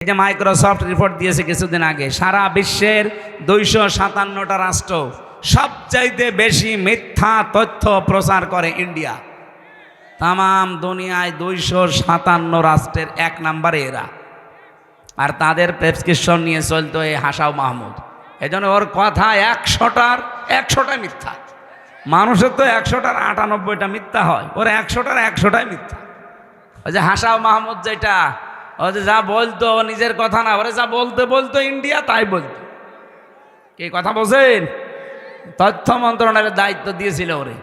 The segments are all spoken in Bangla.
এই যে মাইক্রোসফট রিপোর্ট দিয়েছে কিছুদিন আগে, সারা বিশ্বের 257টা রাষ্ট্র সবচাইতে বেশি মিথ্যা তথ্য প্রচার করে ইন্ডিয়া। তাম দুনিয়ায় 257 রাষ্ট্রের 1 নম্বরে এরা, আর তাদের প্রেসক্রিপশন নিয়ে চলতো এই হাসাও মাহমুদ। এই জন্য ওর কথা 100টাই মিথ্যা। মানুষের তো 100টার 98টা মিথ্যা হয়, ওর 100টাই মিথ্যা। ওই যে হাসাও মাহমুদ যেটা, ও যে যা বলতো ও নিজের কথা না, ওরে যা বলতো ইন্ডিয়া তাই বলতো। কি কথা বলছেন? তথ্য মন্ত্রণালয়ের দায়িত্ব দিয়েছিল ওরে।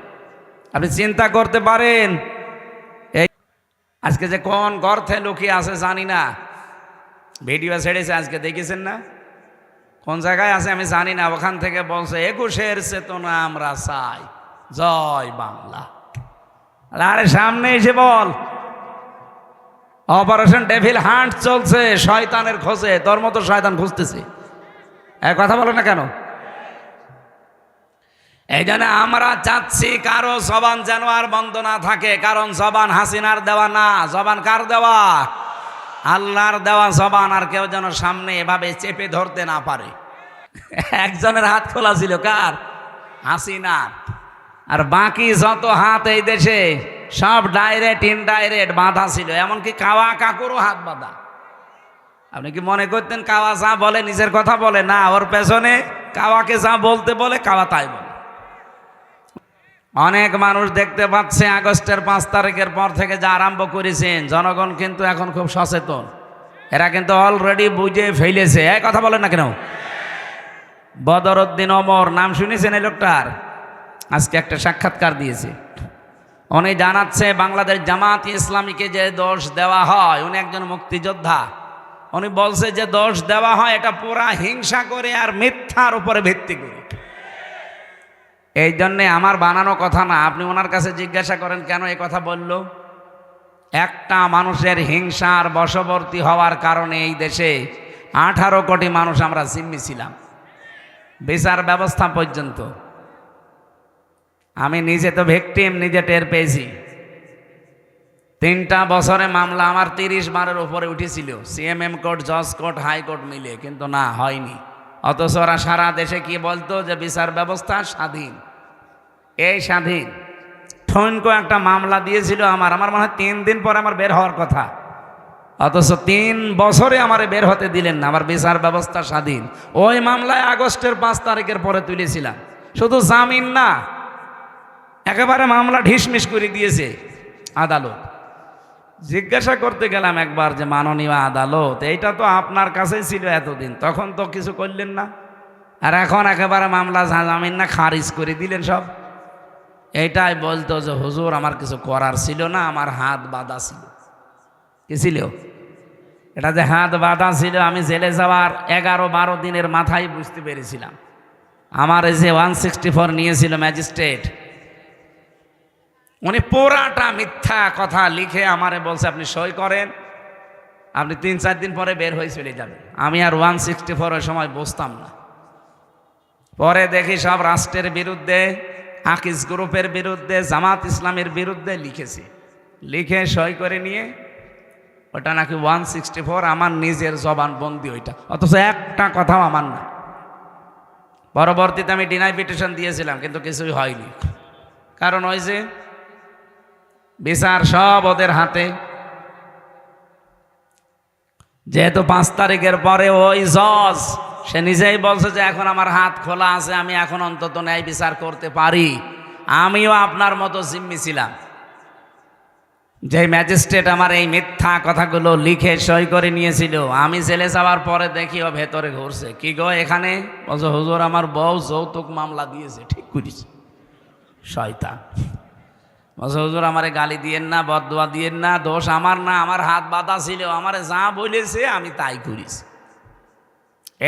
আপনি চিন্তা করতে পারেন এই আজকে যে কোন গর্তে লুকিয়ে আছে জানি না, ভিডিও ছেড়েছে আজকে, দেখেছেন না? কোন জায়গায় আছে আমি জানি না, ওখান থেকে বলছে 21-এর চেতনা আমরা চাই, জয় বাংলা। আরে সামনে এসে বল, অপারেশন ডেভিল হান্ট চলছে শয়তানের খোঁজে, তোর মতো শয়তান খুঁজতেছে। কথা বলো না কেন? এই জন্য আমরা চাচ্ছি কারো জবান যেন আর বন্ধ না থাকে, কারণ জবান হাসিনার দেওয়া না, জবান কার দেওয়া? আল্লাহর দেওয়া জবান। আর কেউ যেন সামনে এভাবে চেপে ধরতে না পারে। একজনের হাত খোলা ছিল, কার? হাসিনার। আর বাকি যত হাত এই দেশে সব ডাইরেক্ট ইনডাইরেক্ট বাঁধা ছিল, এমনকি কাওয়া কাকুরও হাত বাঁধা। আপনি কি মনে করতেন কাওয়া যা বলে নিজের কথা বলে? না, ওর পেছনে কাওয়াকে যা বলতে বলে কাওয়া তাই বলে। অনেক মানুষ দেখতে পাচ্ছে আগস্টের 5 তারিখের পর থেকে যা আরম্ভ করেছেন, জনগণ কিন্তু এখন খুব সচেতন। এরা কিন্তু অলরেডি বুঝে ফেলেছে। কথা বলেন না কেন? বদরউদ্দিন ওমর নাম শুনেছেন এই লোকটার? আজকে একটা সাক্ষাৎকার দিয়েছে। উনি জানাচ্ছে বাংলাদেশ জামাত ইসলামীকে যে দোষ দেওয়া হয়, উনি একজন মুক্তিযোদ্ধা। উনি বলছে যে দোষ দেওয়া হয় এটা পুরা হিংসা করে আর মিথ্যার উপরে ভিত্তি করে। এই জন্যে আমার বানানো কথা না, আপনি ওনার কাছে জিজ্ঞাসা করেন কেন এই কথা বলল। একটা মানুষের হিংসার বশবর্তী হওয়ার কারণে এই দেশে 18 কোটি মানুষ আমরা জিম্মি ছিলাম, বিচার ব্যবস্থা পর্যন্ত। আমি নিজে তো ভিকটিম, নিজে টের পেয়েছি। 3টা বছরে মামলা আমার 30 বারের উপরে উঠেছিল, সিএমএম কোর্ট, জজ কোর্ট, হাইকোর্ট মিলে, কিন্তু না, হয়নি। অথচ ওরা সারা দেশে কি বলতো যে বিচার ব্যবস্থা স্বাধীন। এই স্বাধীন ঠনকো একটা মামলা দিয়েছিল আমার মনে হয় 3 দিন পরে আমার বের হওয়ার কথা, অথচ 3 বছরে আমার বের হতে দিলেন না। আমার বিচার ব্যবস্থা স্বাধীন। ওই মামলায় আগস্টের 5 তারিখের পরে তুলেছিলাম, শুধু জামিন না, একেবারে মামলা ঢিসমিস করে দিয়েছে আদালত। জিজ্ঞাসা করতে গেলাম একবার যে মাননীয় আদালত, এইটা তো আপনার কাছেই ছিল এতদিন, তখন তো কিছু করলেন না, আর এখন একেবারে মামলা জামিন না খারিজ করে দিলেন সব। এইটাই বলতো যে হুজুর আমার কিছু করার ছিল না, আমার হাত বাঁধা ছিল। কি ছিল এটা? যে হাত বাঁধা ছিল, আমি জেলে যাওয়ার 11-12 দিনের মাথায় বুঝতে পেরেছিলাম। আমার এই যে 164 নিয়েছিল ম্যাজিস্ট্রেট, উনি পুরাটা মিথ্যা কথা লিখে আমারে বলছে আপনি সই করেন, আপনি 3-4 দিন পরে বের হয়ে চলে যাবেন। আমি আর 164 ওই সময় বসতাম না। পরে দেখি সব রাষ্ট্রের বিরুদ্ধে, আকিস গ্রুপের বিরুদ্ধে, জামাত ইসলামের বিরুদ্ধে লিখেছি, লিখে সই করে নিয়ে ওটা নাকি 164 আমার নিজের জবানবন্দি ওইটা, অথচ একটা কথাও আমার না। পরবর্তীতে আমি ডিনাই পিটিশন দিয়েছিলাম, কিন্তু কিছুই হয়নি, কারণ ওই যে বিচার সব ওদের হাতে। যেহেতু 5 তারিখের পরে ওই জজ সে নিজেই বলছে যে এখন আমার হাত খোলা আছে, আমি এখন অন্তত ন্যায় বিচার করতে পারি। আমিও আপনার মতো জিম্মি ছিলাম। যে ম্যাজিস্ট্রেট আমার এই মিথ্যা কথাগুলো লিখে সই করে নিয়েছিল, আমি জেলে যাওয়ার পরে দেখি ও ভেতরে ঘুরছে। কি গো এখানে? বলছে হুজুর আমার বউ যৌতুক মামলা দিয়েছে। ঠিক করিস শয়তান। বলছে হুজুর আমারে গালি দিয়েন না, বদদোয়া দিয়েন না, দোষ আমার না, আমার হাত বাঁধা ছিল, আমারে যা বলেছে আমি তাই করিস।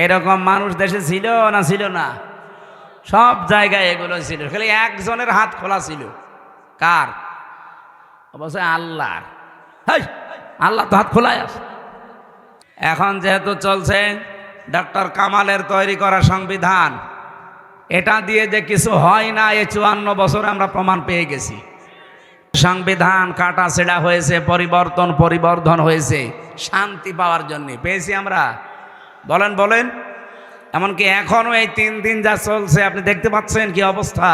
এরকম মানুষ দেশে ছিল না? ছিল না? সব জায়গায় এগুলো ছিল, খালি একজনের হাত খোলা ছিল। কার? বলছে আল্লাহর। আল্লাহ তো হাত খোলাই আছে। এখন যেহেতু চলছে ডক্টর কামালের তৈরি করা সংবিধান, এটা দিয়ে যে কিছু হয় না এই 54 বছরে আমরা প্রমাণ পেয়ে গেছি। সংবিধান কাটা ছেঁড়া হয়েছে, পরিবর্তন পরিবর্ধন হয়েছে, শান্তি পাওয়ার জন্য। পেয়েছি আমরা? বলেন বলেন। এমনকি এখনো এই 3 দিন যা চলছে আপনি দেখতে পাচ্ছেন কি অবস্থা।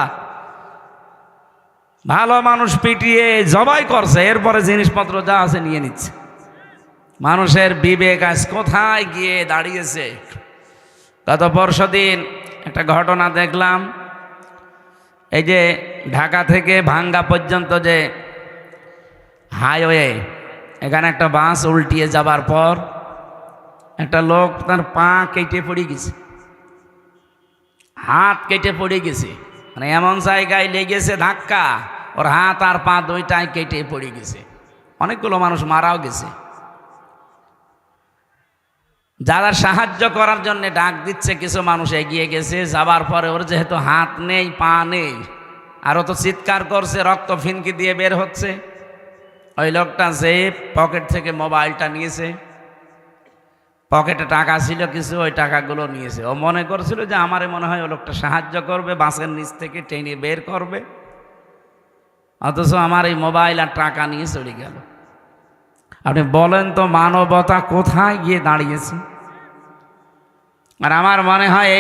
ভালো মানুষ পিটিয়ে জবাই করছে, এরপরে জিনিসপত্র যা আছে নিয়ে নিচ্ছে। মানুষের বিবেক আজ কোথায় গিয়ে দাঁড়িয়েছে। গত পরশুদিন একটা ঘটনা দেখলাম, এই যে ঢাকা থেকে ভাঙ্গা পর্যন্ত যে হাইওয়ে, এখানে একটা বাস উল্টিয়ে যাবার পর একটা লোক তার পা কেটে পড়ে গেছে, হাত কেটে পড়ে গেছে। মানে এমন জায়গায় লেগেছে ধাক্কা, ওর হাত আর পা দুইটাই কেটে পড়ে গেছে। অনেকগুলো মানুষ মারাও গেছে। যারা সাহায্য করার জন্য ডাক দিচ্ছে, কিছু মানুষ এগিয়ে গেছে, যাবার পরে ওর যেহেতু হাত নেই পা নেই, আর ও তো চিৎকার করছে, রক্ত ফিনকি দিয়ে বের হচ্ছে। ওই লোকটা যে পকেট থেকে মোবাইলটা নিয়েছে, পকেটে টাকা ছিল কিছু, ওই টাকাগুলো নিয়েছে। ও মনে করছিল যে আমারে মনে হয় ও লোকটা সাহায্য করবে, বাসের নিচ থেকে টেনে বের করবে, অথচ আমার এই মোবাইল আর টাকা নিয়ে চলে গেল। আপনি বলেন তো মানবতা কোথায় গিয়ে দাঁড়িয়েছে? আর আমার মনে হয়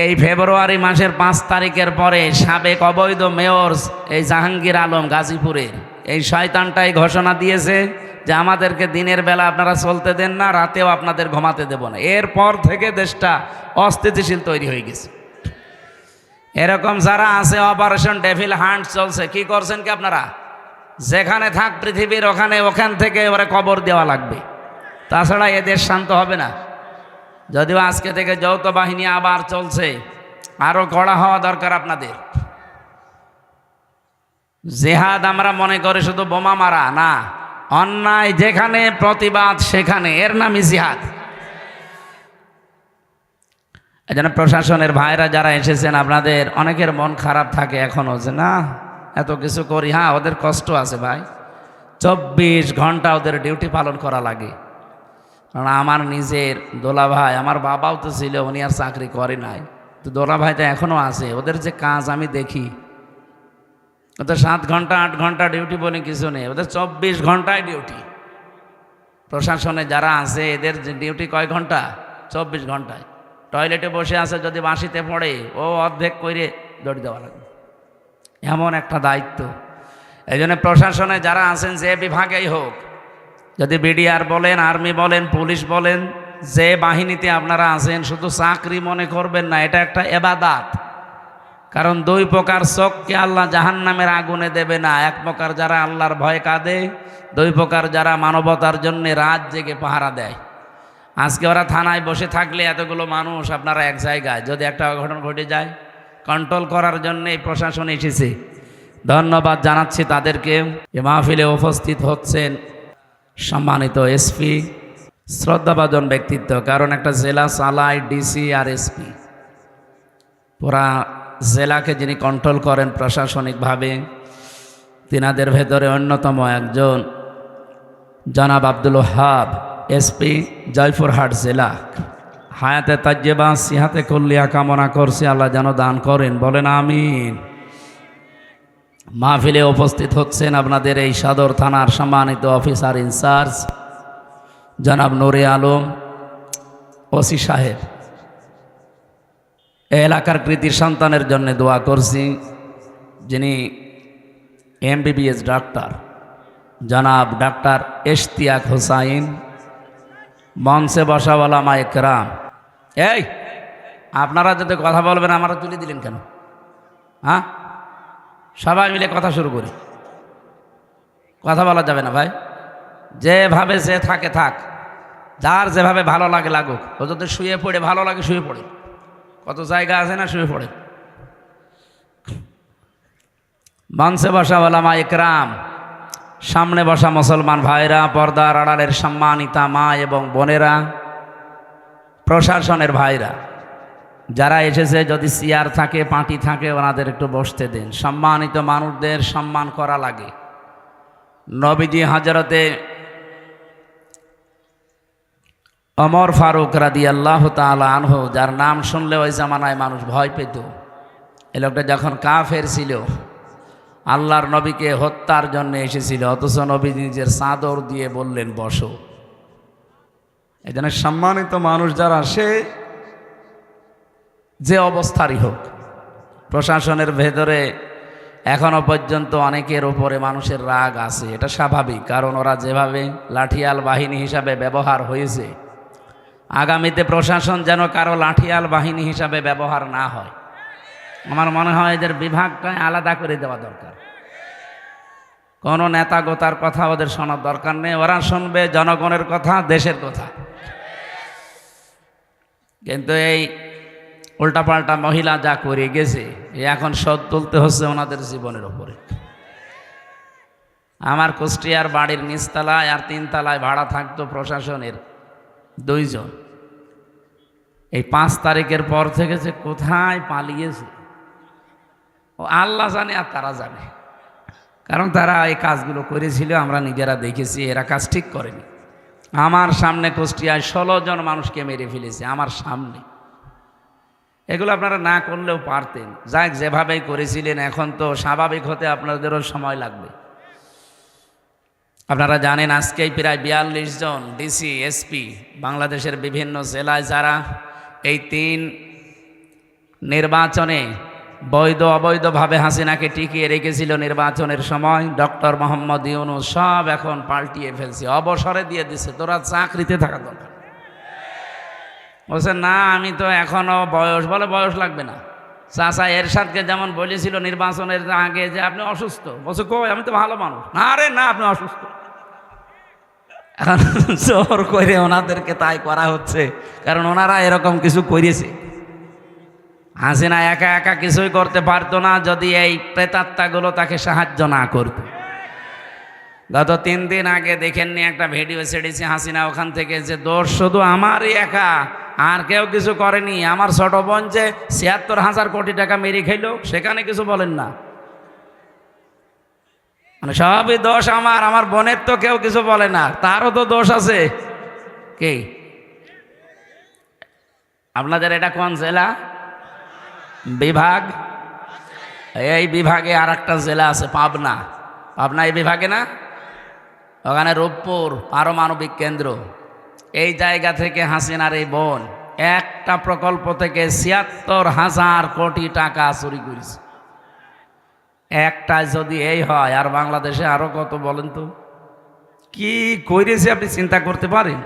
এই ফেব্রুয়ারি মাসের 5 তারিখের পরে সাবেক অবৈধ মেয়র এই জাহাঙ্গীর আলম গাজীপুরের এই শয়তানটাই ঘোষণা দিয়েছে যে আমাদেরকে দিনের বেলা আপনারা চলতে দেন না, রাতেও আপনাদের ঘুমাতে দেব না। এরপর থেকে দেশটা অস্থিতিশীল তৈরি হয়ে গেছে। এরকম যারা আছে, অপারেশন ডেভিল হান্ট চলছে। কি করছেন কি আপনারা? যেখানে থাক পৃথিবীর ওখান থেকে ওরা কবর দেওয়া লাগবে, তাছাড়া এ দেশ শান্ত হবে না। যদিও আজকে থেকে যৌথ বাহিনী আবার চলছে, আরো কড়া হওয়া দরকার আপনাদের। জিহাদ আমরা মনে করি শুধু বোমা মারা না, অন্যায় যেখানে প্রতিবাদ সেখানে, এর নামই জিহাদ। এজন্য প্রশাসনের ভাইরা যারা এসেছেন, আপনাদের অনেকের মন খারাপ থাকে এখনো, যে না এত কিছু করি। হ্যাঁ, ওদের কষ্ট আছে ভাই, 24 ঘন্টা ওদের ডিউটি পালন করা লাগে। কারণ আমার নিজের দোলা ভাই, আমার বাবাও তো ছিল, উনি আর চাকরি করে নাই, তো দোলা ভাই তো এখনও আছে। ওদের যে কাজ আমি দেখি, ওদের 7 ঘন্টা 8 ঘন্টা ডিউটি বলে কিছু নেই, ওদের 24 ঘন্টায় ডিউটি। প্রশাসনে যারা আছে এদের ডিউটি কয় ঘন্টা? 24 ঘন্টায়। টয়লেটে বসে আছে, যদি বাঁশিতে পড়ে ও অর্ধেক করে দৌড় দেওয়া লাগবে, এমন একটা দায়িত্ব। এই জন্য প্রশাসনে যারা আছেন, যে বিভাগেই হোক, যদি বিডিআর বলেন, আর্মি বলেন, পুলিশ বলেন, যে বাহিনীতে আপনারা আছেন, শুধু চাকরি মনে করবেন না, এটা একটা এবাদাত। কারণ 2 প্রকার চোখকে আল্লাহ জাহান্নামের আগুনে দেবে না। 1 প্রকার যারা আল্লাহর ভয় কাঁদে, 2 প্রকার যারা মানবতার জন্য রাত জেগে পাহারা দেয়। আজকে ওরা থানায় বসে থাকলে এতগুলো মানুষ আপনারা এক জায়গায়, যদি একটা অঘটন ঘটে যায়, কন্ট্রোল করার জন্য এই প্রশাসন এসেছে। ধন্যবাদ জানাচ্ছি তাদেরকে। এ মাহফিলে উপস্থিত হচ্ছেন সম্মানিত এসপি, শ্রদ্ধাভাজন ব্যক্তিত্ব। কারণ একটা জেলা চালায় ডিসি আর এসপি, পুরা জেলাকে যিনি কন্ট্রোল করেন প্রশাসনিকভাবে, তিনাদের ভেতরে অন্যতম একজন জনাব আব্দুল ওহাব, এসপি জয়পুরহাট জেলা। হায়াতে তাজ্জেবা সিহাতে কল্লিয়া কামনা করছি, আল্লাহ যেন দান করেন, বলেন আমিন। মাহফিলে উপস্থিত হচ্ছেন আপনাদের এই সদর থানার সম্মানিত অফিসার ইনচার্জ জনাব নুরে আলম ওসি সাহেব। এলাকার কৃতি সন্তানের জন্য দোয়া করছি, যিনি MBBS ডাক্তার জনাব ডাক্তার ইশতিয়াক হুসাইন। মঞ্চে বসা ওলামা একরাম, এই আপনারা যদি কথা বলবেন, আমরা তুলে দিলেন কেন? হ্যাঁ, সবাই মিলে কথা শুরু করি। কথা বলা যাবে না ভাই, যেভাবে যে থাকে থাক, যার যেভাবে ভালো লাগে লাগুক। ও যদি শুয়ে পড়ে ভালো লাগে শুয়ে পড়ে, কত জায়গা আছে না, শুয়ে পড়ে। মঞ্চে বসা ওলামা একরাম, সামনে বসা মুসলমান ভাইরা, পর্দার আড়ালের সম্মানিতা মা এবং বোনেরা, প্রশাসনের ভাইরা যারা এসেছে, যদি চেয়ার থাকে পার্টি থাকে ওনাদের একটু বসতে দেন। সম্মানিত মানুষদের সম্মান করা লাগে। নবীজি হযরতে ওমর ফারুক রাদিয়াল্লাহু তাআলা আনহু, যার নাম শুনলে ওই জামানায় মানুষ ভয় পেত। এই লোকটা যখন কাফের ছিল, আল্লাহর নবীকে হত্যার জন্য এসেছিল, অথচ নবী নিজের চাদর দিয়ে বললেন বসো। এই জন্য সম্মানিত মানুষ যারা, সে যে অবস্থারই হোক, প্রশাসনের ভেতরে এখনো পর্যন্ত অনেকের ওপরে মানুষের রাগ আছে। এটা স্বাভাবিক, কারণ ওরা যেভাবে লাঠিয়াল বাহিনী হিসাবে ব্যবহার হয়েছে, আগামীতে প্রশাসন যেন কারো লাঠিয়াল বাহিনী হিসাবে ব্যবহার না হয়। আমার মনে হয় এদের বিভাগটা আলাদা করে দেওয়া দরকার। কোনো নেতা গোতার কথা ওদের শোনার দরকার নেই, ওরা শুনবে জনগণের কথা, দেশের কথা। কিন্তু এই উল্টাপাল্টা মহিলা যা করে গেছে, এখন শোধ তুলতে হচ্ছে ওনাদের জীবনের উপরে। আমার কুষ্টিয়ার বাড়ির নিচতলায় আর 3 তলায় ভাড়া থাকতো প্রশাসনের 2 জন। এই 5 তারিখের পর থেকে যে কোথায় পালিয়েছে ও আল্লাহ জানে আর তারা জানে, কারণ তারা এই কাজগুলো করেছিল, আমরা নিজেরা দেখেছি। এরা কাজ ঠিক করেনি। আমার সামনে কুষ্টিয়ায় 16 জন মানুষকে মেরে ফেলেছে, আমার সামনে। এগুলো আপনারা না করলেও পারতেন। যাক, যেভাবেই করেছিলেন, এখন তো স্বাভাবিক হতে আপনাদেরও সময় লাগবে। আপনারা জানেন আজকেই প্রায় 42 জন ডিসি, এসপি বাংলাদেশের বিভিন্ন জেলায়, যারা এই 3 নির্বাচনে বৈধ অবৈধভাবে হাসিনাকে টিকিয়ে রেখেছিল নির্বাচনের সময়, ডক্টর মোহাম্মদ ইউনূস, সব এখন পাল্টিয়ে ফেলছে, অবসরে দিয়ে দিছে। তোরা চাকরিতে থাকা দরকার। বলছে না, আমি তো এখনো বয়স, বলে বয়স লাগবে না। চাচা এরশাদকে যেমন বলেছিল নির্বাচনের আগে যে আপনি অসুস্থ, বলছে কই, আমি তো ভালো মানুষ। না রে না, আপনি অসুস্থ। এখন জোর করে ওনাদেরকে তাই করা হচ্ছে, কারণ ওনারা এরকম কিছু করেছে। হাসিনা একা একা কিছুই করতে পারতো না যদি এই প্রেতাত্মাগুলো তাকে সাহায্য না করত। গত 3 দিন আগে দেখেননি, একটা ভিডিও ছেড়েছে হাসিনা ওখান থেকে, যে দোষ শুধু আমারই একা, আর কেউ কিছু করেনি। আমার ছোট বোন যে ৭৬,০০০ কোটি টাকা মেরে খাইল, সেখানে কিছু বলেন না। মানে সবই দোষ আমার, আমার বোনের তো কেউ কিছু বলে না, তারও তো দোষ আছে। কি আপনাদের এটা কোন জেলা, বিভাগ? এই বিভাগে আর একটা জেলা আছে, পাবনা। পাবনা এই বিভাগে না? ওখানে রূপপুর পারমাণবিক কেন্দ্র। এই জায়গা থেকে হাসিনার এই বোন একটা প্রকল্প থেকে ৭৬,০০০ কোটি টাকা চুরি করেছে। একটা যদি এই হয়, আর বাংলাদেশে আরো কত বলেন তো কি করেছে, আপনি চিন্তা করতে পারেন?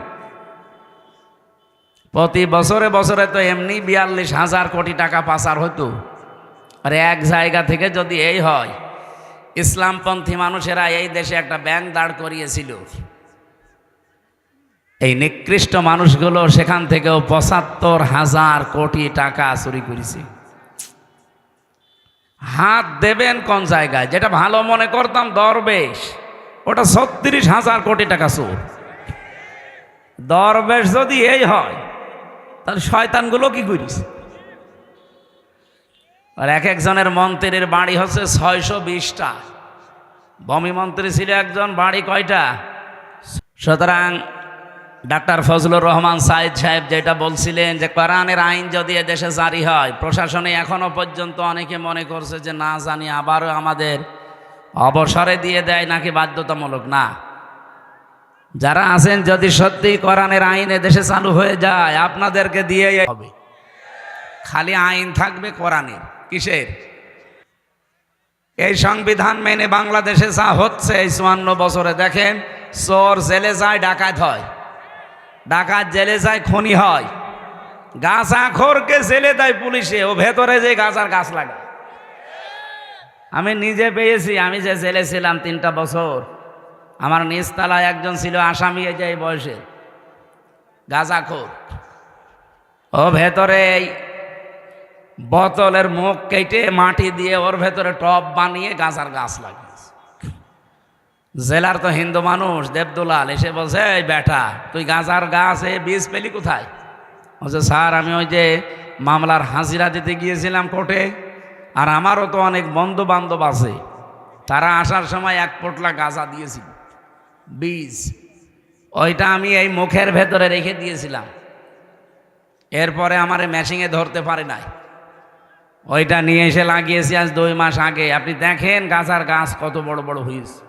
প্রতি বছরে বছরে তো এমনি ৪২,০০০ কোটি টাকা পাচার হতো। আর এক জায়গা থেকে যদি এই হয়, ইসলামপন্থী মানুষেরা এই দেশে একটা ব্যাংক দাঁড় করিয়েছিল, এই নিকৃষ্ট মানুষগুলো সেখান থেকেও ৭৫,০০০ কোটি টাকা চুরি করেছে। হাত দেবেন কোন জায়গায়? যেটা ভালো মনে করতাম দরবেশ, ওটা ৩৬,০০০ কোটি টাকা চোর। দরবেশ যদি এই হয়, তাহলে শয়তানগুলো কি করিস? আর এক একজনের মন্ত্রীর বাড়ি হচ্ছে ৬২০টা। ভূমি মন্ত্রী ছিল একজন, বাড়ি কয়টা? সুতরাং ডাক্তার ফজলুর রহমান সাইদ সাহেব যেটা বলছিলেন যে কোরআনের আইন যদি এদেশে জারি হয়, প্রশাসনে এখনো পর্যন্ত অনেকে মনে করছে যে না জানি আবারও আমাদের অবসরে দিয়ে দেয় নাকি বাধ্যতামূলক। না, যারা আছেন, যদি সত্যি কোরআনের আইন এদেশে চালু হয়ে যায়, আপনাদেরকে দিয়ে হবে। খালি আইন থাকবে কোরআনের। কিসের? এই সংবিধান মেনে বাংলাদেশে যা হচ্ছে এই ৫৪ বছরে, দেখেন, চোর জেলে যায়, ডাকাত হয়, ডাকাত জেলে যায়, খনি হয়, গাঁজাখোরকে জেলে দেয় পুলিশে, ও ভেতরে যে গাঁজার গাছ লাগায়। আমি নিজে পেয়েছি, আমি যে জেলে ছিলাম 3টা বছর, আমার নিচতলায় একজন ছিল আসামি, এই যে এই বয়সে, গাঁজাখোর। ও ভেতরে বোতলের মুখ কেটে মাটি দিয়ে ওর ভেতরে টব বানিয়ে গাঁজার গাছ লাগিয়েছে। জেলার তো হিন্দু মানুষ, দেবদুলাল এসে বলছে, এই বেটা, তুই গাঁজার গাছ বীজ পেলি কোথায়? বলছে, স্যার, আমি ওই যে মামলার হাজিরা দিতে গিয়েছিলাম কোর্টে, আর আমারও তো অনেক বন্ধু বান্ধব আছে, তারা আসার সময় 1 পোটলা গাঁজা দিয়েছিল, বীজ, ওইটা আমি এই মুখের ভেতরে রেখে দিয়েছিলাম। এরপরে আমার মেশিনে ধরতে পারে নাই। ওইটা নিয়ে এসে লাগিয়েছি আজ 2 মাস আগে। আপনি দেখেন গাছার গাছ কত বড় বড় হয়েছে।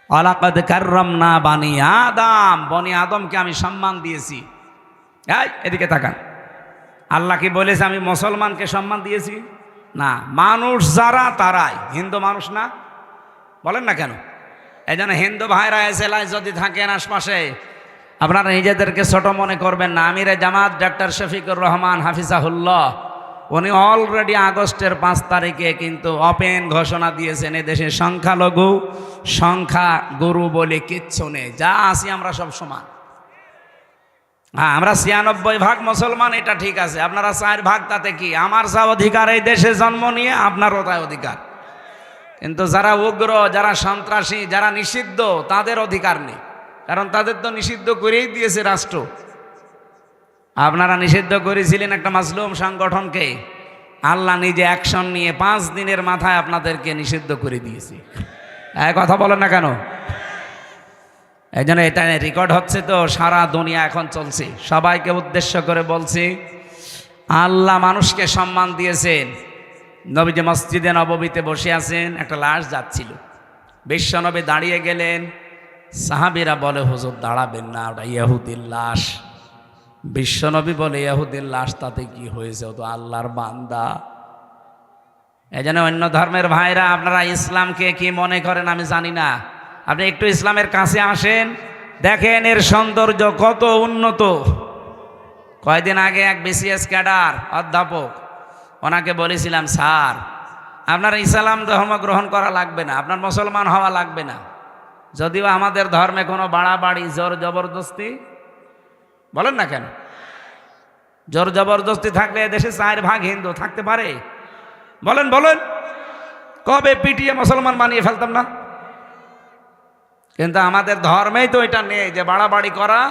ওয়ালাকাদ কাররামনা বানি আদম, বনি আদমকে আমি সম্মান দিয়েছি। এই এদিকে তাকান, আল্লাহ কি বলেছে আমি মুসলমানকে সম্মান দিয়েছি? না, মানুষ যারা তারাই, হিন্দু মানুষ না, বলেন না কেন? এই জন্য হিন্দু ভাইরা এলাকায় যদি থাকেন আশপাশে, আপনারা নিজেদেরকে ছোট মনে করবেন না। আমিরে জামাত ডক্টর শফিকুর রহমান হাফিজাহুল্লাহ, উনি অলরেডি আগস্টের 5 তারিখে কিন্তু ওপেন ঘোষণা দিয়েছেন এদেশে সংখ্যালঘু সংখ্যা গুরু বলে কিচ্ছু নেই, যা আছি আমরা সব সমান। হ্যাঁ, আমরা 96% মুসলমান, এটা ঠিক আছে। আপনারা 4% তাতে কি? আমার যা অধিকার এই দেশে জন্ম নিয়ে, আপনারও তাই অধিকার। কিন্তু যারা উগ্র, যারা সন্ত্রাসী, যারা নিষিদ্ধ, তাদের অধিকার নেই, কারণ তাদের তো নিষিদ্ধ করেই দিয়েছে রাষ্ট্র। আপনারা নিষিদ্ধ করেছিলেন একটা মাজলুম সংগঠনকে, আল্লাহ নিজে অ্যাকশন নিয়ে 5 দিনের মাথায় আপনাদেরকে নিষিদ্ধ করে দিয়েছে। কথা বলেন না কেন? এই জন্য এটা রেকর্ড হচ্ছে তো, সারা দুনিয়া এখন চলছে। সবাইকে উদ্দেশ্য করে বলছি, আল্লাহ মানুষকে সম্মান দিয়েছেন। নবীজি মসজিদে নববীতে বসে আছেন, একটা লাশ যাচ্ছিল, বিশ্বনবী দাঁড়িয়ে গেলেন। সাহাবীরা বলে হুজুর দাঁড়াবেন না, ওটা ইহুদির লাশ। বিশ্বনবী বলে ইহুদির লাশ, তাতে কি হয়েছে, ও তো আল্লাহর বান্দা। এই জন্য অন্য ধর্মের ভাইরা, আপনারা ইসলামকে কি মনে করেন আমি জানি না, আপনি একটু ইসলামের কাছে আসেন, দেখেন এর সৌন্দর্য কত উন্নত। কয়েকদিন আগে এক বিসিএস ক্যাডার অধ্যাপক, ওনাকে বলেছিলাম স্যার আপনার ইসলাম ধর্ম গ্রহণ করা লাগবে না, আপনার মুসলমান হওয়া লাগবে না। যদিও আমাদের ধর্মে কোনো বাড়াবাড়ি জোর জবরদস্তি, বলেন না কেন, জোর জবরদস্তি থাকলে দেশে 4% হিন্দু থাকতে পারে? বলেন বলেন, কবে পিটিয়ে মুসলমান বানিয়ে ফেলতাম না? কিন্তু আমাদের ধর্মেই তো এটা নেই যে বাড়াবাড়ি করা,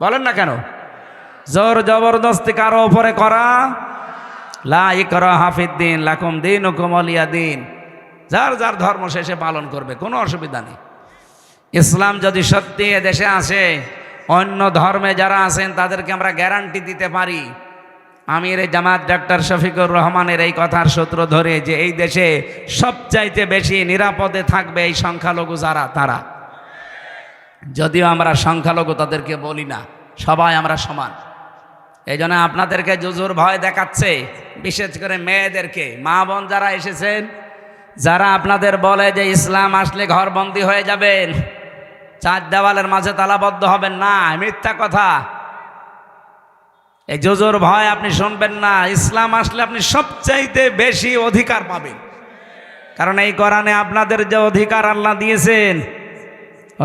বলেন না কেন? জোর জবরদস্তি কারো উপরে করা, লা ইকরাহা ফিদ্দিন লাকুম দীনুকুম ওয়ালিয়া দীন, যার যার ধর্ম শেষে পালন করবে, কোনো অসুবিধা নেই। ইসলাম যদি সত্যি এদেশে আসে, অন্য ধর্মে যারা আছেন তাদেরকে আমরা গ্যারান্টি দিতে পারি, আমির জামাত ডক্টর শফিকুর রহমানের এই কথার সূত্র ধরে, যে এই দেশে সবচাইতে বেশি নিরাপদে থাকবে এই সংখ্যালঘু যারা, তারা। যদিও আমরা সংখ্যালঘু তাদেরকে বলি না, সবাই আমরা সমান। এই জন্য আপনাদেরকে জুজুর ভয় দেখাচ্ছে, বিশেষ করে মেয়েদেরকে। মা বোন যারা এসেছেন, যারা আপনাদের বলে যে ইসলাম আসলে ঘরবন্দি হয়ে যাবেন, 4 দেওয়ালের মাঝে তালাবদ্ধ হবেন না, মিথ্যা কথা। এই জুজুর ভয় আপনি শুনবেন না। ইসলাম আসলে আপনি সবচাইতে বেশি অধিকার পাবেন, কারণ এই কোরআনে আপনাদের যে অধিকার আল্লাহ দিয়েছেন,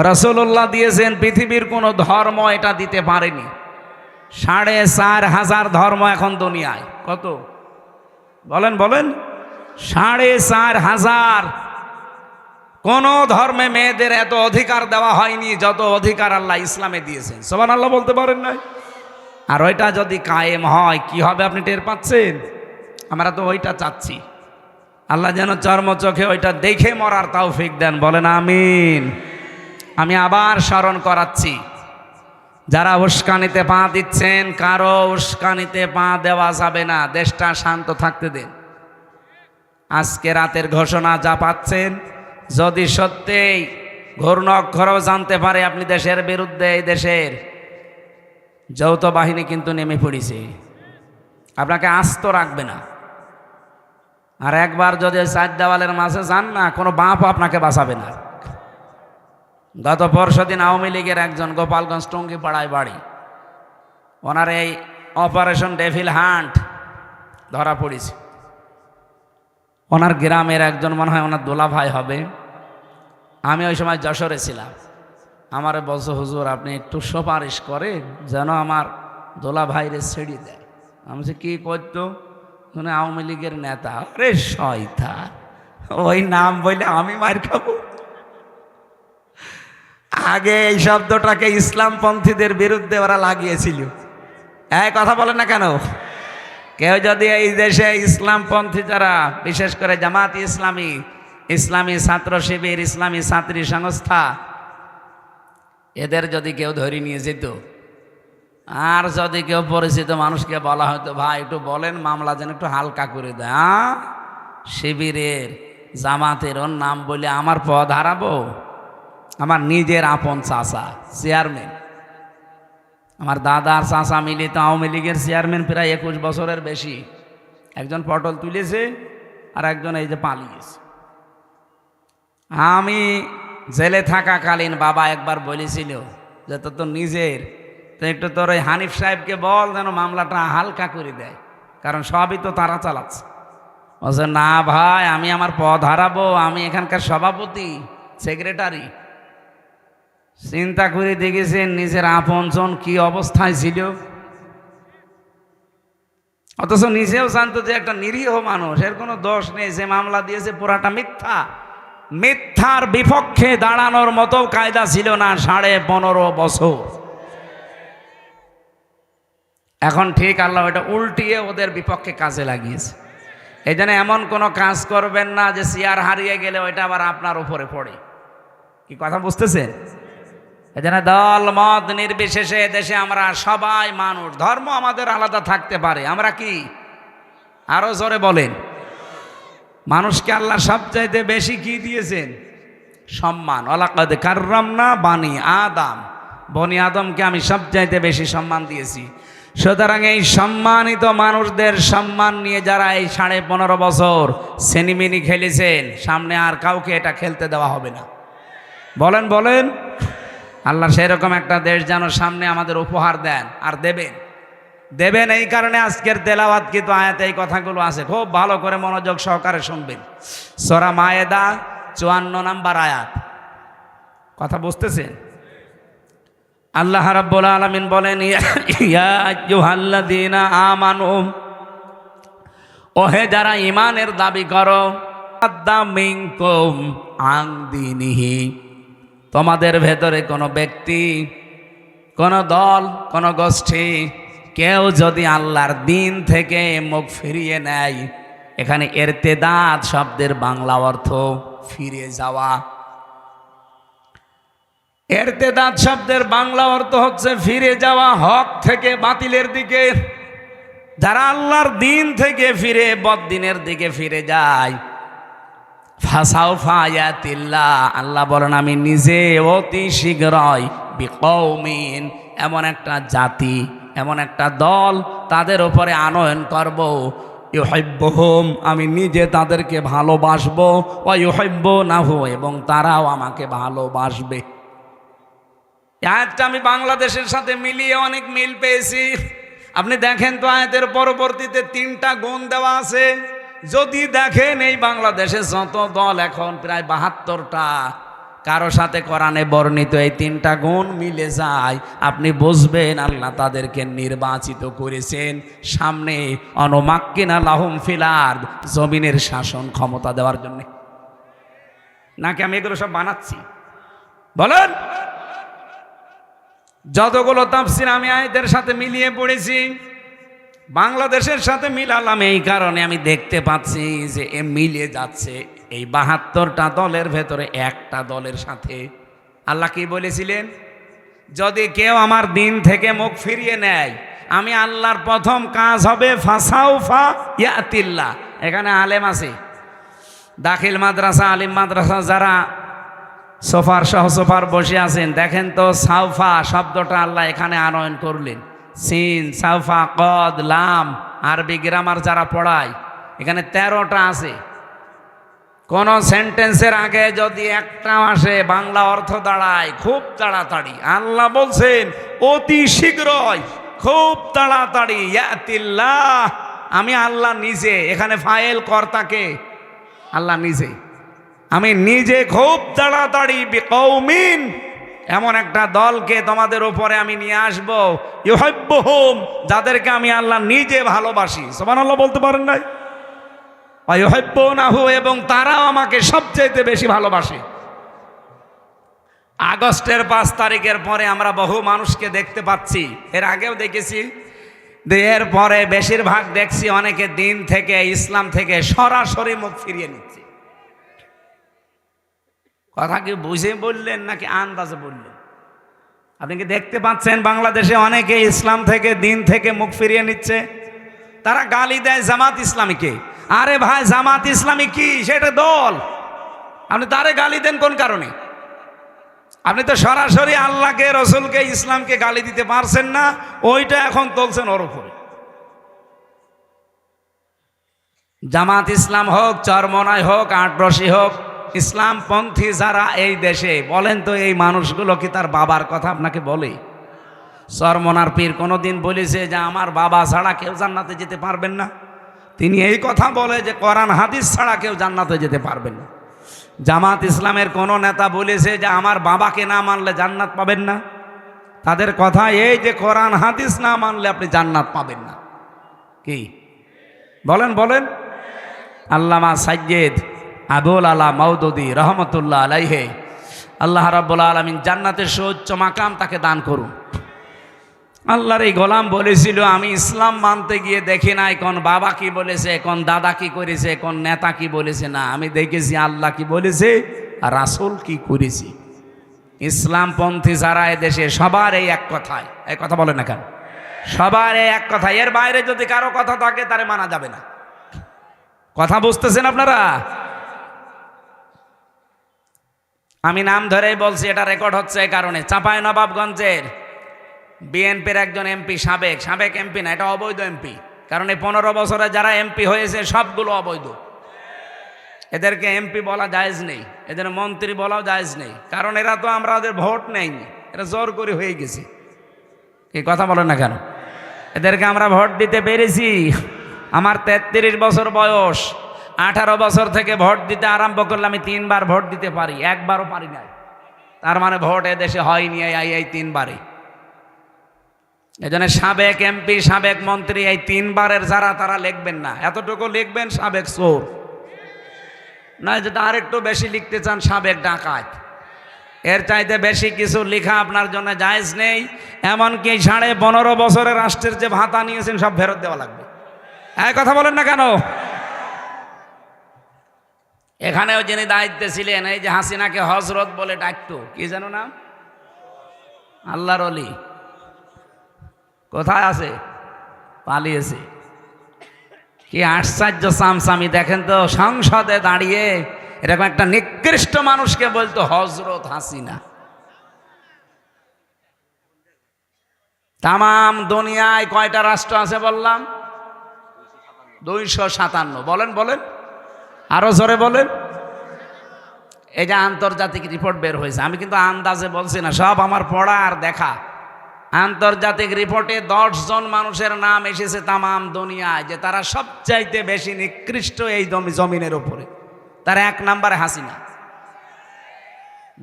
রাসূলুল্লাহ দিয়েছেন, পৃথিবীর কোনো ধর্ম এটা দিতে পারেনি। 4,500 ধর্ম এখন দুনিয়ায়। কত বলেন বলেন? 4,500। কোন ধর্মে মেয়েদের এত অধিকার দেওয়া হয়নি যত অধিকার আল্লাহ ইসলামে দিয়েছেন। সুবহানাল্লাহ বলতে পারেন নাই? আর ওইটা যদি কায়েম হয় কি হবে আপনি টের পাচ্ছেন? আমরা তো ওইটা চাচ্ছি। আল্লাহ যেন চর্মচোখে ওইটা দেখে মরার তৌফিক দেন, বলেন আমিন। আমি আবার স্মরণ করাচ্ছি, যারা উস্কানিতে পা দিচ্ছেন, কারো উস্কানিতে পা দেওয়া যাবে না। দেশটা শান্ত থাকতে দিন। আজকে রাতের ঘোষণা যা পাচ্ছেন, যদি সত্যিই ঘূর্ণ অক্ষরও জানতে পারে আপনি দেশের বিরুদ্ধে, এই দেশের যৌথ বাহিনী কিন্তু নেমে পড়েছে, আপনাকে আস্ত রাখবে না। আর একবার যদি 4 দেওয়ালের মাঝে যান না, কোনো বাপ আপনাকে বাঁচাবে না। গত পরশুদিন আওয়ামী লীগের একজন গোপালগঞ্জ টঙ্গিপাড়ায় বাড়ি, ওনার এই অপারেশন ডেভিল হান্ট ধরা পড়েছে। ওনার গ্রামের একজন, মনে হয় ওনার দোলা ভাই হবে, আমি ওই সময় যশোরে ছিলাম। আমারে বলছে হুজুর আপনি একটু সুপারিশ করেন যেন আমার দোলা ভাইরে ছেড়ে দেয়। আমি বলছি কি করতো? মানে আওয়ামী লীগের নেতা। আরে শয়তান, ওই নাম বলে আমি মার খাবো? আগে এই শব্দটাকে ইসলামপন্থীদের বিরুদ্ধে ওরা লাগিয়েছিল। কথা বলেন না কেন? কেউ যদি এই দেশে ইসলামপন্থী যারা, বিশেষ করে জামাত ইসলামী, ইসলামী ছাত্র শিবির, ইসলামী ছাত্রী সংস্থা, এদের যদি কেউ ধরে নিয়ে যেত, আর যদি কেউ পরিচিত মানুষকে বলা হয়তো ভাই একটু বলেন মামলা যেন একটু হালকা করে দেয়, শিবিরের জামাতের ওর নাম বলে আমার পদ হারাবো? আমার নিজের আপন চাচা চেয়ারম্যান, আমার দাদার চাচা মিলিত আওয়ামী লীগের চেয়ারম্যান প্রায় 21 বছরের বেশি। একজন পটল তুলেছে আর একজন এই যে পালিয়েছে। আমি জেলে থাকাকালীন বাবা একবার বলেছিল যে তো নিজের, তো একটু তোর ওই হানিফ সাহেবকে বল যেন মামলাটা হালকা করে দেয়, কারণ সবই তো তারা চালাচ্ছে। বলছে না ভাই, আমি আমার পদ হারাবো, আমি এখানকার সভাপতি সেক্রেটারি। চিন্তা করে দেখেছেন নিজের আপনজন কি অবস্থায় ছিল, অথচ নিজেও জানতো যে একটা নিরীহ মানুষ, এর কোনো দোষ নেই, যে মামলা দিয়েছে পুরাটা মিথ্যা। মিথ্যার বিপক্ষে দাঁড়ানোর মতো কায়দা ছিল না 15.5 বছর। এখন ঠিক আল্লাহ এটা উল্টিয়ে ওদের বিপক্ষে কাজে লাগিয়েছে। এই জন্য এমন কোনো কাজ করবেন না যে চেয়ার হারিয়ে গেলে ওইটা আবার আপনার উপরে পড়ে। কি কথা বুঝতেছেন? এই জন্য দল মত নির্বিশেষে দেশে আমরা সবাই মানুষ, ধর্ম আমাদের আলাদা থাকতে পারে, আমরা কি আরো জোরে বলেন? মানুষকে আল্লাহ সবচাইতে বেশি কি দিয়েছেন? সম্মান। ওয়ালাকাদ কাররামনা বানি আদম, বনি আদমকে আমি সবচাইতে বেশি সম্মান দিয়েছি। সুতরাং এই সম্মানিত মানুষদের সম্মান নিয়ে যারা এই 15.5 বছর সেনিমিনি খেলেছেন, সামনে আর কাউকে এটা খেলতে দেওয়া হবে না। বলেন বলেন। আল্লাহ সেরকম একটা দেশ যেন সামনে আমাদের উপহার দেন, আর দেবেন। এই কারণে আজকের তেলাওয়াত কিন্তু আয়াতে এই কথাগুলো আছে, খুব ভালো করে মনোযোগ সহকারে শুনবেন। সূরা মায়েদা 54 নম্বর আয়াত। কথা বুঝতেছেন? আল্লাহ রাব্বুল আলামিন বলেন, ইয়া আইয়ুহাল্লাযীনা আমানু, ওহে যারা ঈমানের দাবি করো, আদামিনকুম আন দীনিহি, তোমাদের ভেতরে কোনো ব্যক্তি, কোনো দল, কোনো গোষ্ঠী কেউ যদি আল্লাহর দিন থেকে মুখ ফিরিয়ে নেয়, এখানে ইরতিদাদ শব্দের বাংলা অর্থ ফিরে যাওয়া। ইরতিদাদ শব্দের বাংলা অর্থ হচ্ছে ফিরে যাওয়া হক থেকে বাতিলের দিকে। যারা আল্লাহর দিন থেকে ফিরে বদ্দিনের দিকে ফিরে যায়, ফাসাউফা ইয়াতিল্লাহ, আল্লাহ বলেন আমি নিজে অতি শীঘ্রই বিকৌমিন, এমন একটা জাতি, এমন একটা দল তাদের উপরে আনয়ন করব, ইউহিব্বুহুম, আমি নিজে তাদেরকে ভালোবাসবো, ওয়া ইউহিব্বুনাহু, এবং তারাও আমাকে ভালোবাসবে। আয়াতটা আমি বাংলাদেশের সাথে মিলিয়ে অনেক মিল পেয়েছি। আপনি দেখেন তো আয়াতের পরবর্তীতে 3টা গুণ দেওয়া আছে। যদি দেখেন এই বাংলাদেশে যত দল এখন প্রায় 72টা, কারো সাথে কোরআনে বর্ণিত এই 3টা গুণ মিলে যায়, আপনি বুঝবেন আল্লাহ তাদেরকে নির্বাচিত করেছেন সামনে অনুমাক্কিনা লাহুম ফিল আরদ, জমিনের শাসন ক্ষমতা দেওয়ার জন্য। নাকি আমি এগুলো সব বানাচ্ছি? বলেন। যতগুলো তাফসীর আমি আয়াতের সাথে মিলিয়ে পড়েছি, বাংলাদেশের সাথে মিলালাম এই কারণে আমি দেখতে পাচ্ছি যে এ মিলে যাচ্ছে এই 72টা দলের ভেতরে একটা দলের সাথে। আল্লাহ কি বলেছিলেন? যদি কেউ আমার দিন থেকে মুখ ফিরিয়ে নেয়, আমি আল্লাহর প্রথম কাজ হবে ফাসাউফা ইয়াতিল্লাহ। এখানে আলেম আছে, দাখিল মাদ্রাসা, আলিম মাদ্রাসা, যারা সোফার সহ সোফার বসে আছেন, দেখেন তো সাউফা শব্দটা আল্লাহ এখানে আনয়ন করলেন। সিন, সাউফা, কদ, লাম, আরবি গ্রামার যারা পড়ায়, এখানে 13টা আছে। কোন সেন্টেন্সের আগে যদি একটা আসে বাংলা অর্থ দাঁড়ায় খুব তাড়াতাড়ি। আল্লাহ বলছেন অতি শীঘ্রই, খুব তাড়াতাড়ি, ইয়াতিল্লাহ, আমি আল্লাহ নিজে। এখানে ফাইল কর্তাকে আল্লাহ নিজে, আমি নিজে খুব তাড়াতাড়ি বিকৌমিন, এমন একটা দলকে তোমাদের উপরে আমি নিয়ে আসবো, ইউহিব্বুহুম, যাদেরকে আমি আল্লাহ নিজে ভালোবাসি। সুবহানাল্লাহ বলতে পারেন নাই? ওয়া ইউহিব্বুনাহু, এবং তারাও আমাকে সবচেয়ে বেশি ভালোবাসে। আগস্টের 5 তারিখের পরে আমরা বহু মানুষকে দেখতে পাচ্ছি, এর আগেও দেখেছি, এর পরে বেশিরভাগ দেখছি অনেকে দিন থেকে, ইসলাম থেকে সরাসরি মুখ ফিরিয়ে নিচ্ছে। কথা কি বুঝে বললেন নাকি আন্দাজে বললেন? আপনি কি দেখতে পাচ্ছেন বাংলাদেশে অনেকে ইসলাম থেকে দিন থেকে মুখ ফিরিয়ে নিচ্ছে? তারা গালি দেয় জামাত ইসলামীকে। আরে ভাই, জামাত ইসলামী কি? সেটা দল। আপনি তারে গালি দেন কোন কারণে? আপনি তো সরাসরি আল্লাহকে, রসুলকে, ইসলামকে গালি দিতে পারছেন না, ওইটা এখন তুলছেন ওর উপরে। জামাত ইসলাম হোক, চরমনাই হোক, আটরশি হোক, ইসলামপন্থী যারা এই দেশে, বলেন তো এই মানুষগুলো কি তার বাবার কথা আপনাকে বলে? চরমনার পীর কোনোদিন বলেছে যে আমার বাবা ছাড়া কেউ জান্নাতে যেতে পারবেন না? তিনি এই কথা বলে যে কোরআন হাদিস ছাড়া কেউ জান্নাতে যেতে পারবেন না। জামাত ইসলামের কোনো নেতা বলেছে যে আমার বাবাকে না মানলে জান্নাত পাবেন না? তাদের কথা এই যে কোরআন হাদিস না মানলে আপনি জান্নাত পাবেন না। কি বলেন বলেন? আল্লামা সাইয়্যেদ আবুল আলা মওদুদী রহমতুল্লাহ আলাইহি, আল্লাহ রাব্বুল আলামিন জান্নাতের সুউচ্চ মাকাম তাকে দান করুন। আল্লাহর এই গোলাম বলেছিল, আমি ইসলাম মানতে গিয়ে দেখি নাই কোন বাবা কি বলেছে, কোন দাদা কি করেছে, কোন নেতা কি বলেছে। না, আমি দেখেছি আল্লাহ কি বলেছে আর রাসূল কি করেছে। ইসলামপন্থী যারা এদেশে, সবার এই এক কথায়, এই কথা বলে না কেন? সবার এই এক কথা, এর বাইরে যদি কারো কথা থাকে তারে মানা যাবে না। কথা বুঝতেছেন আপনারা? আমি নাম ধরেই বলছি, এটা রেকর্ড হচ্ছে এই কারণে। চাঁপাইনবাবগঞ্জের বিএনপির একজন এমপি, সাবেক এমপি না, এটা অবৈধ এমপি। কারণ এই 15 বছরে যারা এমপি হয়েছে সবগুলো অবৈধ। এদেরকে এমপি বলা জায়েজ নেই, এদের মন্ত্রী বলাও জায়েজ নেই। কারণ এরা তো আমরা ওদের ভোট নেইনি, এরা জোর করে হয়ে গেছে। এই কথা বলেন না কেন? এদেরকে আমরা ভোট দিতে পেরেছি। আমার 33 বছর বয়স, 18 বছর থেকে ভোট দিতে আরম্ভ করলে আমি 3 বার ভোট দিতে পারি, একবারও পারি নাই। তার মানে ভোট এদেশে হয়নি এই 3 বারে। এজন্য সাবেক এমপি, সাবেক মন্ত্রী, এই 3 বারের যারা, তারা লিখবেন না। এতটুকু লিখবেন সাবেক চোর, নয় যদি আরেকটু বেশি লিখতে চান সাবেক ডাকাত। এর চাইতে বেশি কিছু লেখা আপনার জন্য জায়েজ নেই। এমনকি 15.5 বছরের রাষ্ট্রের যে ভাতা নিয়েছেন সব ফেরত দেওয়া লাগবে। এই কথা বলেন না কেন? এখানেও যিনি দায়িত্বে ছিলেন, এই যে হাসিনাকে হজরত বলে ডাকতো, কি জানো নাম? আল্লাহর ওলি। কোথায় আছে? পালিয়েছে। কি আশ্চর্য চামচামি দেখেন তো, সংসদে দাঁড়িয়ে এরকম একটা নিকৃষ্ট মানুষকে বলতো হজরত হাসিনা। তামাম দুনিয়ায় কয়টা রাষ্ট্র আছে বললাম? 257। বলেন বলেন, আরো জোরে বলেন। এই যে আন্তর্জাতিক রিপোর্ট বের হয়েছে, আমি কিন্তু আন্দাজে বলছি না, সব আমার পড়া আর দেখা। আন্তর্জাতিক রিপোর্টে 10 জন মানুষের নাম এসেছে তামাম দুনিয়ায়, যে তারা সবচাইতে বেশি নিকৃষ্ট এই জমিনের উপরে। তার 1 নম্বরে হাসিনা,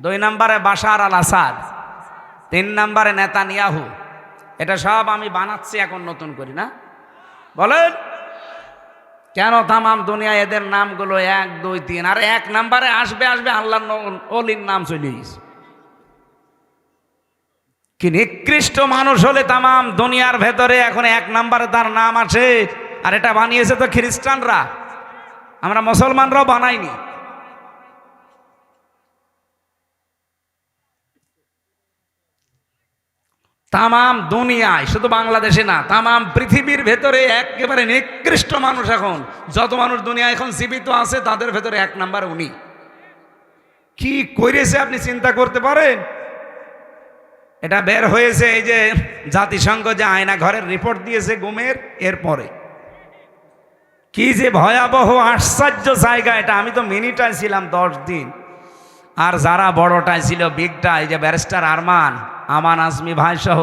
2 নম্বরে বাশার আল আসাদ, 3 নম্বরে নেতানিয়াহু। এটা সব আমি বানাচ্ছি এখন নতুন করি না। বলেন কেন তামাম দুনিয়ায় এদের নামগুলো 1, 2, 3, আর 1 নম্বরে আসবে আল্লাহর ওলির নাম চলে গেছে। কি নিকৃষ্ট মানুষ হলে তামাম দুনিয়ার ভেতরে এখন 1 নম্বরে তার নাম আসে। আর এটা বানিয়েছে তো খ্রিস্টানরা, আমরা মুসলমানরাও বানাইনি। তামাম দুনিয়ায়, শুধু বাংলাদেশে না, তামাম পৃথিবীর ভেতরে একেবারে নিকৃষ্ট মানুষ এখন যত মানুষ দুনিয়া এখন জীবিত আছে, তাদের ভেতরে 1 নম্বরে উনি। কি করেছে আপনি চিন্তা করতে পারেন? এটা বের হয়েছে এই যে জাতিসংঘ যে আয়না ঘরের রিপোর্ট দিয়েছে গুমের, এরপরে কি যে ভয়াবহ আশ্চর্য জায়গা এটা। আমি তো মিনিটায় ছিলাম 10 দিন, আর যারা বড়টায় ছিল, বিগটা, এই যে ব্যারিস্টার আমান আজমি ভাই সহ,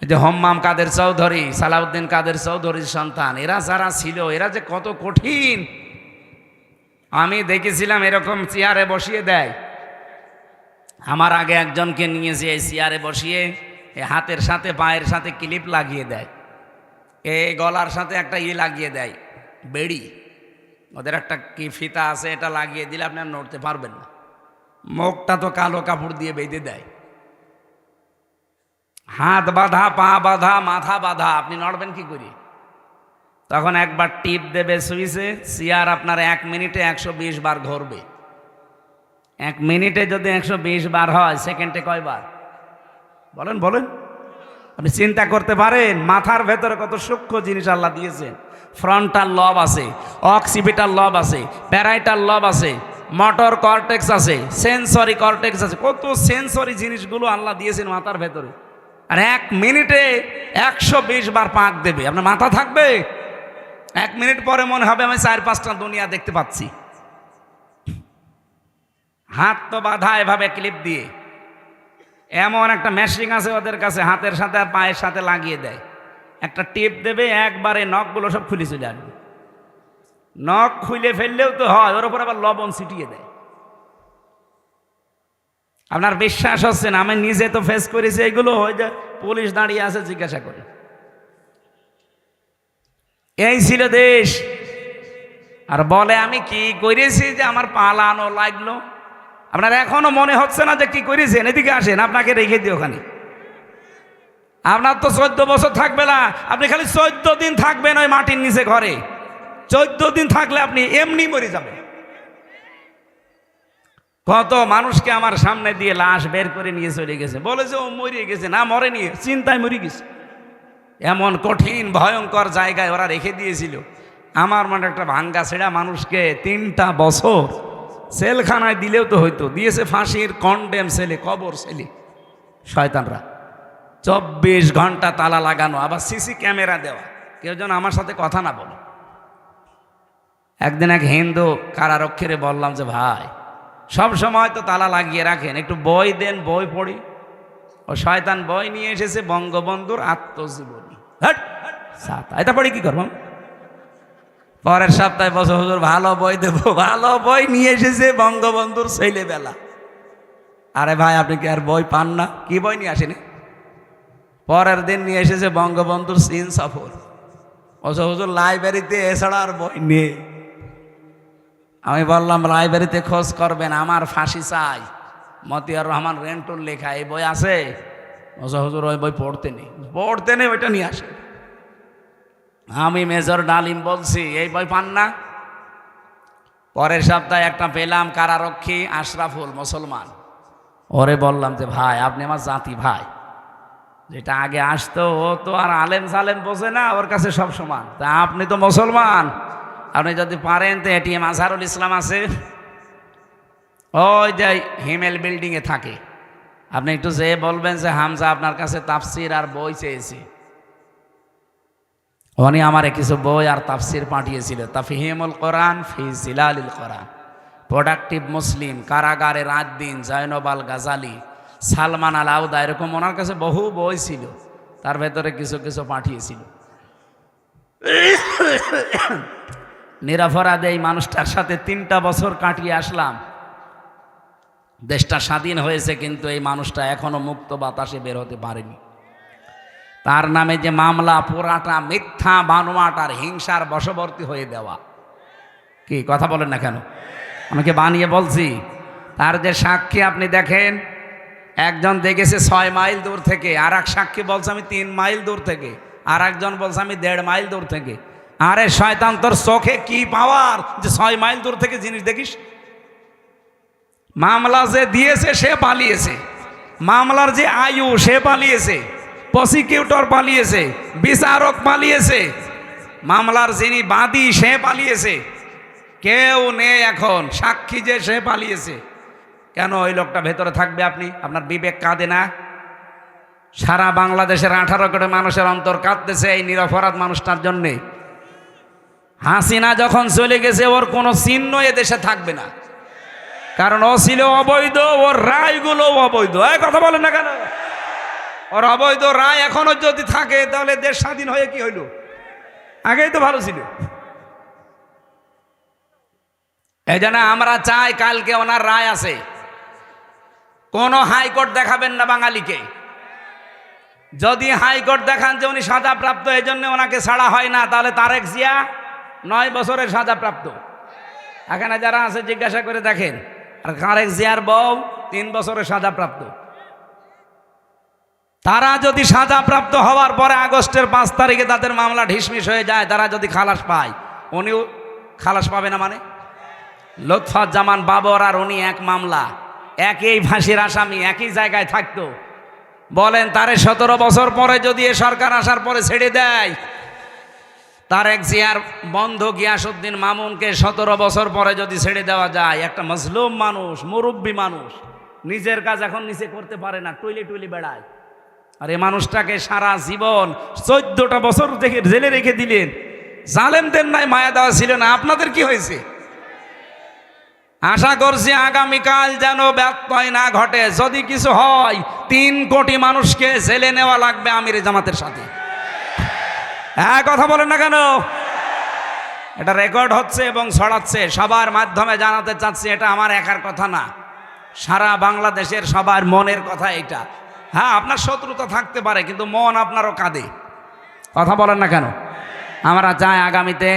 এই যে হম্মাম কাদের চৌধুরী, সালাউদ্দিন কাদের চৌধুরীর সন্তান, এরা যারা ছিল, এরা যে কত কঠিন। আমি দেখেছিলাম এরকম চেয়ারে বসিয়ে দেয়। আমার আগে একজনকে নিয়েছে, এই চেয়ারে বসিয়ে হাতের সাথে পায়ের সাথে ক্লিপ লাগিয়ে দেয়, এই গলার সাথে একটা লাগিয়ে দেয়, বেড়ি, ওদের একটা কি ফিতা আছে, এটা লাগিয়ে দিলে আপনি আর নড়তে পারবেন না। মুখটা তো কালো কাপড় দিয়ে বেঁধে দেয়, হাত বাঁধা, পা বাঁধা, মাথা বাঁধা, আপনি নড়বেন কি করে? তখন একবার টিপ দেবে সুইচে, চেয়ার আপনার 1 মিনিটে 120 বার ঘুরবে। 1 মিনিটে যদি 120 বার হয়, সেকেন্ডে কয়বার? বলেন বলেন, আপনি চিন্তা করতে পারেন মাথার ভেতরে কত সূক্ষ্ম জিনিস আল্লাহ দিয়েছেন। ফ্রন্টাল লব আছে, অক্সিপিটাল লব আছে, প্যারাইটাল লব আছে, মোটর কর্টেক্স আছে, সেন্সরি কর্টেক্স আছে, কত সেন্সরি জিনিসগুলো আল্লাহ দিয়েছেন মাথার ভেতরে। আর 1 মিনিটে 120 বার পাক দেবে, আপনার মাথা থাকবে? 1 মিনিট পরে মনে হবে আমি 4-5টা দুনিয়া দেখতে পাচ্ছি। হাত তো বাঁধা এভাবে ক্লিপ দিয়ে, এমন একটা মেশিন আছে ওদের কাছে, হাতের সাথে আর পায়ের সাথে লাগিয়ে দেয়, একটা টিপ দেবে, একবারে নখগুলো সব খুলে চলে আসবে। নখ খুলে ফেললেও তো হয়, ওর উপর আবার লবণ ছিটিয়ে দেয়। আপনার বিশ্বাস হচ্ছে না? আমি নিজে তো ফেস করেছি এগুলো। ওই যে পুলিশ দাঁড়িয়ে আছে, জিজ্ঞাসা করে। এই ছিল দেশ। আর বলে আমি কি করেছি যে আমার পালানো লাগলো। আপনার এখনো মনে হচ্ছে না যে কি করেছেন? এদিকে আসেন, আপনাকে রেখে দিই ওখানে। আপনার তো 14 বছর থাকবে না, আপনি খালি 14 দিন থাকবেন ওই মাটির নিচে ঘরে। 14 দিন থাকলে আপনি এমনি মরে যাবেন। কত মানুষকে আমার সামনে দিয়ে লাশ বের করে নিয়ে চলে গেছে, বলেছে ও মরে গেছে। না, মরে নিয়ে চিন্তায় মরে গেছে। এমন কঠিন ভয়ঙ্কর জায়গায় ওরা রেখে দিয়েছিল। আমার মানে একটা ভাঙ্গা ছেঁড়া মানুষকে 3টা বছর সেলখানায় দিলেও তো হয়তো, দিয়েছে ফাঁসির কন্ডেম সেলে, কবর সেলে শয়তানরা। 24 ঘন্টা তালা লাগানো, আবার সিসি ক্যামেরা দেওয়া, কেউ যেন আমার সাথে কথা না বলে। একদিন এক হিন্দু কারারক্ষীরে বললাম যে ভাই, সব সময় তো তালা লাগিয়ে রাখেন, একটু বই দেন, বই পড়ি। ও শয়তান বই নিয়ে এসেছে, বঙ্গবন্ধুর আত্মজীবনী। এটা পড়ি কি করবো? পরের সপ্তাহে বছর হুজুর ভালো বই দেবো, ভালো বই নিয়ে এসেছে বঙ্গবন্ধুর ছেলেবেলা। আরে ভাই, আপনি কি আর বই পান না? কি বই নিয়ে আসেনি? পরের দিন নিয়ে এসেছে বঙ্গবন্ধুর চীন সফর। বছর হুজুর লাইব্রেরিতে এছাড়া আর বই নেই। আমি বললাম লাইব্রেরিতে খোঁজ করবেন, আমার ফাঁসি চাই, মতিয়ার রহমান রেন্টুর লেখা এই বই আছে? বছর হুজুর ওই বই পড়তে নেই, ওইটা নিয়ে আসে। আমি মেজর ডালিম বলছি, এই বই পান না? পরের সপ্তাহে একটা পেলাম, কারারক্ষী আশরাফুল, মুসলমান। ওরে বললাম যে ভাই, আপনি আমার জাতি ভাই। যেটা আগে আসতো ও তো আর আলেম সালেম বোঝে না, ওর কাছে সব সমান। তা আপনি তো মুসলমান, আপনি যদি পারেন তো এটিএম আজহারুল ইসলাম আছে, ওই যে হিমেল বিল্ডিংয়ে থাকে, আপনি একটু যেয়ে বলবেন যে হামজা আপনার কাছে তাফসির আর বই চেয়েছি। উনি আমারে কিছু বই আর তাফসির পাঠিয়েছিল। তাফহিমুল কোরআন ফি জিলালিল কোরআন, প্রোডাক্টিভ মুসলিম, কারাগারে রাত দিন, জয়নব আল গাজালি, সালমান আল আউদা, এরকম ওনার কাছে বহু বই ছিল। তার ভেতরে কিছু কিছু পাঠিয়েছিল। নিরপরাধে এই মানুষটার সাথে 3টা বছর কাটিয়ে আসলাম। দেশটা স্বাধীন হয়েছে, কিন্তু এই মানুষটা এখনো মুক্ত বাতাসে বের হতে পারেনি। তার নামে যে মামলা, পুরাটা মিথ্যা, বানোয়াট আর হিংসার বশবর্তী হয়ে দেওয়া। কি কথা বলেন না কেন? আমাকে বানিয়ে বলছি। তার যে সাক্ষী আপনি দেখেন, একজন দেখেছে 6 মাইল দূর থেকে, আর এক সাক্ষী বলছে আমি 3 মাইল দূর থেকে, আর একজন বলছে আমি 1.5 মাইল দূর থেকে। আরে শয়তান, তোর চোখে কি পাওয়ার যে 6 মাইল দূর থেকে জিনিস দেখিস? মামলা যে দিয়েছে সে পালিয়েছে, মামলার যে আয়ু সে পালিয়েছে, প্রসিকিউটর পালিয়েছে, বিচারক পালিয়েছে, মামলার যিনি বাদী সে পালিয়েছে, কেউ নেই এখন। সাক্ষী যে সে পালিয়েছে। কেন ওই লোকটা ভেতরে থাকবে? আপনার বিবেক কাঁদে না? সারা বাংলাদেশের 18 কোটি মানুষের অন্তর কাঁদতেছে এই নিরপরাধ মানুষটার জন্যে। হাসিনা যখন চলে গেছে, ওর কোনো চিহ্ন এ দেশে থাকবে না, কারণ ও ছিল অবৈধ, ওর রায়গুলো অবৈধ। এই কথা বলেন না কেন? ওর অবৈধ রায় এখনো যদি থাকে, তাহলে দেশ স্বাধীন হয়ে কি হইল? আগেই তো ভালো ছিল। এই জন্য আমরা চাই, কালকে ওনার রায় আছে, কোন হাইকোর্ট দেখাবেন না বাঙালিকে। যদি হাইকোর্ট দেখান যে উনি সাজাপ্রাপ্ত, এই জন্য ওনাকে ছাড়া হয় না, তাহলে তারেক জিয়া 9 বছরের সাজাপ্রাপ্ত। এখানে যারা আছে জিজ্ঞাসা করে দেখেন। আর তারেক জিয়ার বউ 3 বছরের সাজাপ্রাপ্ত। তারা যদি সাজাপ্রাপ্ত হওয়ার পরে আগস্টের 5 তারিখে তাদের মামলা ঢিসমিস হয়ে যায়, তারা যদি খালাস পায়, উনিও খালাস পাবে না? মানে লুৎফুজ্জামান বাবর আর উনি এক মামলা, একই ফাঁসির আসামি, একই জায়গায় থাকতো। বলেন তারে 17 বছর পরে যদি এ সরকার আসার পরে ছেড়ে দেয়, তারেক জিয়ার বন্ধ গিয়াসউদ্দিন মামুনকে 17 বছর পরে যদি ছেড়ে দেওয়া যায়, একটা মজলুম মানুষ, মুরব্বী মানুষ, নিজের কাজ এখন নিজে করতে পারে না, টুইলি বেড়ায়, আর এই মানুষটাকে সারা জীবন 14টা বছর থেকে জেলে রেখে দিলেন। জালেমদের নাই মায়া দেওয়া ছিল না, আপনাদের কি হয়েছে? আশা করছি আগামীকাল যেন ব্যত্যয় না ঘটে। যদি কিছু হয় 3 কোটি মানুষকে জেলে নেওয়া লাগবে আমিরে জামাতের সাথে। হ্যাঁ, কথা বলেন না কেন? এটা রেকর্ড হচ্ছে এবং ছড়াচ্ছে, সবার মাধ্যমে জানাতে চাচ্ছি, এটা আমার একার কথা না, সারা বাংলাদেশের সবার মনের কথা এটা। হ্যাঁ, আপনার শত্রুতা থাকতে পারে, কিন্তু মন আপনারও কাঁদে। কথা বলেন না কেন? আমরা চাই আগামীতে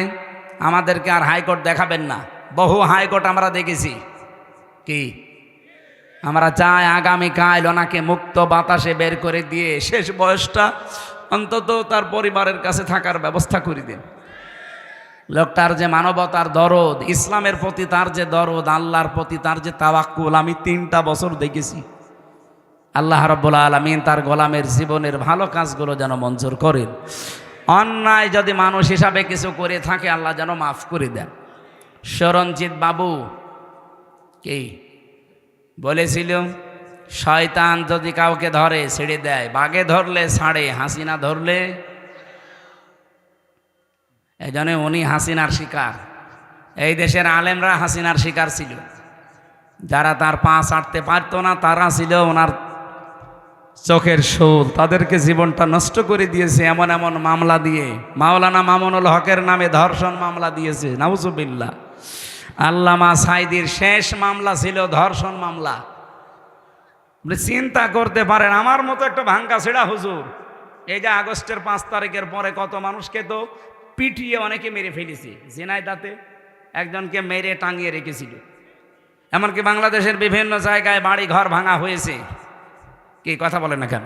আমাদেরকে আর হাইকোর্ট দেখাবেন না। বহু হাইকোর্ট আমরা দেখেছি। কি আমরা চাই আগামীকাল ওনাকে মুক্ত বাতাসে বের করে দিয়ে শেষ বয়সটা অন্তত তার পরিবারের কাছে থাকার ব্যবস্থা করে দিন। লোকটার যে মানবতার দরদ, ইসলামের প্রতি তার যে দরদ, আল্লাহর প্রতি তার যে তাওয়াক্কুল, আমি 3টা বছর দেখেছি। আল্লাহ রাব্বুল আলামিন তার গোলামের জীবনের ভালো কাজগুলো যেন মঞ্জুর করেন। অন্যায় যদি মানুষ হিসাবে কিছু করে থাকে, আল্লাহ যেন মাফ করে দেন। শরণজিৎ বাবু কি বলেছিল, শয়তান যদি কাউকে ধরে ছেড়ে দেয়, বাঘে ধরলে ছাড়ে, হাসিনা ধরলে। এই জন্য উনি হাসিনার শিকার। এই দেশের আলেমরা হাসিনার শিকার ছিল। যারা তার পা ছাড়তে পারতো না, তারা ছিল ওনার চোখের শোল, তাদেরকে জীবনটা নষ্ট করে দিয়েছে এমন এমন মামলা দিয়ে। মাওলানা মামুনুল হকের নামে ধর্ষণ মামলা দিয়েছে, নাউজুবিল্লাহ। আল্লামা সাইদির শেষ মামলা ছিল ধর্ষণ মামলা। চিন্তা করতে পারেন, আমার মতো একটা ভাঙ্গা ছেড়া হুজুর এই যে আগস্টের 5 তারিখের পরে কত মানুষকে তো পিটিয়ে অনেকে মেরে ফেলেছে। ঝিনাইদহে একজনকে মেরে টাঙিয়ে রেখেছিল। এমনকি বাংলাদেশের বিভিন্ন জায়গায় বাড়ি ঘর ভাঙা হয়েছে। কি কথা বলেন না কেন?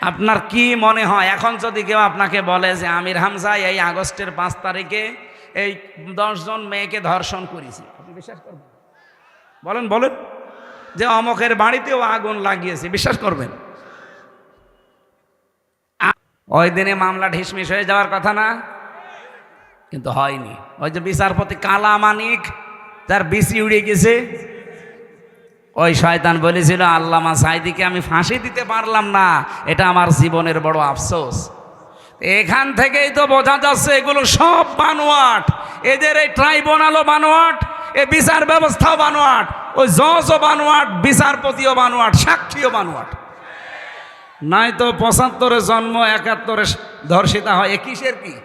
আপনার কি মনে হয় এখন যদি কেউ আপনাকে বলে যে আমির হামজা এই আগস্টের 5 তারিখে এই 10 জন মেয়েকে ধর্ষণ করেছি, আপনি বিশ্বাস করবেন? বলেন বলেন, যে অমকের বাড়িতেও আগুন লাগিয়েছে, বিশ্বাস করবেন? ওই দিনে মামলা ঢিসমিস হয়ে যাওয়ার কথা না, কিন্তু হয়নি। ওই যে বিচারপতি কালা মানিক, তার বিসি উড়ে গেছে। ওই শয়তান বলেছিল আল্লামা সাইদিকে আমি ফাঁসি দিতে পারলাম না, এটা আমার জীবনের বড় আফসোস। এখান থেকেই তো বোঝা যাচ্ছে এগুলো সব বানোয়াট। এদের এই ট্রাইব্যুনালও বানোয়াট, এই বিচার ব্যবস্থাও বানোয়াট, ওই জজও বানোয়াট, বিচারপতিও বানোয়াট, সাক্ষীও বানোয়াট। নাই তো 75-এ জন্ম, 71-এ ধর্ষিতা হয়, এ কিসের কি?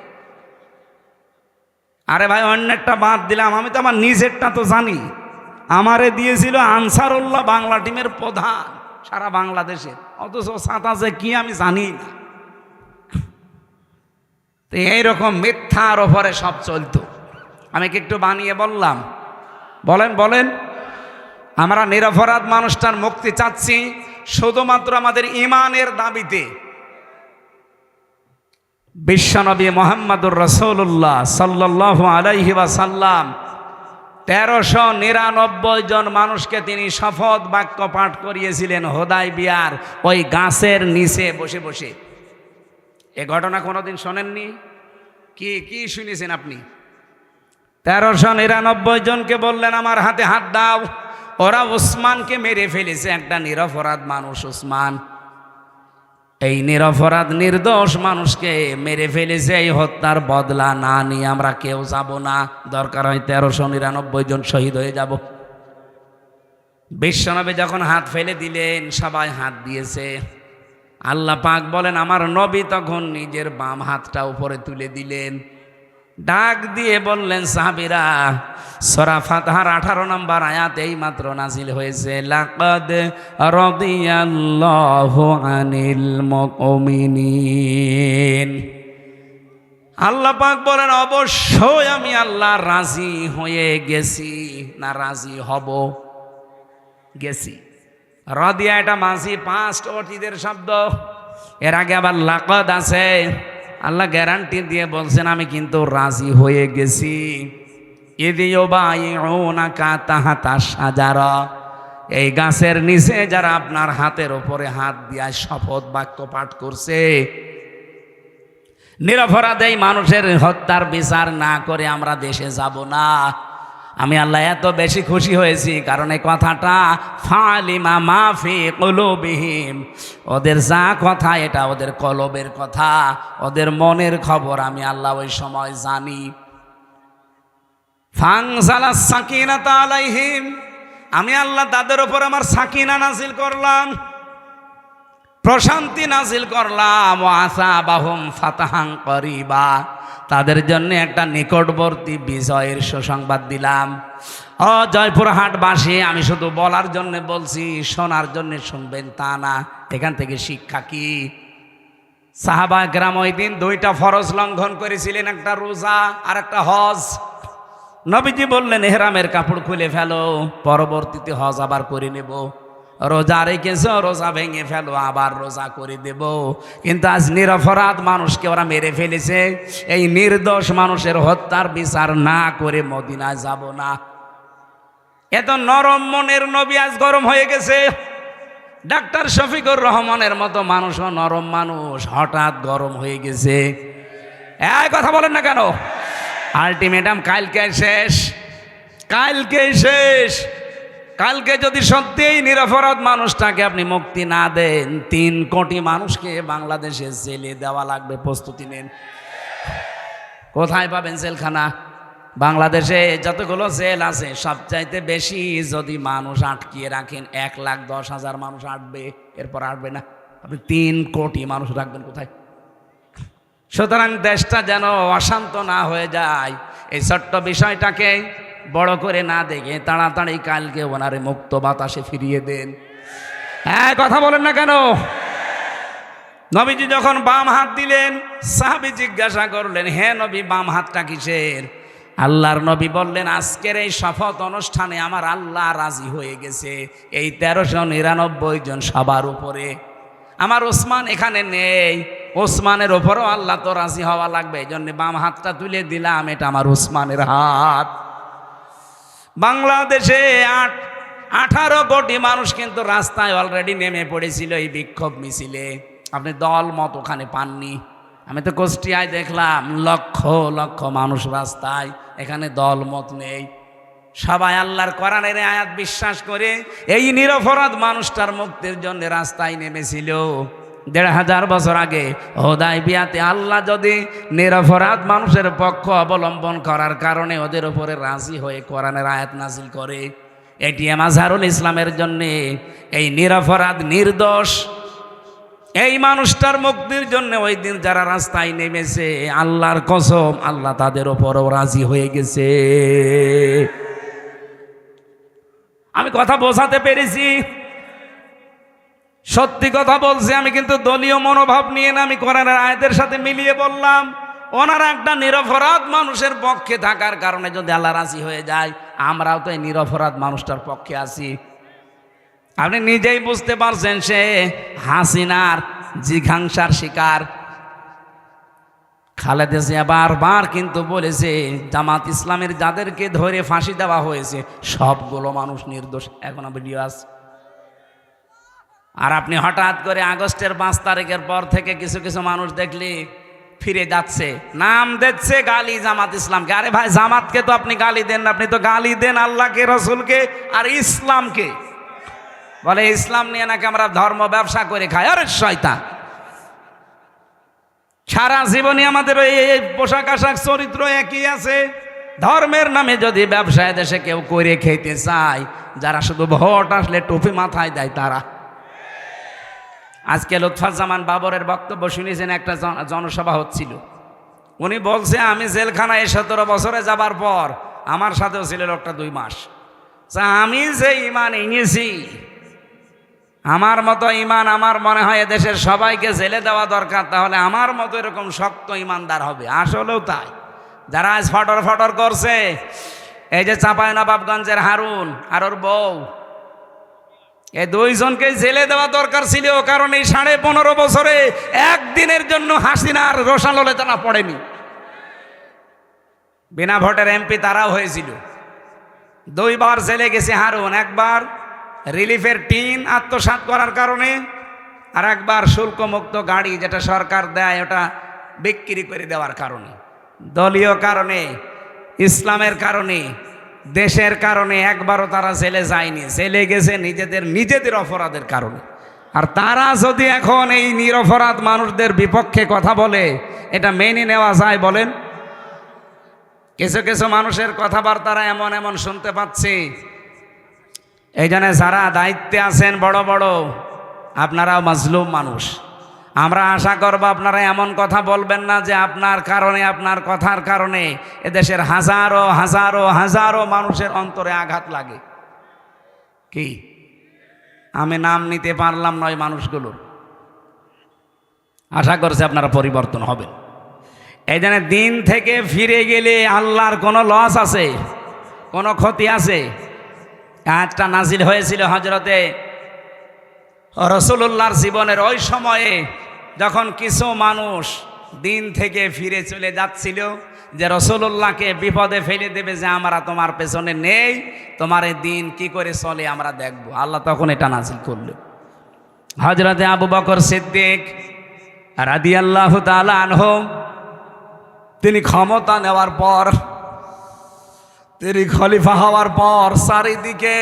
আরে ভাই, অন্যেরটা বাদ দিলাম, আমি তো আমার নিজেরটা তো জানি। আমারে দিয়েছিল আনসারুল্লাহ বাংলা টিমের প্রধান সারা বাংলাদেশে, অথচ সাঁতা যে কি আমি জানি না। তো এইরকম মিথ্যার ওপরে সব চলতো। আমি কি একটু বানিয়ে বললাম? বলেন বলেন। আমরা নিরপরাধ মানুষটার মুক্তি চাচ্ছি শুধুমাত্র আমাদের ঈমানের দাবিতে। বিশ্বনবী মুহাম্মদুর রাসূলুল্লাহ সাল্লাল্লাহু আলাইহি ওয়াসাল্লাম 1399 জন মানুষকে তিনি শপথ বাক্য পাঠ করিয়েছিলেন হুদায়বিয়ার ওই গাছের নিচে বসে বসে। এ ঘটনা কোনোদিন শোনেননি? কি কি শুনেছেন আপনি? 1399 জনকে বললেন আমার হাতে হাত দাও। ওরা ওসমানকে মেরে ফেলেছে, একটা নিরপরাধ মানুষ ওসমান। এই নিরপরাধ নির্দোষ মানুষকে মেরে ফেলেছে, এই হত্যার বদলা না নিয়ে আমরা কেউ যাব না। দরকার হয় 1399 জন শহীদ হয়ে যাব। বিশ্বনবী যখন হাত ফেলে দিলেন, সবাই হাত দিয়েছে। আল্লাহ পাক বলেন আমার নবী তখন নিজের বাম হাতটা উপরে তুলে দিলেন, ডাক দিয়ে বললেন সাহাবীরা, সূরা ফাতহার 18 নম্বর আয়াত এই মাত্র নাজিল হয়েছে, লাকাদ রাদিয়াল্লাহু আনিল মুমিনিন। আল্লাহ পাক বলেন অবশ্যই আমি আল্লাহ রাজি হয়ে গেছি, না রাজি হব, গেছি। রাদিয়া এটা মাঝি পাস্ট অতীতের শব্দ। এর আগে আবার লাকাদ আছে। আল্লাহ গ্যারান্টি দিয়ে বলছেন আমি কিন্তু রাজি হয়ে গেছি। ইদ ইউবাইউনাকা তাহাতা শাজারা, এই গাছের নিচে যারা আপনার হাতের ওপরে হাত দিয়া শপথ বাক্য পাঠ করছে, নিরপরাধ এই মানুষের হত্যার বিচার না করে আমরা দেশে যাব না। আমি আল্লাহ এত বেশি খুশি হয়েছি কারণ এই কথাটা ফালিমা মাফি কুলুবিহিম, ওদের যা কথা এটা ওদের কলবের কথা, ওদের মনের খবর আমি আল্লাহ ওই সময় জানি। ফানজালাস সাকিনাতা আলাইহিম, আমি আল্লাহ তাদের উপর আমার সাকিনা নাজিল করলাম, প্রশান্তি নাজিল করলাম। ওয়াসাবাহুম ফাতাহান করিবা, তাদের জন্য একটা নিকটবর্তী বিজয়ের সুসংবাদ দিলাম। ও জয়পুরহাটবাসী, আমি শুধু বলার জন্য বলছি, শোনার জন্য শুনবেন তা না। এখান থেকে শিক্ষা কি? সাহাবা একরাম ওই দিন দুইটা ফরজ লঙ্ঘন করেছিলেন, একটা রোজা আর একটা হজ। নবীজি বললেন ইহরামের কাপড় খুলে ফেলো, পরবর্তীতে হজ আবার করে নেব। রোজা রেখেছো, রোজা ভেঙে ফেলো, আবার রোজা করে দেব। কিন্তু আজ নিরপরাধ মানুষকে ওরা মেরে ফেলেছে, এই নির্দোষ মানুষের হত্যার বিচার না করে মদিনায় যাব না। এত নরম মনের নবী আজ গরম হয়ে গেছে। ডাক্তার শফিকুর রহমানের মতো মানুষও নরম মানুষ, হঠাৎ গরম হয়ে গেছে। এই কথা বলেন না কেন? আলটিমেটাম কালকে শেষ, কালকে শেষ। কালকে যদি সত্যিই নিরপরাধ মানুষটাকে আপনি মুক্তি না দেন, 3 কোটি মানুষকে বাংলাদেশে জেলে দেওয়া লাগবে। প্রস্তুতি নেন। কোথায় পাবেন জেলখানা? বাংলাদেশে যতগুলো জেল আছে সবচাইতে বেশি যদি মানুষ আটকিয়ে রাখেন 1,10,000 মানুষ আটবে, এরপর আটবে না। আপনি 3 কোটি মানুষ রাখবেন কোথায়? সুতরাং দেশটা যেন অশান্ত না হয়ে যায়, এই ছোট্ট বিষয়টাকে বড় করে না দেখে তাড়াতাড়ি কালকে ওনারে মুক্ত বাতাসে ফিরিয়ে দেন। হ্যাঁ, কথা বলেন না কেন? নবীজি যখন বাম হাত দিলেন, সাহাবী জিজ্ঞাসা করলেন, হে নবী, বাম হাতটা কিসের? আল্লাহর নবী বললেন, আজকের এই শপথ অনুষ্ঠানে আমার আল্লাহ রাজি হয়ে গেছে এই 1399 জন সবার উপরে। আমার ওসমান এখানে নেই, ওসমানের ওপরও আল্লাহ তো রাজি হওয়া লাগবে, এই জন্য বাম হাতটা তুলে দিলাম, এটা আমার ওসমানের হাত। বাংলাদেশে 18 কোটি মানুষ কিন্তু রাস্তায় অলরেডি নেমে পড়েছিল এই বিক্ষোভ মিছিলে। আপনি দল মত ওখানে পাননি। আমি তো কুষ্টিয়ায় দেখলাম লক্ষ লক্ষ মানুষ রাস্তায়, এখানে দল মত নেই। সবাই আল্লাহর কোরআনের আয়াত বিশ্বাস করে এই নিরপরাধ মানুষটার মুক্তির জন্য রাস্তায় নেমেছিল। 1500 বছর আগে হুদায়বিয়াতে আল্লাহ যদি নিরপরাধ মানুষের পক্ষ অবলম্বন করার কারণে ওদের উপরে রাজি হয়ে কোরআনের আয়াত নাজিল করে, এটিএম আজহারুল ইসলামের জন্য এই নিরপরাধ নির্দোষ এই মানুষটার মুক্তির জন্য ওই দিন যারা রাস্তায় নেমেছে, আল্লাহর কসম আল্লাহ তাদের উপরও রাজি হয়ে গেছে। আমি কথা বোঝাতে পেরেছি? সত্যি কথা বলছি আমি, কিন্তু দলীয় মনোভাব নিয়ে না, আমি কোরআনের আয়াতের সাথে মিলিয়ে বললাম। ওনারা একটা নিরপরাধ মানুষের পক্ষে থাকার কারণে যদি আল্লাহ রাজি হয়ে যায়, আমরাও তো এই নিরপরাধ মানুষটার পক্ষে আছি। আপনি নিজেই বুঝতে পারছেন, সে হাসিনার জিঘাংসার শিকার। খালেদা জিয়া বারবার কিন্তু বলেছে জামাত ইসলামের যাদেরকে ধরে ফাঁসি দেওয়া হয়েছে সবগুলো মানুষ নির্দোষ। এখন ভিডিও আছে। আর আপনি হঠাৎ করে আগস্টের 5 তারিখের পর থেকে কিছু কিছু মানুষ দেখলে ফিরে যাচ্ছে, নাম দিচ্ছে গালি জামাত ইসলামকে। আরে ভাই, জামাতকে তো আপনি গালি দেন না, আপনি তো গালি দেন আল্লাহকে, রসুলকে আর ইসলামকে। বলে ইসলাম নিয়ে নাকি আমরা ধর্ম ব্যবসা করে খাই। আরে শয়তান, সারা জীবনে আমাদের এই পোশাক আশাক চরিত্র একই আছে। ধর্মের নামে যদি ব্যবসায় দেশে কেউ করে খেতে চায়, যারা শুধু ভোট আসলে টুপি মাথায় দেয় তারা। আজকে লুৎফুজ্জামান বাবরের বক্তব্য শুনেছেন, একটা জনসভা হচ্ছিল। উনি বলছে আমি জেলখানায় 17 বছরে যাবার পর আমার সাথেও ছিল লোকটা 2 মাস। আমি যে ইমান এনেছি, আমার মতো ইমান আমার মনে হয় এদেশের সবাইকে জেলে দেওয়া দরকার, তাহলে আমার মতো এরকম শক্ত ইমানদার হবে। আসলেও তাই। যারা আজ ফটর ফটর করছে, এই যে চাঁপাইনবাবগঞ্জের হারুন আর ওর বউ, এই 2 জনকে জেলে দেওয়া দরকার ছিল, কারণ এই 15.5 বছরে একদিনের জন্য হাসিনার রোষালোচনা পড়েনি। বিনা ভোটের এমপি তারাও হয়েছিল। 2 বার জেলে গেছে হারুন, একবার রিলিফের টিন আত্মসাৎ করার কারণে, আর একবার শুল্কমুক্ত গাড়ি যেটা সরকার দেয় ওটা বিক্রি করে দেওয়ার কারণে, দলীয় কারণে, ইসলামের কারণে, দেশের কারণে একবারও তারা জেলে যায়নি। জেলে গেছে নিজেদের অপরাধের কারণে। আর তারা যদি এখন এই নিরপরাধ মানুষদের বিপক্ষে কথা বলে, এটা মেনে নেওয়া যায় বলেন? কিছু কিছু মানুষের কথাবার্তারা এমন এমন শুনতে পাচ্ছি। এই জন্য যারা দায়িত্বে আছেন বড় বড়, আপনারাও মাজলুম মানুষ। আমরা আশা করব আপনারা এমন কথা বলবেন না যে আপনার কারণে, আপনার কথার কারণে এদেশের হাজারো হাজারো হাজারো মানুষের অন্তরে আঘাত লাগে। কি আমি নাম নিতে পারলাম নয় মানুষগুলোর। আশা করছি আপনারা পরিবর্তন হবেন। এই জন্য দিন থেকে ফিরে গেলে আল্লাহর কোনো লস আছে, কোনো ক্ষতি আছে? আয়াতটা নাজিল হয়েছিল হযরতে রাসূলুল্লাহর জীবনের ওই সময়ে, যখন কিছু মানুষ দিন থেকে ফিরে চলে যাচ্ছিল, যে রাসূলুল্লাহকে বিপদে ফেলে দেবে, যে আমরা তোমার পেছনে নেই, তোমার এই দিন কি করে চলে আমরা দেখব। আল্লাহ তখন এটা নাজিল করল। হযরতে আবু বকর সিদ্দিক রাদিয়াল্লাহু তাআলা আনহু, তিনি ক্ষমতা নেওয়ার পর, তিনি খলিফা হওয়ার পর চারিদিকে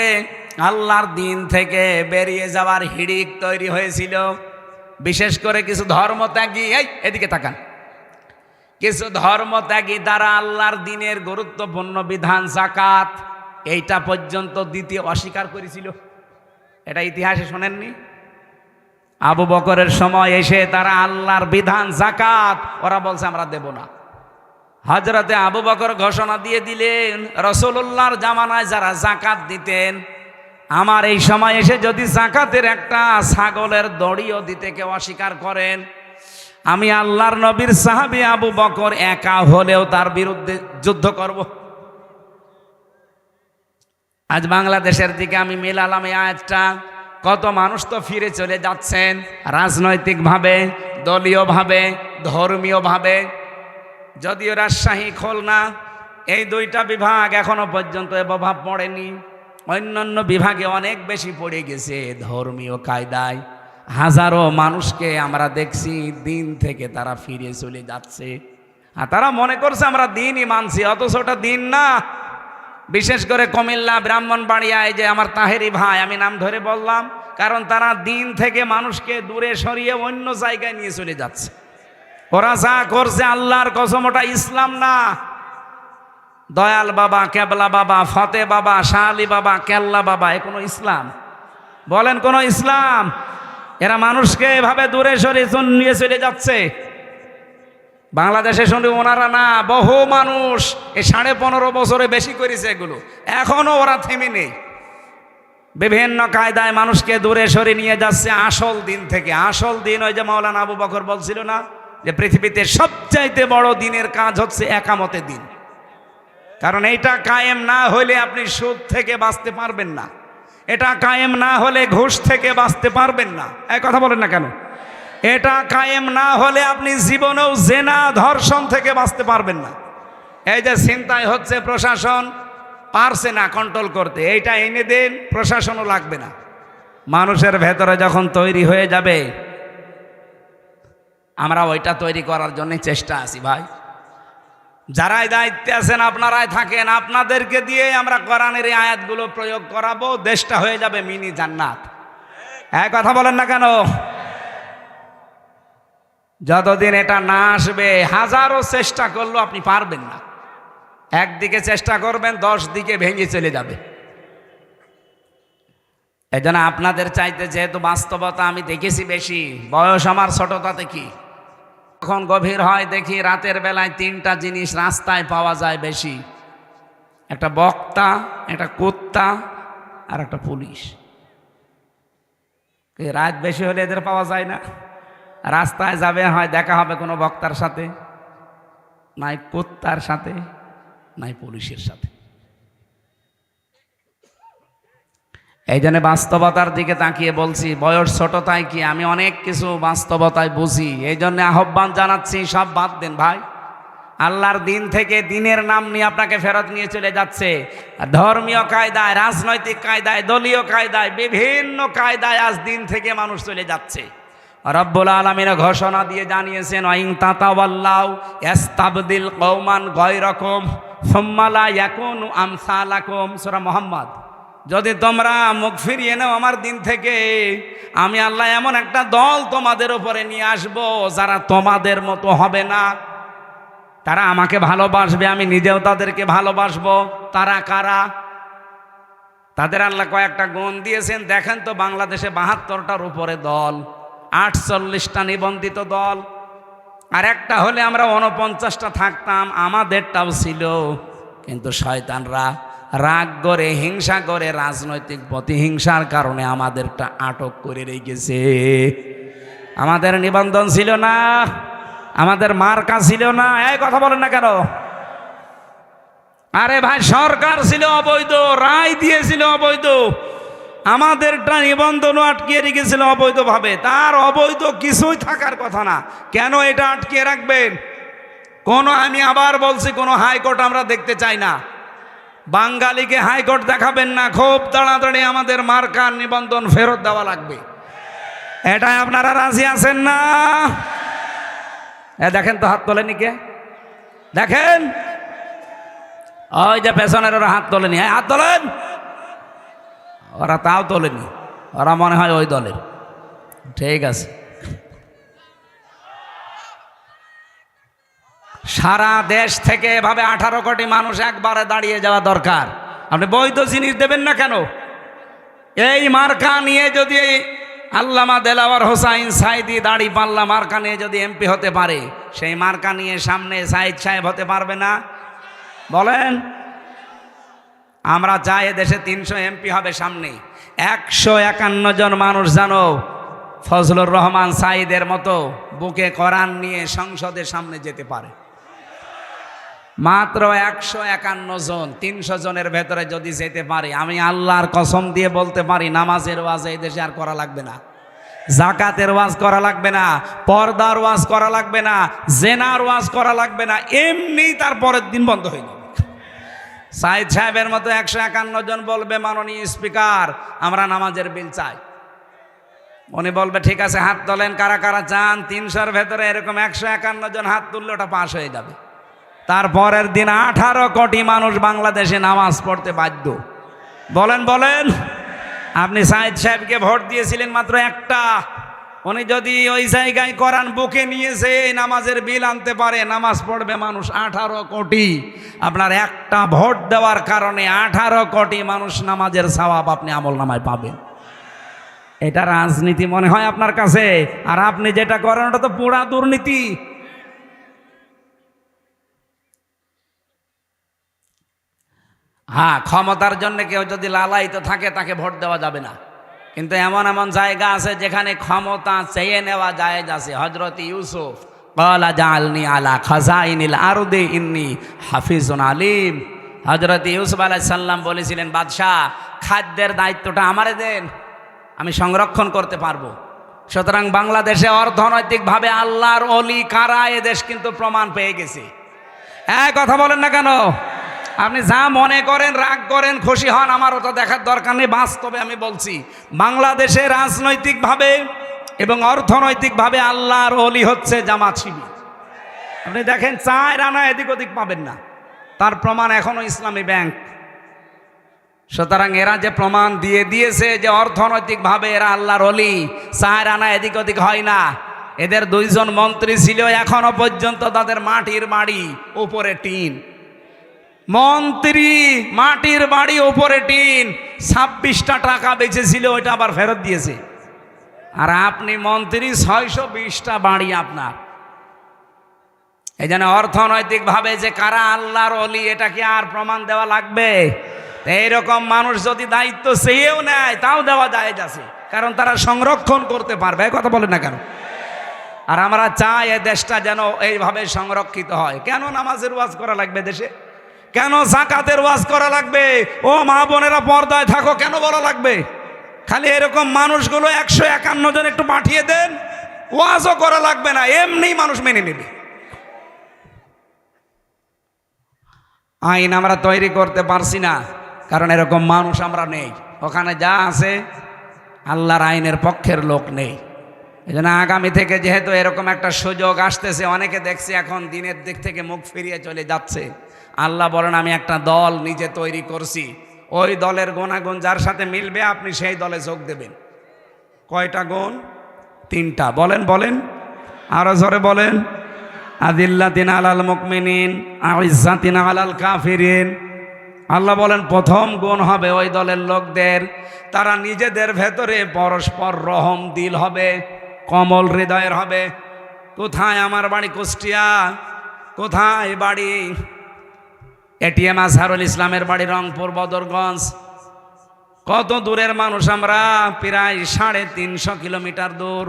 আল্লাহর দিন থেকে বেরিয়ে যাওয়ার হিড়িক তৈরি হয়েছিল। বিশেষ করে কিছু ধর্মত্যাগী, এদিকে তাকান, কিছু ধর্মত্যাগী দ্বারা আল্লাহর দিনের গুরুত্বপূর্ণ বিধান যাকাত এইটা পর্যন্ত দিতে অস্বীকার করেছিল। এটা ইতিহাসে শোনেননি? আবু বকরের সময় এসে তারা আল্লাহর বিধান যাকাত ওরা বলছে আমরা দেব না। হযরতে আবু বকর ঘোষণা দিয়ে দিলেন, রাসূলুল্লাহর জামানায় যারা যাকাত দিতেন, আমার এই সময় এসে যদি যাকাতের একটা ছাগলের দড়িও দিতে কেউ অস্বীকার করেন, আমি আল্লাহর নবীর সাহাবী আবু বকর একা হলেও তার বিরুদ্ধে যুদ্ধ করব। আজ বাংলাদেশের দিকে আমি মেলালাম এই আয়াতটা। কত মানুষ তো ফিরে চলে যাচ্ছেন রাজনৈতিকভাবে, দলীয়ভাবে, ধর্মীয়ভাবে। যদিও রাজশাহী, খুলনা এই দুইটা বিভাগ এখনো পর্যন্ত এ প্রভাব পড়েনি, অন্যান্য বিভাগে অনেক বেশি পড়ে গেছে ধর্মীয় কায়দায়। হাজারো মানুষকে আমরা দেখছি দিন থেকে তারা ফিরে চলে যাচ্ছে, আর তারা মনে করছে আমরা দিনই মানছি, অথচ ওটা দিন না। বিশেষ করে কুমিল্লা, ব্রাহ্মণবাড়িয়া, এই যে আমার তাহেরি ভাই, আমি নাম ধরে বললাম, কারণ তারা দিন থেকে মানুষকে দূরে সরিয়ে অন্য জায়গায় নিয়ে চলে যাচ্ছে। ওরা যা করছে আল্লাহর কসম ওটা ইসলাম না। দয়াল বাবা, কেবলা বাবা, ফতে বাবা, শাহ আলী বাবা, কেল্লা বাবা, এ কোনো ইসলাম? বলেন কোনো ইসলাম? এরা মানুষকে এভাবে দূরে সরিয়ে নিয়ে চলে যাচ্ছে। বাংলাদেশে শুনে ওনারা না, বহু মানুষ এই 15.5 বছরে বেশি করেছে এগুলো, এখনো ওরা থেমে নেই। বিভিন্ন কায়দায় মানুষকে দূরে সরিয়ে নিয়ে যাচ্ছে আসল দিন থেকে। আসল দিন ওই যে মাওলানা আবু বকর বলছিল না, যে পৃথিবীতে সবচাইতে বড় দিনের কাজ হচ্ছে একামতে দিন। কারণ এইটা কায়েম না হলে আপনি সুদ থেকে বাঁচতে পারবেন না, এটা কায়েম না হলে ঘুষ থেকে বাঁচতে পারবেন না। এই কথা বলেন না কেন? এটা কায়েম না হলে আপনি জীবনেও জেনা, ধর্ষণ থেকে বাঁচতে পারবেন না। এই যে ছিনতাই হচ্ছে, প্রশাসন পারছে না কন্ট্রোল করতে, এইটা এনে দেন, প্রশাসনও লাগবে না। মানুষের ভেতরে যখন তৈরি হয়ে যাবে, আমরা ওইটা তৈরি করার জন্য চেষ্টা আছি ভাই। যারাই দায়িত্বে আছেন আপনারাই থাকেন, আপনাদেরকে দিয়ে আমরা কোরআনের এই আয়াতগুলো প্রয়োগ করাবো, দেশটা হয়ে যাবে মিনি জান্নাত। এক কথা বলেন না কেন? যতদিন এটা না আসবে, হাজারো চেষ্টা করলেও আপনি পারবেন না। একদিকে চেষ্টা করবেন, 10 দিকে ভেঙে চলে যাবে। এই জন্য আপনাদের চাইতে যেহেতু বাস্তবতা আমি দেখেছি বেশি, বয়স আমার ছোটতা দেখি, যখন গভীর হয় দেখি রাতের বেলায় 3টা জিনিস রাস্তায় পাওয়া যায় বেশি, একটা বক্তা, একটা কুত্তা, আর একটা পুলিশ। রাত বেশি হলে এদের পাওয়া যায় না। রাস্তায় যাবে, হয় দেখা হবে কোনো বক্তার সাথে, নাই কুত্তার সাথে, নাই পুলিশের সাথে। এই জন্য বাস্তবতার দিকে তাকিয়ে বলছি, বয়স ছোটতায় কি আমি অনেক কিছু বাস্তবতায় বুঝি। এই জন্য আহ্বান জানাচ্ছি, সব বাদ দেন ভাই। আল্লাহর দিন থেকে দিনের নাম নিয়ে আপনাকে ফেরত নিয়ে চলে যাচ্ছে। ধর্মীয় কায়দায়, রাজনৈতিক কায়দায়, দলীয় কায়দায়, বিভিন্ন কায়দায় আজ দিন থেকে মানুষ চলে যাচ্ছে। রব্বুল আলামিন ঘোষণা দিয়ে জানিয়েছেন, ওয়াইন তাতাওয়াল্লাউ ইস্তাবদিল কওমান গায়রাকুম সুম্মা লা ইয়াকুনু আমসালাকুম, সূরা মুহাম্মদ। যদি তোমরা মুখ ফিরিয়ে নাও আমার দিন থেকে, আমি আল্লাহ এমন একটা দল তোমাদের উপরে নিয়ে আসব যারা তোমাদের মতো হবে না। তারা আমাকে ভালোবাসবে, আমি নিজেও তাদেরকে ভালোবাসবো। তারা কারা? তাদের আল্লাহ কয়েকটা গুণ দিয়েছেন। দেখেন তো, বাংলাদেশে ৭২টার উপরে দল, ৪৮টা নিবন্ধিত দল, আর একটা হলে আমরা ৪৯টা থাকতাম, আমাদেরটাও ছিল। কিন্তু শয়তানরা রাগ করে, হিংসা করে, রাজনৈতিক প্রতিহিংসার কারণে আমাদেরটা আটক করে রেখেছে। আমাদের নিবন্ধন ছিল না, আমাদের মার্কা ছিল না। এই কথা বলেন না কেন? আরে ভাই, সরকার ছিল অবৈধ, রায় দিয়েছিল অবৈধ, আমাদেরটা নিবন্ধনও আটকিয়ে রেখেছিল অবৈধভাবে। তার অবৈধ কিছুই থাকার কথা না, কেন এটা আটকিয়ে রাখবেন? আমি আবার বলছি, কোনো হাইকোর্ট আমরা দেখতে চাই না। বাঙালিকে হাইকোর্ট দেখাবেন না, খুব তাড়াতাড়ি আমাদের মার্কার নিবন্ধন ফেরত দেওয়া লাগবে। এটাই আপনারা রাজি আছেন না? দেখেন তো, হাত তোলেনি কে? দেখেন, ওই যে পেছনের ওরা হাত তোলেনি। হাত তোলেন। ওরা তাও তোলেনি, ওরা মনে হয় ওই দলের। ঠিক আছে, সারা দেশ থেকে এভাবে 18 কোটি মানুষ একবারে দাঁড়িয়ে যাওয়া দরকার। আপনি বৈধ জিনিস দেবেন না কেন? এই মার্কা নিয়ে যদি আল্লামা দেলাওয়ার হোসাইন সাইদি দাঁড়িপাল্লা মার্কা নিয়ে যদি এমপি হতে পারে, সেই মার্কা নিয়ে সামনে সাইদ সাহেব হতে পারবে না? বলেন। আমরা চাই দেশে 300 এমপি হবে সামনে। 151 জন মানুষ জানো ফজলুর রহমান সাইদের মতো বুকে কোরআন নিয়ে সংসদের সামনে যেতে পারে। মাত্র 151 জন। 300 জনের ভেতরে যদি যেতে পারে, আমি আল্লাহর কসম দিয়ে বলতে পারি, নামাজের ওয়াজ এই দেশে আর করা লাগবে না, জাকাতের ওয়াজ করা লাগবে না, পর্দার ওয়াজ করা লাগবে না, জেনার ওয়াজ করা লাগবে না, এমনি তার পরের দিন বন্ধ হয়ে যাবে। সাইদ সাহেবের মতো 151 জন বলবে, মাননীয় স্পিকার, আমরা নামাজের বিল চাই। উনি বলবে, ঠিক আছে, হাত তোলেন কারা কারা চান। 300-র ভেতরে এরকম 151 জন হাত তুললে ওটা পাশ হয়ে যাবে। তারপরের দিন 18 কোটি মানুষ বাংলাদেশে নামাজ পড়তে বাধ্য। বলেন বলেন। আপনি সাইদ সাহেবকে ভোট দিয়েছিলেন মাত্র একটা। উনি যদি ওই জায়গায় কোরআন বুকে নিয়েছে নামাজের বিল আনতে পারে, নামাজ পড়বে মানুষ 18 কোটি। আপনার একটা ভোট দেওয়ার কারণে 18 কোটি মানুষ নামাজের সওয়াব আপনি আমলনামায় পাবেন। এটা রাজনীতি মনে হয় আপনার কাছে? আর আপনি যেটা করেন ওটা তো পুরা দুর্নীতি। হ্যাঁ, ক্ষমতার জন্য কেউ যদি লালায়িত থাকে তাকে ভোট দেওয়া যাবে না, কিন্তু এমন এমন জায়গা আছে যেখানে ক্ষমতা চেয়ে নেওয়া জায়েজ আছে। হযরত ইউসুফ ক্বালা জাআলনি আলা খাযাইনিল আরদি ইন্নী হাফিজুন আলিম। হযরত ইউসুফ আলাইহিস সালাম বলেছিলেন, বাদশাহ, খাদ্যের দায়িত্বটা আমারে দেন, আমি সংরক্ষণ করতে পারবো। সুতরাং বাংলাদেশে অর্থনৈতিকভাবে আল্লাহর ওলি কারা, এদেশ কিন্তু প্রমাণ পেয়ে গেছে। কথা বলেন না কেন? আপনি যা মনে করেন, রাগ করেন, খুশি হন, আমার ওটা দেখার দরকার নেই। বাস্তবে আমি বলছি, বাংলাদেশে রাজনৈতিকভাবে এবং অর্থনৈতিকভাবে আল্লাহর ওলি হচ্ছে জামাত শিবির। আপনি দেখেন, 4 আনা এদিক ওদিক পাবেন না, তার প্রমাণ এখনো ইসলামী ব্যাংক। সুতরাং এরা যে প্রমাণ দিয়ে দিয়েছে যে অর্থনৈতিকভাবে এরা আল্লাহর ওলি, 4 আনা এদিক ওদিক হয় না। এদের 2 জন মন্ত্রী ছিল, এখনো পর্যন্ত তাদের মাটির বাড়ি, উপরে টিন। মন্ত্রী মাটির বাড়ি, উপরে টিন, 26টা টাকা বেঁচেছিল, ওইটা আবার ফেরত দিয়েছে। আর আপনি মন্ত্রী, 620টা বাড়ি আপনার। এই জন্য অর্থনৈতিকভাবে যে কারা আল্লাহর ওলি, এটা কি আর প্রমাণ দেওয়া লাগবে? এইরকম মানুষ যদি দায়িত্ব চেয়েও নেয়, তাও দেওয়া জায়েজ আছে, কারণ তারা সংরক্ষণ করতে পারবে। কথা বলেন না কেন? আর আমরা চাই এই দেশটা যেন এইভাবে সংরক্ষিত হয়। কেন নামাজের ওয়াজ করা লাগবে দেশে? কেন যাকাতের ওয়াজ করা লাগবে? ও মা বোনেরা, পর্দায় থাকো কেন বলা লাগবে? খালি এরকম মানুষগুলো 151 জন একটু পাঠিয়ে দেন, ওয়াজও করা লাগবে না, এমনি মানুষ মেনে নেবে। আইন আমরা তৈরি করতে পারছি না, কারণ এরকম মানুষ আমরা নেই। ওখানে যা আছে আল্লাহর আইনের পক্ষের লোক নেই। এই জন্য আগামী থেকে যেহেতু এরকম একটা সুযোগ আসতেছে, অনেকে দেখছি এখন দিনের দিক থেকে মুখ ফিরিয়ে চলে যাচ্ছে। আল্লাহ বলেন আমি একটা দল নিজে তৈরি করছি, ওই দলের গুণাগুণ যার সাথে মিলবে আপনি সেই দলে যোগ দেবেন। কয়টা গুণ? 3টা। বলেন বলেন, আরো জোরে বলেন। আদিল্লাতিন আলাল মুমিনিন আইজ্জাতিন আলাল কাফিরিন। আল্লাহ বলেন প্রথম গুণ হবে ওই দলের লোকদের, তারা নিজেদের ভেতরে পরস্পর রহম দিল হবে, কমল হৃদয়ের হবে। কোথায়? আমার বাড়ি কুষ্টিয়া। কোথায় বাড়ি? এটিএম আজহারুল ইসলামের বাড়ি রংপুর বদরগঞ্জ। কত দূরের মানুষ আমরা, প্রায় 350 কিলোমিটার দূর।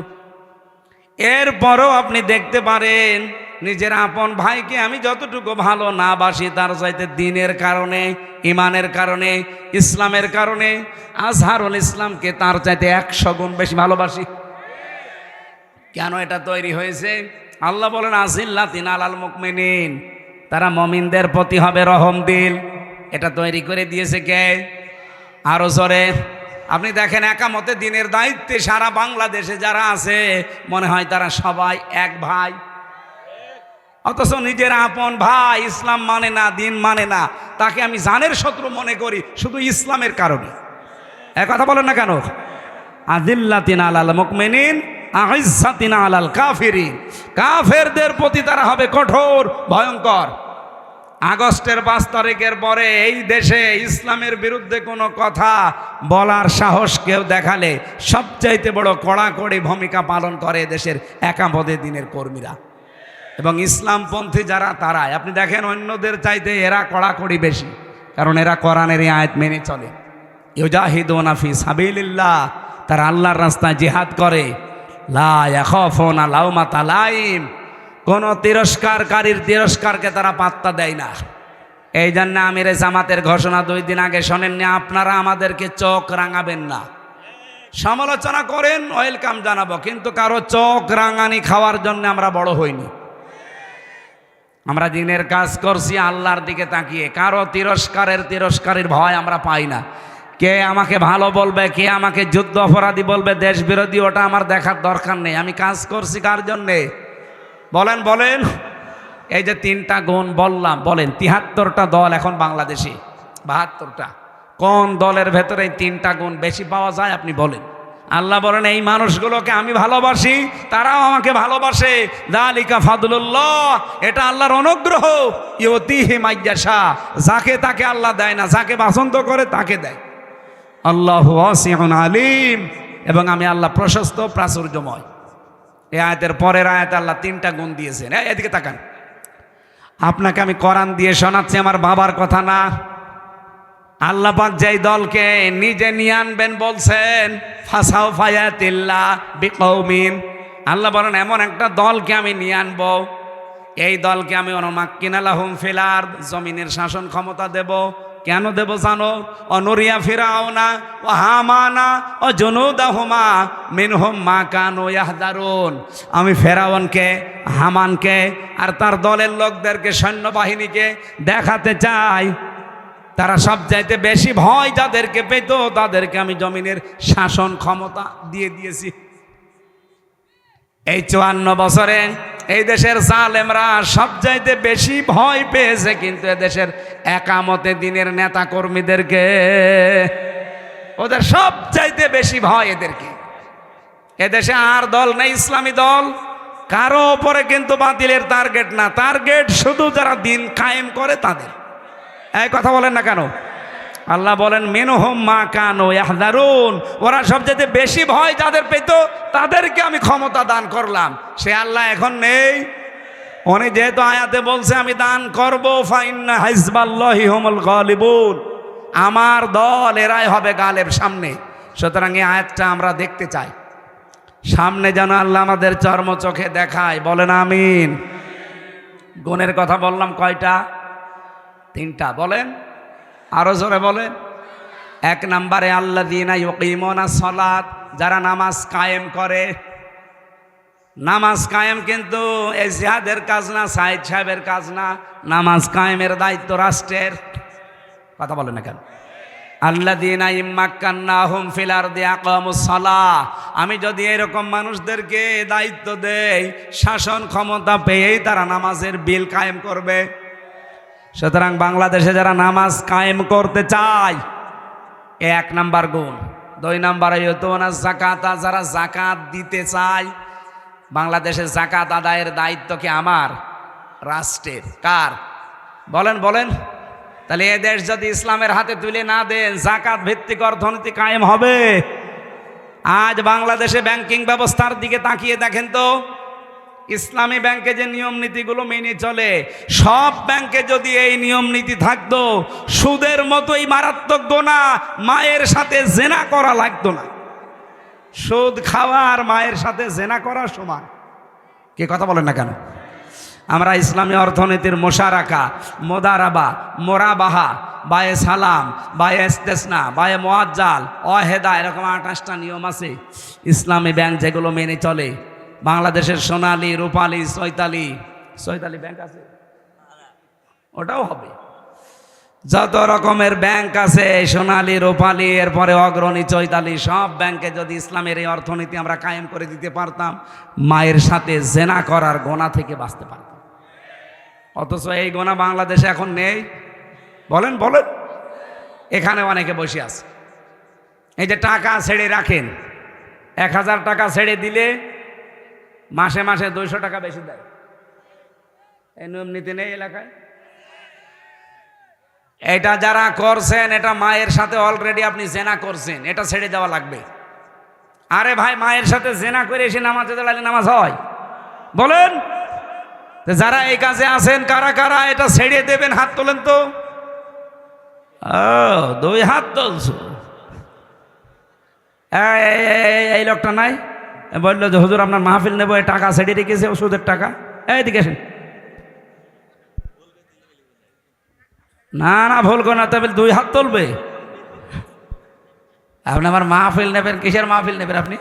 এরপরও আপনি দেখতে পারেন নিজের আপন ভাইকে আমি যতটুকু ভালো না বাসি, তার চাইতে দিনের কারণে, ইমানের কারণে, ইসলামের কারণে আজহারুল ইসলামকে তার চাইতে 100 গুণ বেশি ভালোবাসি। কেন এটা তৈরি হয়েছে? আল্লাহ বলেন আজিল্লাতিন আলাল মুমিনিন, তারা মমিনদের প্রতি হবে রহম দিল। এটা তৈরি করে দিয়েছে কে? আরো জোরে। আপনি দেখেন একামতে দিনের দায়িত্বে সারা বাংলাদেশে যারা আছে মনে হয় তারা সবাই এক ভাই, অথচ নিজের আপন ভাই ইসলাম মানে না, দিন মানে না, তাকে আমি জানের শত্রু মনে করি শুধু ইসলামের কারণে। এক কথা বলেন না কেন? আদিল্লাতিন আলাল মুমিনিন আইজ্জাতিন আলাল কাফিরিন, কাফেরদের প্রতি তারা হবে কঠোর, ভয়ঙ্কর। আগস্টের 5 তারিখের পরে এই দেশে ইসলামের বিরুদ্ধে কোনো কথা বলার সাহস কেউ দেখালে সবচাইতে বড় কড়াকড়ি ভূমিকা পালন করে দেশের একামতে দিনের কর্মীরা এবং ইসলামপন্থী যারা, তারাই। আপনি দেখেন অন্যদের চাইতে এরা কড়াকড়ি বেশি, কারণ এরা কোরআনের আয়াত মেনে চলে। ইউজাহিদুনা ফি সাবিলিল্লাহ, তারা আল্লাহর রাস্তায় জিহাদ করে। লা ইয়াখাফুনা লাউমাতা লাইম, কোন তিরস্কারকারীর তিরস্কারকে তারা পাত্তা দেয় না। এই জন্য আমিরে জামাতের ঘোষণা 2 দিন আগে শোনেননি, আপনারা আমাদেরকে চোখ রাঙাবেন না। সমালোচনা করেন, ওয়েলকাম জানাবো, কিন্তু কারো চোখ রাঙানি খাওয়ার জন্য আমরা বড় হইনি। আমরা দিনের কাজ করছি আল্লাহর দিকে তাকিয়ে, কারো তিরস্কারের ভয় আমরা পাই না। কে আমাকে ভালো বলবে, কে আমাকে যুদ্ধ অপরাধী বলবে, দেশ বিরোধী, ওটা আমার দেখার দরকার নেই। আমি কাজ করছি কার জন্যে? বলেন বলেন। এই যে 3টা গুণ বললাম, বলেন 73টা দল এখন বাংলাদেশে, 72টা, কোন দলের ভেতরে 3টা গুণ বেশি পাওয়া যায় আপনি বলেন? আল্লাহ বলেন এই মানুষগুলোকে আমি ভালোবাসি, তারাও আমাকে ভালোবাসে। যালিকা ফাদলুল্লাহ, এটা আল্লাহর অনুগ্রহ। ইউতিহি মাইয়াশা, যাকে তাকে আল্লাহ দেয় না, যাকে পছন্দ করে তাকে দেয়। আল্লাহু ওয়াসিউন আলিম, এবং আমি আল্লাহ প্রশস্ত প্রাচুর্যময়। এই আয়াতের পরের আয়াতে আল্লাহ 3টা গুণ দিয়েছেন। এদিকে তাকান, আপনাকে আমি কোরআন দিয়ে শোনাচ্ছি, আমার বাবার কথা না। আল্লাহ পাক যেই দলকে নিজে নিয়ে আনবেন বলছেন, ফাসাউ ফায়াতিল্লাহ বিকৌমিন, আল্লাহ বলেন এমন একটা দলকে আমি নিয়ে আনবো, এই দলকে আমি অনুমাক্কিনা লাহুম ফিল আরদ, জমিনের শাসন ক্ষমতা দেব। কেন দেব জানো? অনুরিয়া ফিরাউনা ও হামানা ও জুনুদাহুমা মিনহুম মা কানু ইয়াহদারুন, আমি ফেরাউনকে, হামানকে আর তার দলের লোকদেরকে, সৈন্যবাহিনীকে দেখাতে চাই তারা সবচাইতে বেশি ভয় যাদেরকে পেত তাদেরকে আমি জমিনের শাসন ক্ষমতা দিয়ে দিয়েছি। এই 54 বছরে এই দেশের জালেমরা সবচাইতে বেশি ভয় পেয়েছে কিন্তু এদেশের একামতে দিনের নেতা কর্মীদেরকে, ওদের সবচাইতে বেশি ভয় এদেরকে। এদেশে আর দল নেই ইসলামী দল, কারো ওপরে কিন্তু বাতিলের টার্গেট না, টার্গেট শুধু যারা দিন কায়েম করে তাদের। এই কথা বলেন না কেন? আল্লাহ বলেন মিনহুম মা কানু ইয়াহদারুন, ওরা সবচেয়ে বেশি ভয় যাদের পেত তাদেরকে আমি ক্ষমতা দান করলাম। সে আল্লাহ এখন নেই। উনি যেহেতু আয়াতে বলছে আমি দান করব, ফাইন্না হিজবাল্লাহি হুমুল গালিবুন, আমার দল এরাই হবে গালেব সামনে। সুতরাং এই আয়াতটা আমরা দেখতে চাই, সামনে যেন আল্লাহ আমাদের চর্ম চোখে দেখায়। বলেন আমিন। গুণের কথা বললাম কয়টা? 3টা। বলেন আরো জোরে বলেন। 1 নম্বরে আল্লাযীনা ইউকিমুনাস সালাত, যারা নামাজ কায়েম করে। নামাজ কায়েম কিন্তু এই জিহাদের কাজ না, সাইদ সাহেবের কাজ না। নামাজ কায়েমের দায়িত্ব রাষ্ট্রের। কথা বলে না কেন? আল্লাযীনা ইম্মাক্কান্নাহুম ফিল আরদি আকামুস সালাহ। আমি যদি এরকম মানুষদেরকে দায়িত্ব দেই, শাসন ক্ষমতা পেয়েই তারা নামাজের বিল কায়েম করবে। সুতরাং বাংলাদেশে যারা নামাজ কায়েম করতে চায়, এক নাম্বার গুণ। দুই নাম্বার ইউতুনা যাকাতা, যারা যাকাত দিতে চায়। বাংলাদেশে যাকাত আদায়ের দায়িত্ব কি আমার? রাষ্ট্রের। কার? বলেন বলেন। তাহলে এ দেশ যদি ইসলামের হাতে তুলে না দেন, যাকাত ভিত্তিক অর্থনীতি কায়েম হবে? আজ বাংলাদেশে ব্যাংকিং ব্যবস্থার দিকে তাকিয়ে দেখেন তো, ইসলামী ব্যাংকে যে নিয়ম নীতিগুলো মেনে চলে, সব ব্যাংকে যদি এই নিয়ম নীতি থাকতো, সুদের মতোই মারাত্মক গোনা, মায়ের সাথে জেনা করা লাগতো না। সুদ খাওয়া আর মায়ের সাথে জেনা করা সমান। কে কথা বলেন না কেন? আমরা ইসলামী অর্থনীতির মোশারাকা, মোদারাবা, মোরাবাহা, বায়ে সালাম, বায়ে ইস্তেসনা, বায়ে মুআজ্জাল, অহেদা, এরকম 28টা নিয়ম আছে ইসলামী ব্যাংক যেগুলো মেনে চলে। বাংলাদেশের সোনালী, রূপালী, চৈতালি ব্যাংক আছে, ওটাও হবে। যত রকমের ব্যাংক আছে, সোনালী, রূপালী, এরপরে অগ্রণী, চৈতালি, সব ব্যাংকে যদি ইসলামের এই অর্থনীতি আমরা কায়েম করে দিতে পারতাম, মায়ের সাথে জেনা করার গোনা থেকে বাঁচতে পারতাম। অথচ এই গোনা বাংলাদেশে এখন নেই। বলেন বলেন। এখানে অনেকে বসে আছে, এই যে টাকা ছেড়ে রাখেন, 1000 টাকা ছেড়ে দিলে মাসে মাসে 200 টাকা বেশি দেয়। এই নিয়ম নীতি নেই এলাকায়। এটা যারা করছেন, এটা মায়ের সাথে অলরেডি আপনি জেনা করছেন, এটা ছেড়ে দেওয়া লাগবে। আরে ভাই, মায়ের সাথে জেনা করে এসে নামাজে দাঁড়ালে নামাজ হয়? বলেন। যারা এই কাজে আছেন, কারা কারা এটা ছেড়ে দেবেন? হাত তোলেন তো। 2 হাত তুলছো। এই লোকটা নাই, বললো যে হুজুর আপনার মাহফিল নেবো, এই টাকা ছেড়ে রেখেছে, ওষুধের টাকা। এইদিকে আসেন। না না, ভুল করে না, তবে 2 হাত তুলবে। আপনি আমার মাহফিল নেবেন? কিসের মাহফিল নেবেন আপনি?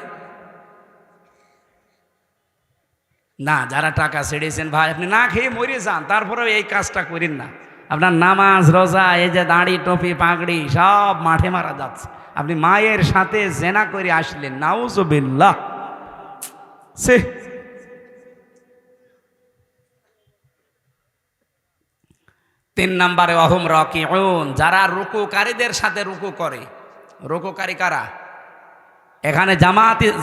না, যারা টাকা ছেড়েছেন ভাই, আপনি না খেয়ে মরে যান, তারপরেও এই কাজটা করেন না। আপনার নামাজ, রোজা, এই যে দাড়ি, টুপি, পাগড়ি সব মাঠে মারা যাচ্ছে। আপনি মায়ের সাথে জেনা করে আসলেন, নাউজুবিল্লাহ। সে 3 নম্বরে অহুম রাকিউন, যারা রুকুকারীদের সাথে রুকু করে। রুকুকারী কারা? এখানে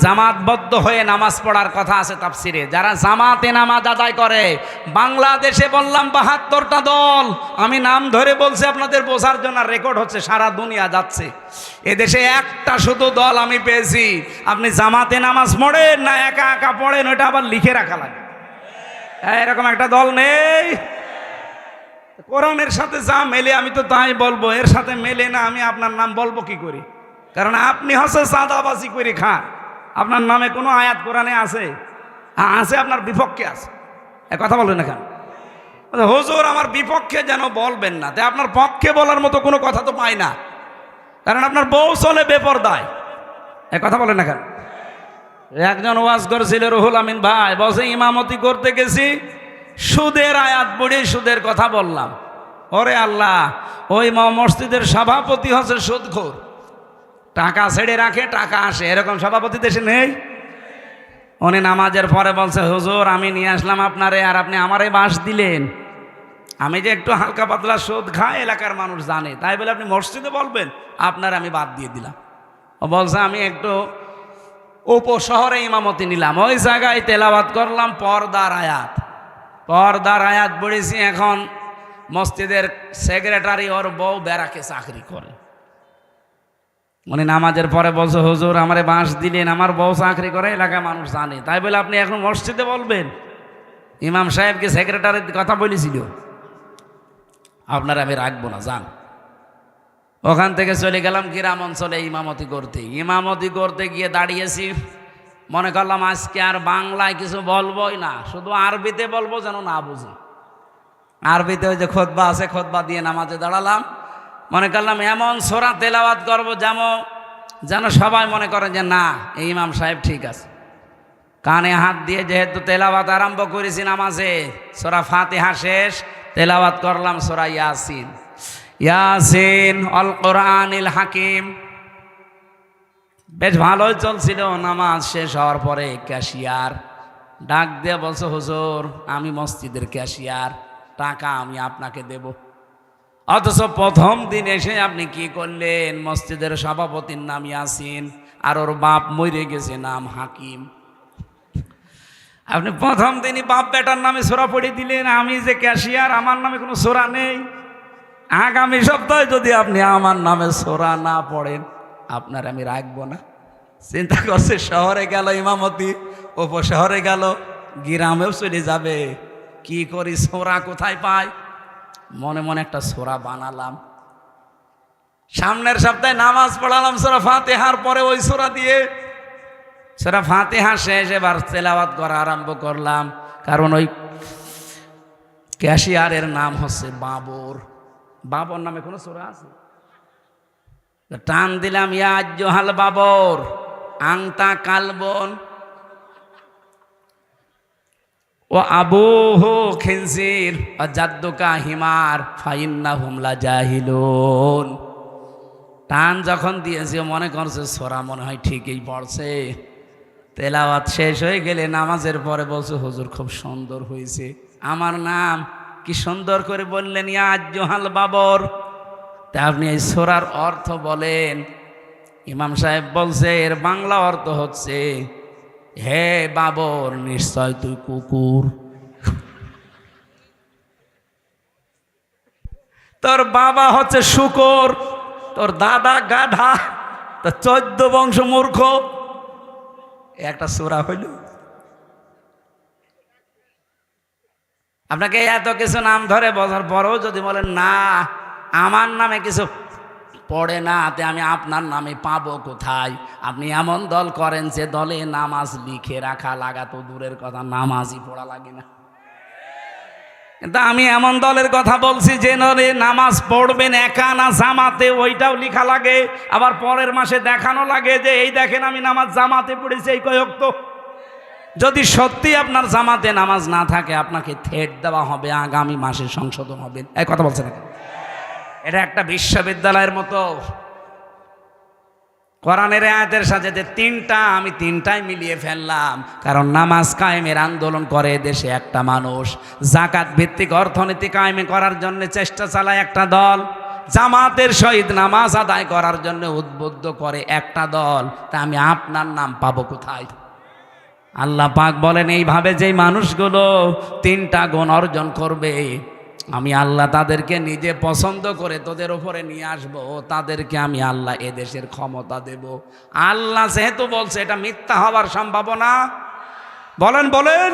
জামাতবদ্ধ হয়ে নামাজ পড়ার কথা আছে তাফসিরে। যারা জামাতে নামাজ আদায় করে, বাংলাদেশে বললাম 72টা দল, আমি নাম ধরে বলছি আপনাদের বোঝার জন্য, রেকর্ড হচ্ছে, সারা দুনিয়া যাচ্ছে। এদেশে একটা শুধু দল আমি পেয়েছি, আপনি জামাতে নামাজ পড়েন না একা একা পড়েন, ওটা আবার লিখে রাখা লাগে। এরকম একটা দল নেই। কোরআনের সাথে যা মেলে আমি তো তাই বলবো, এর সাথে মেলে না, আমি আপনার নাম বলবো কি করে? কারণ আপনি হচ্ছে চাঁদাবাজি করে খান। আপনার নামে কোনো আয়াত কোরআনে আছে? আছে, আপনার বিপক্ষে আছে। কথা বলবেন না কেন? হুজুর আমার বিপক্ষে যেন বলবেন না, তাই আপনার পক্ষে বলার মতো কোনো কথা তো পাই না, কারণ আপনার বউ চলে বেপরদায়। কথা বলেন না কেন? একজন ওয়াজ করছিল, রুহুল আমিন ভাই, বসে ইমামতি করতে গেছি, সুদের আয়াত পড়ে সুদের কথা বললাম। ওরে আল্লাহ, ওই মসজিদের সভাপতি হচ্ছে সুদখোর, টাকা ছেড়ে রাখে, টাকা আসে, এরকম সভাপতি দেশে নেই। উনি নামাজের পরে বলছে, হুজুর আমি নিয়ে আসলাম আপনারে, আর আপনি আমারে বাস দিলেন। আমি যে একটু হালকা পাতলা সুদ খাই, এলাকার মানুষ জানে, তাই বলে আপনি মসজিদে বলবেন? আপনার আমি বাদ দিয়ে দিলাম। ও বলছে আমি একটু উপশহরে ইমামতি নিলাম, ওই জায়গায় তেলাওয়াত করলাম পর্দার আয়াত। পর্দার আয়াত পড়েছি, এখন মসজিদের সেক্রেটারি ওর বউ ব্যারাকে চাকরি করে। উনি নামাজের পরে বলছে, হুজুর আমারে বাঁশ দিলেন, আমার বউ চাকরি করে, এলাকার মানুষ জানে, তাই বলে আপনি এখন মসজিদে বলবেন? ইমাম সাহেবকে সেক্রেটারির কথা বলেছিল, আপনারা আমি রাখবো না, যান। ওখান থেকে চলে গেলাম গ্রাম অঞ্চলে ইমামতি করতে গিয়ে দাঁড়িয়েছি, মনে করলাম আজকে আর বাংলায় কিছু বলবোই না, শুধু আরবিতে বলবো, যেন না বুঝি। আরবিতে ওই যে খুতবা আছে, খুতবা দিয়ে নামাজে দাঁড়ালাম। মনে করলাম এমন সূরা তেলাওয়াত করবো যেন সবাই মনে করে যে না, এই ইমাম সাহেব ঠিক আছে। কানে হাত দিয়ে যেহেতু তেলাওয়াত আরম্ভ করেছি নামাজে, সূরা ফাতিহা শেষ, তেলাওয়াত করলাম সূরা ইয়াসিন। ইয়াসিন আল কোরআনিল হাকিম। বেশ ভালোই চলছিল। নামাজ শেষ হওয়ার পরে ক্যাশিয়ার ডাক দিয়ে বলছে, হুজুর আমি মসজিদের ক্যাশিয়ার, টাকা আমি আপনাকে দেব। অথচ প্রথম দিন এসে আপনি কি করলেন? মসজিদের সভাপতির নাম ইয়াসিন, আর ওর বাপ মরে গেছে, নাম হাকিম। আপনি প্রথম দিনই বাপ বেটার নামে সূরা পড়ে দিলেন। আমি যে ক্যাশিয়ার, আমার নামে কোনো সূরা নেই। আগামী সপ্তাহে যদি আপনি আমার নামে সূরা না পড়েন, আপনার আমি রাখবো না। চিন্তা করছে, শহরে গেল ইমামতি, উপশহরে গেল, গ্রামেও চলে যাবে। কি করি, সূরা কোথায় পাই? মনে মনে একটা সূরা বানালাম। সামনের সপ্তাহে নামাজ পড়ালাম সূরা ফাতিহার পরে ওই সূরা দিয়ে। সূরা ফাতিহা শেষ, এবার তেলাওয়াত করা আরম্ভ করলাম। কারণ ওই ক্যাশিয়ারের নাম হচ্ছে বাবর। বাবর নামে কোনো সূরা আছে? টান দিলাম, ইয়া আইয়ুহাল বাবর আনতা কালবন ও আবুহু খিনজির ও জাদ্দুকা হিমার ফাইন্নাহুম লাজাহিলুন। টান যখন দিয়েছে মনে করছে সূরা মনে হয় ঠিকই পড়ছে। তেলাওয়াত শেষ হয়ে গেলে নামাজের পরে বলছে, হুজুর খুব সুন্দর হয়েছে, আমার নাম কি সুন্দর করে বললেন, ইয়া আইয়ুহাল বাবর। তা আপনি এই সূরার অর্থ বলেন। ইমাম সাহেব বলছে, এর বাংলা অর্থ হচ্ছে, হে বাবর নিশ্চয় তুই কুকুর। তোর বাবা হচ্ছে শুকর, তোর দাদা গাধা, তোর 14 বংশ মূর্খ। একটা সূরা হইল। আপনাকে এত কিছু নাম ধরে বলার পরেও যদি বলেন না আমার নামে কিছু পড়ে না, তে আমি আপনার নামে পাবো কোথায়? আপনি এমন দল করেন যে দলে নামাজ লিখে রাখা লাগা তো দূরের কথা, নামাজই পড়া লাগে না। কিন্তু আমি এমন দলের কথা বলছি যে দলে নামাজ পড়বেন একা না জামাতে, ওইটাও লেখা লাগে। আবার পরের মাসে দেখানো লাগে যে এই দেখেন আমি নামাজ জামাতে পড়েছি এই কয়েক। তো যদি সত্যি আপনার জামাতে নামাজ না থাকে, আপনাকে থ্রেট দেওয়া হবে, আগামী মাসে সংশোধন হবে। এই কথা বলছেন, এটা একটা বিশ্ববিদ্যালয়ের মতো। কোরআনের আয়াতের সাথে যে তিনটা, আমি তিনটাই মিলিয়ে ফেললাম। কারণ নামাজ কায়েমের আন্দোলন করে দেশে একটা মানুষ, জাকাত ভিত্তিক অর্থনীতি কায়েমে করার জন্য চেষ্টা চালায় একটা দল, জামাতের সহিত নামাজ আদায় করার জন্য উদ্বুদ্ধ করে একটা দল। তা আমি আপনার নাম পাবো কোথায়? আল্লাহ পাক বলেন, এইভাবে যেই মানুষগুলো তিনটা গুণ অর্জন করবে, আমি আল্লাহ তাদেরকে নিজে পছন্দ করে তোদের উপরে নিয়ে আসবো। তাদেরকে আমি আল্লাহ এদেশের ক্ষমতা দেব। আল্লাহ যেহেতু বলছে, এটা মিথ্যা হওয়ার সম্ভাবনা। বলেন বলেন।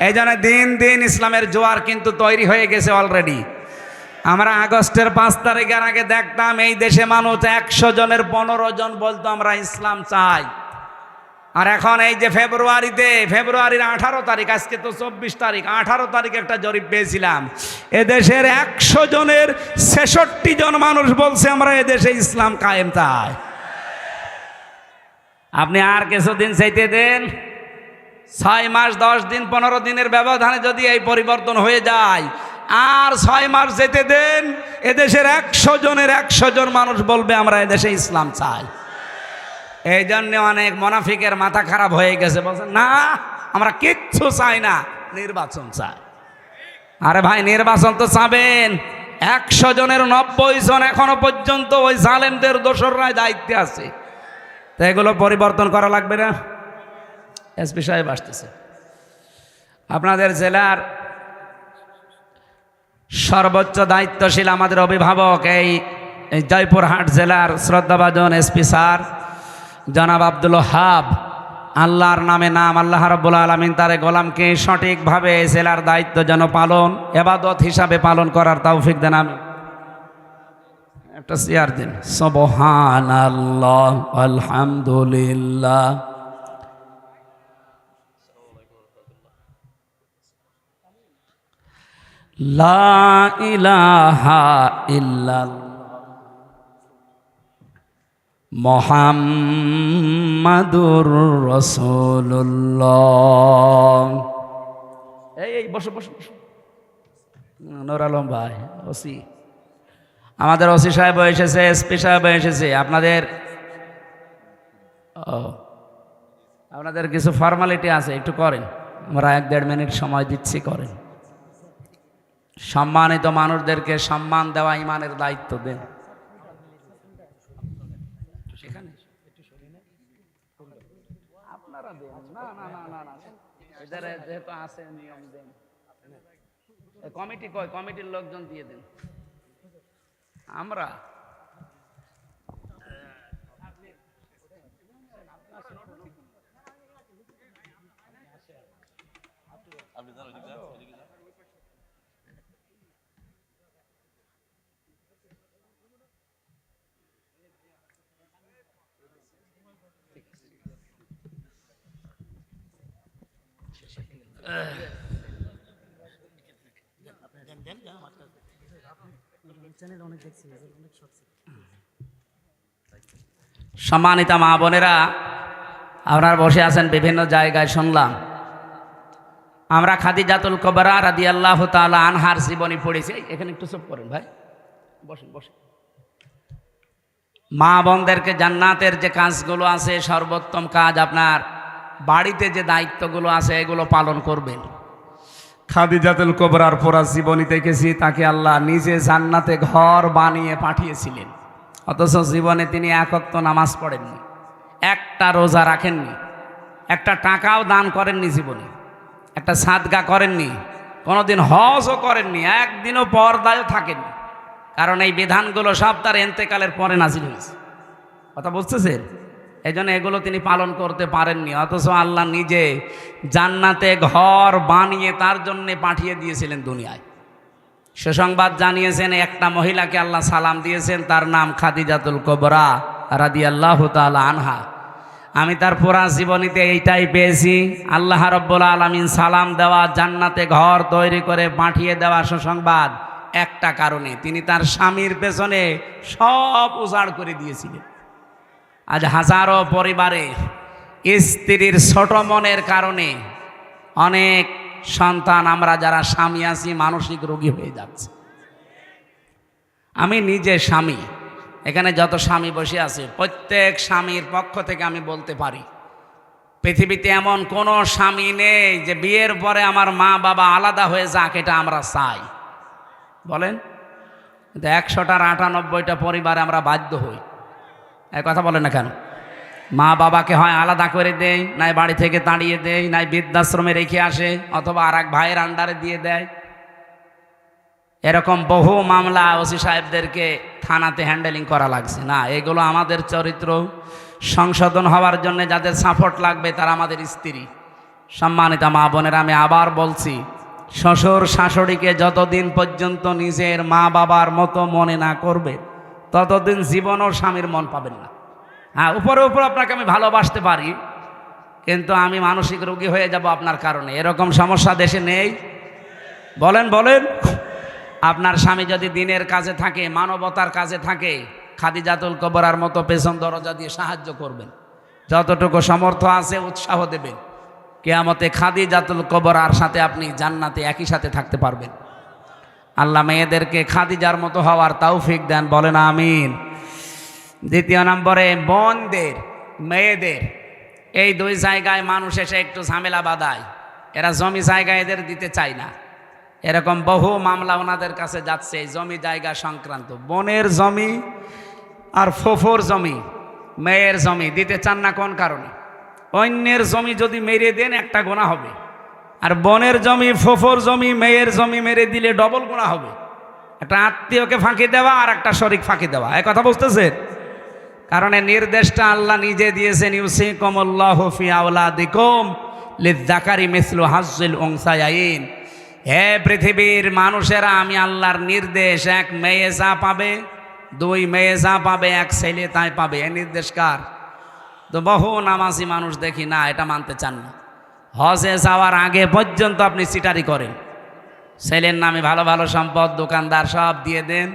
এই জন্য দিন দিন ইসলামের জোয়ার কিন্তু তৈরি হয়ে গেছে অলরেডি। আমরা আগস্টের 5 তারিখের আগে দেখতাম এই দেশে মানুষ 100 জনের 15 জন বলতো আমরা ইসলাম চাই। আর এখন এই যে ফেব্রুয়ারির 18 তারিখ, আজকে তো 24 তারিখ, 18 তারিখ একটা জরিপ পেয়েছিলাম, এদেশের 100 জনের 66 জন মানুষ বলছে আমরা এদেশে ইসলাম কায়েম চাই। আপনি আর কিছুদিন চাইতে দেন, 6 মাস 10 দিন 15 দিনের ব্যবধানে যদি এই পরিবর্তন হয়ে যায়, আর 6 মাস যেতে দেন, এদেশের 100 জনের 100 জন মানুষ বলবে আমরা এদেশে ইসলাম চাই। এই জন্য অনেক মুনাফিকের মাথা খারাপ হয়ে গেছে, বলছেন না আমরা কিচ্ছু চাই না, নির্বাচন চাই। আরে ভাই, নির্বাচন তো চাবেন। 100 জনের 90 জন এখনো পর্যন্ত ওই জালেমদের দোসররাই দায়িত্বে আছে। তো এগুলো পরিবর্তন করা লাগবে না? এসপি সাহেব আসতেছে। আপনাদের জেলার সর্বোচ্চ দায়িত্বশীল আমাদের অভিভাবক, এই জয়পুরহাট জেলার শ্রদ্ধাভাজন এসপি স্যার জনাব আব্দুল ওয়াহাব, আল্লাহর নামে নাম, আল্লাহ রাব্বুল আলামিন তার গোলামকে সঠিকভাবে জেলার দায়িত্ব যেন পালন, ইবাদত হিসাবে পালন করার তৌফিক দেন। আমি একটা চেয়ার দিন। সুবহানাল্লাহ, আলহামদুলিল্লাহ, লা ইলাহা ইল্লাল্লাহ, মুহাম্মাদুর রাসূলুল্লাহ। এই বসো বসো বসো। নূর আলম ভাই ওসি, আমাদের ওসি সাহেব এসেছে, এসপি সাহেব এসেছে। আপনাদের কিছু ফর্মালিটি আছে, একটু করেন। আমরা 1-1.5 মিনিট সময় দিচ্ছি, করেন। সম্মানিত মানুষদেরকে সম্মান দেওয়া ইমানের দায়িত্ব দেন। আপনারা দেন না না না না না, এদের যেহেতু আছে নিয়ম দেন। কমিটি কয়, কমিটির লোকজন দিয়ে দেন। আমরা সম্মানিত মা বোনেরা, আপনারা বসে আছেন বিভিন্ন জায়গায়, শুনলাম। আমরা খাদিজাতুল কুবরা রাদিয়াল্লাহু তাআলা আনহার জীবনী পড়েছি। এখানে একটু চুপ করেন ভাই, বসেন বসেন। মা বোনদেরকে জান্নাতের যে কাজগুলো আছে, সর্বোত্তম কাজ আপনার বাড়িতে যে দায়িত্বগুলো আছে এগুলো পালন করবেন। খাদিজাতুল কুবরার পুরা জীবনী দেখেছি, তাকে আল্লাহ নিজে জান্নাতে ঘর বানিয়ে পাঠিয়েছিলেন, অথচ জীবনে তিনি 1 ওয়াক্ত নামাজ পড়েননি, একটা রোজা রাখেননি, একটা টাকাও দান করেননি, জীবনে একটা সাদকা করেননি, কোনোদিন হজও করেননি, একদিনও পর্দায়ও থাকেননি। কারণ এই বিধানগুলো সব তার এন্তেকালের পরে নাজিল হয়েছে। কথা বুঝতেছেন? এই জন্য এগুলো তিনি পালন করতে পারেননি, অথচ আল্লাহ নিজে জান্নাতে ঘর বানিয়ে তার জন্যে পাঠিয়ে দিয়েছিলেন দুনিয়ায়। সুসংবাদ জানিয়েছেন, একটা মহিলাকে আল্লাহ সালাম দিয়েছেন, তার নাম খাদিজাতুল কুবরা রাদিয়াল্লাহু তাআলা আনহা। আমি তার পুরা জীবনীতে এইটাই পেয়েছি, আল্লাহ রাব্বুল আলামিন সালাম দেওয়া, জান্নাতে ঘর তৈরি করে পাঠিয়ে দেওয়া সুসংবাদ একটা কারণে, তিনি তার স্বামীর পেছনে সব উজাড় করে দিয়েছিলেন। আজ হাজারো পরিবারে স্ত্রীর ছোট মনের কারণে অনেক সন্তান, আমরা যারা স্বামী আছি, মানসিক রোগী হয়ে যাচ্ছে। আমি নিজে স্বামী, এখানে যত স্বামী বসে আছে প্রত্যেক স্বামীর পক্ষ থেকে আমি বলতে পারি, পৃথিবীতে এমন কোনো স্বামী নেই যে বিয়ের পরে আমার মা বাবা আলাদা হয়ে যাক, এটা আমরা চাই। বলেন, 100টার 98টা পরিবারে আমরা বাধ্য হই। এক কথা বলেন না কেন? মা বাবাকে হয় আলাদা করে দেয়, নাই বাড়ি থেকে তাড়িয়ে দেয়, নাই বৃদ্ধাশ্রমে রেখে আসে, অথবা আর এক ভাইয়ের আন্ডারে দিয়ে দেয়। এরকম বহু মামলা ওসি সাহেবদেরকে থানাতে হ্যান্ডেলিং করা লাগছে। না, এগুলো আমাদের চরিত্র সংশোধন হওয়ার জন্য যাদের সাপোর্ট লাগবে তারা আমাদের স্ত্রী। সম্মানিতা মা বোনেরা, আমি আবার বলছি, শ্বশুর শাশুড়িকে যতদিন পর্যন্ত নিজের মা বাবার মতো মনে না করবে ততদিন জীবনও স্বামীর মন পাবেন না। হ্যাঁ, উপরে উপরে আপনাকে আমি ভালোবাসতে পারি, কিন্তু আমি মানসিক রোগী হয়ে যাব আপনার কারণে। এরকম সমস্যা দেশে নেই? বলেন বলেন। আপনার স্বামী যদি দিনের কাজে থাকে, মানবতার কাজে থাকে, খাদিজাতুল কুবরার মতো পেছন দরজা দিয়ে সাহায্য করবেন, যতটুকু সামর্থ্য আছে উৎসাহ দেবেন। কিয়ামতে খাদিজাতুল কুবরার সাথে আপনি জান্নাতে একই সাথে থাকতে পারবেন। আল্লাহ মেয়েদেরকে খাদিজার মতো হওয়ার তৌফিক দেন, বলেন আমিন। দ্বিতীয় নম্বরে, বোনদের, মেয়েদের, এই 2 জায়গায় মানুষ এসে একটু ঝামেলা বাঁধায়। এরা জমি জায়গা এদের দিতে চায় না, এরকম বহু মামলা ওনাদের কাছে যাচ্ছে এই জমি জায়গা সংক্রান্ত। বোনের জমি আর ফুফুর জমি, মেয়ের জমি দিতে চান না কোন কারণে? অন্যের জমি যদি মেরে দেন একটা গুনাহ হবে, আর বোনের জমি, ফুফুর জমি, মেয়ের জমি মেরে দিলে ডবল গুনাহ হবে। একটা আত্মীয়কে ফাঁকি দেওয়া আর একটা শরীক ফাঁকি দেওয়া। এই কথা বুঝতেছেন? কারণ এই নির্দেশটা আল্লাহ নিজে দিয়েছেন, ইউসিকুমুল্লাহু ফি আওলাদিকুম লিযযাকারি মিসলু হাজ্জিল উনসায়াইন। হে পৃথিবীর মানুষেরা, আমি আল্লাহর নির্দেশ, 1 মেয়ে যা পাবে, 2 মেয়ে যা পাবে, 1 ছেলে তাই পাবে। এই নির্দেশ কার? তো বহু নামাজি মানুষ দেখি না, এটা মানতে চান না। হজে যাওয়ার আগে পর্যন্ত আপনি চিটারি করেন, ছেলের নামে ভালো ভালো সম্পদ, দোকানদার সব দিয়ে দেন,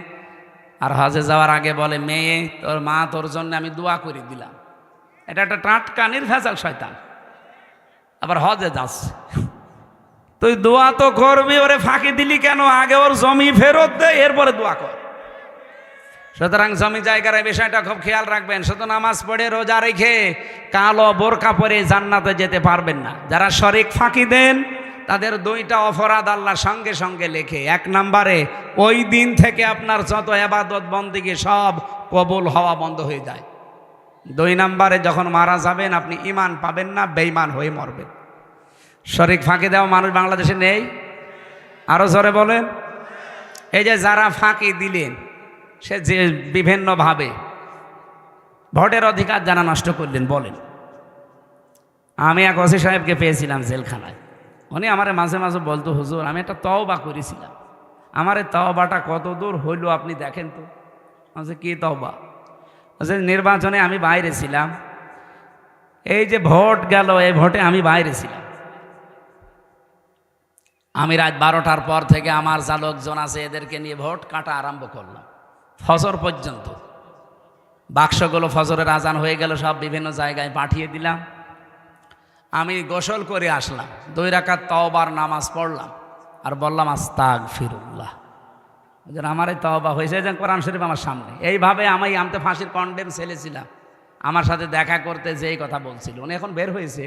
আর হজে যাওয়ার আগে বলে, মেয়ে তোর মা তোর জন্য আমি দোয়া করে দিলাম। এটা একটা টাটকা নির্ভেজাল শয়তান। আবার হজে যাচ্ছে, তুই দোয়া তো করবি, ওরে ফাঁকি দিলি কেন? আগে ওর জমি ফেরত দে, এরপরে দোয়া কর। সুতরাং জমি জায়গার এই বিষয়টা খুব খেয়াল রাখবেন। শুধু নামাজ পড়ে রোজা রেখে কালো বোরকা পরে জান্নাতে যেতে পারবেন না। যারা শরিক ফাঁকি দেন তাদের দুইটা অপরাধ আল্লাহ সঙ্গে সঙ্গে লেখে। এক নম্বরে, ওই দিন থেকে আপনার যত ইবাদত বন্দেগী সব কবুল হওয়া বন্ধ হয়ে যায়। দুই নম্বরে, যখন মারা যাবেন আপনি ঈমান পাবেন না, বেঈমান হয়ে মরবেন। শরিক ফাঁকি দেওয়া মানুষ বাংলাদেশে নেই? আরো জোরে বলেন। এই যে যারা ফাঁকি দিলেন, সে যে বিভিন্নভাবে ভোটের অধিকার যারা নষ্ট করলেন, বলেন। আমি এক ওসি সাহেবকে পেয়েছিলাম জেলখানায়। উনি আমার মাঝে মাঝে বলতো, হুজুর আমি একটা তওবা করেছিলাম, আমার এই তওবাটা কত দূর হইল আপনি দেখেন তো। বলছে, কি তওবা? বলছে, নির্বাচনে আমি বাইরে ছিলাম, এই যে ভোট গেল, এই ভোটে আমি বাইরে ছিলাম। আমি রাত 12টার পর থেকে আমার যা লোকজন আছে এদেরকে নিয়ে ভোট কাটা আরম্ভ করলাম ফজর পর্যন্ত। বাক্সগুলো ফজরের আজান হয়ে গেল, সব বিভিন্ন জায়গায় পাঠিয়ে দিলাম। আমি গোসল করে আসলাম, 2 রাকাত তওবার নামাজ পড়লাম আর বললাম, আস্তাগফিরুল্লাহ। আমার এই তওবা হয়েছে, যে কোরআন শরীফ আমার সামনে। এইভাবে আমি তো ফাঁসির কন্ডেম ছেলে ছিলাম, আমার সাথে দেখা করতে যেই কথা বলছিল, উনি এখন বের হয়েছে।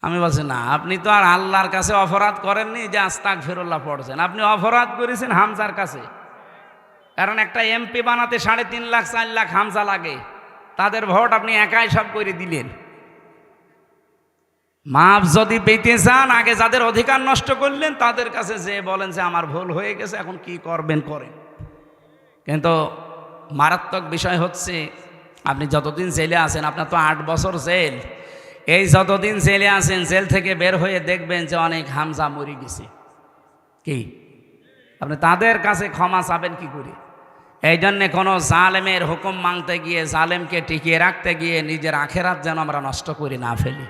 আমি বলছি, না, আপনি তো আর আল্লাহর কাছে অপরাধ করেননি যে আস্তাগফিরুল্লাহ পড়ছেন, আপনি অপরাধ করেছেন হামজার কাছে। কারণ একটা এমপি বানাতে 3.5 লাখ 4 লাখ হামজা লাগে, তাদের ভোট আপনি একাই সব করে দিলেন। মাপ যদি পেতে চান, আগে যাদের অধিকার নষ্ট করলেন তাদের কাছে যে বলেন যে আমার ভুল হয়ে গেছে, এখন কি করবেন করেন। কিন্তু মারাত্মক বিষয় হচ্ছে, আপনি যতদিন জেলে আছেন, আপনার তো 8 বছর জেল, এই যতদিন জেলে আছেন, জেল থেকে বের হয়ে দেখবেন যে অনেক হামজা মরে গেছে। কি আপনি তাদের কাছে ক্ষমা চাবেন কি করে? এই জন্যে কোনো জালেমের হুকুম মানতে গিয়ে, জালেমকে টিকিয়ে রাখতে গিয়ে নিজের আখেরাত যেন আমরা নষ্ট করে না ফেলি।